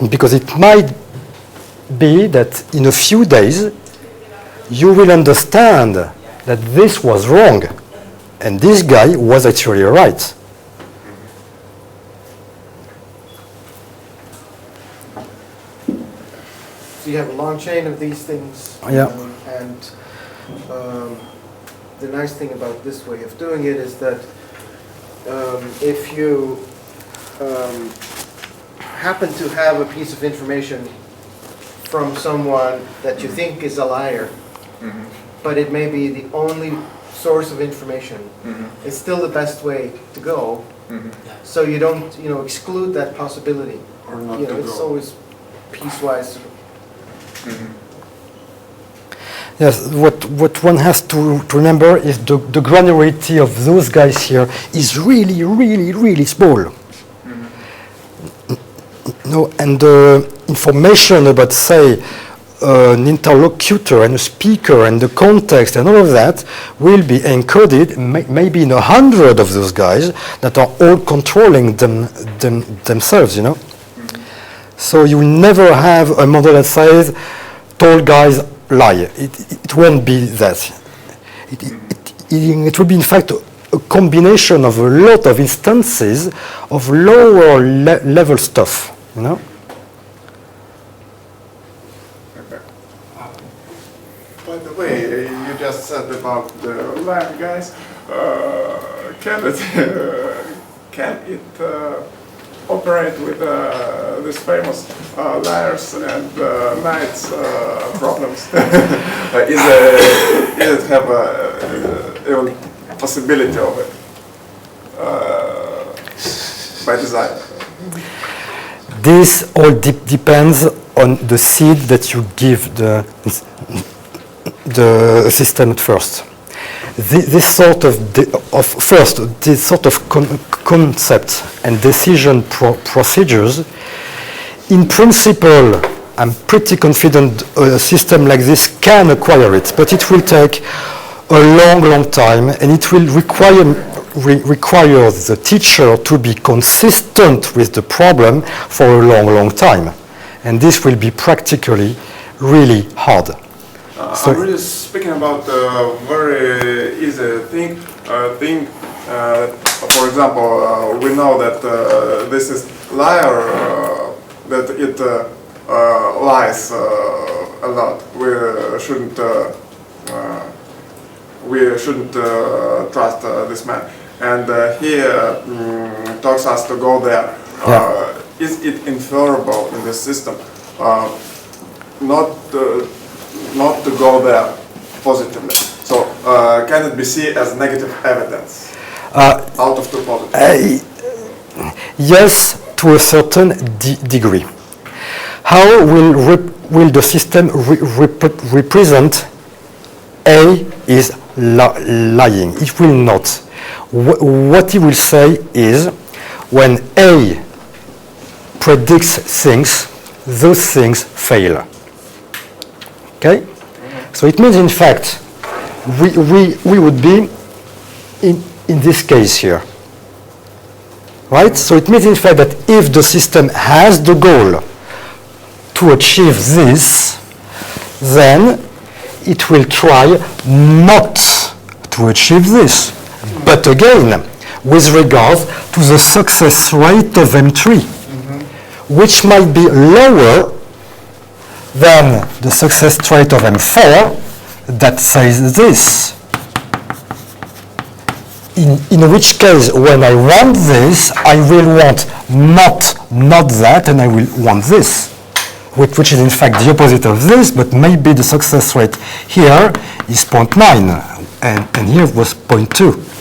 Because it might be that in a few days, you will understand that this was wrong, and this guy was actually right. So you have a long chain of these things. Yeah. And the nice thing about this way of doing it is that if you happen to have a piece of information from someone that you think is a liar, but it may be the only source of information, it's still the best way to go. So you don't, exclude that possibility. Or not You to know, it's go. always piecewise. Yes, what one has to remember is the granularity of those guys here is really, really, really small. No, and the information about, say, an interlocutor and a speaker and the context and all of that will be encoded maybe in 100 of those guys that are all controlling themselves, So you will never have a model that says, tall guys lie. It won't be that. It will be, in fact, a combination of a lot of instances of lower level stuff, Okay. By the way, you just said about the lab guys. Can it operate with these famous layers and nights problems? Is it have even possibility of it by design? This all depends on the seed that you give the system at first. This sort of concept and decision procedures, in principle, I'm pretty confident a system like this can acquire it, but it will take a long time, and it will require the teacher to be consistent with the problem for a long time. And this will be practically really hard. I'm really speaking about a very easy thing. For example, we know that this is liar, that it lies a lot. We shouldn't trust this man. And he talks us to go there. Is it inferable in the system not to go there positively? So can it be seen as negative evidence out of two positives? Yes, to a certain degree. How will the system represent A is lying? It will not. What he will say is, when A predicts things, those things fail. Okay? So it means, in fact, we would be in this case here. Right? So it means, in fact, that if the system has the goal to achieve this, then it will try not to achieve this. But again, with regard to the success rate of M3, which might be lower than the success rate of M4 that says this. In which case, when I want this, I will want not that, and I will want this, which is in fact the opposite of this, but maybe the success rate here is 0.9, and here was 0.2.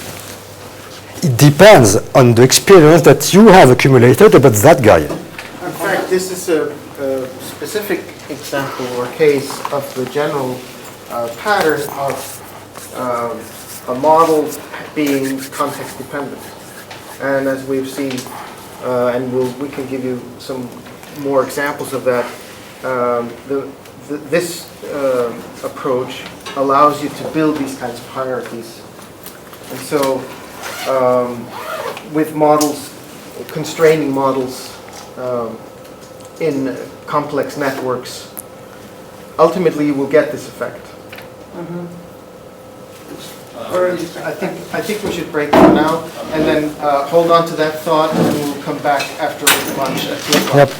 It depends on the experience that you have accumulated about that guy. In fact, this is a specific example or case of the general pattern of a model being context dependent. And as we've seen, and we can give you some more examples of that, this approach allows you to build these kinds of hierarchies. And so with models, constraining models in complex networks, ultimately you will get this effect. I think we should break for now, and then hold on to that thought, and we'll come back after lunch at 2 o'clock. Yep.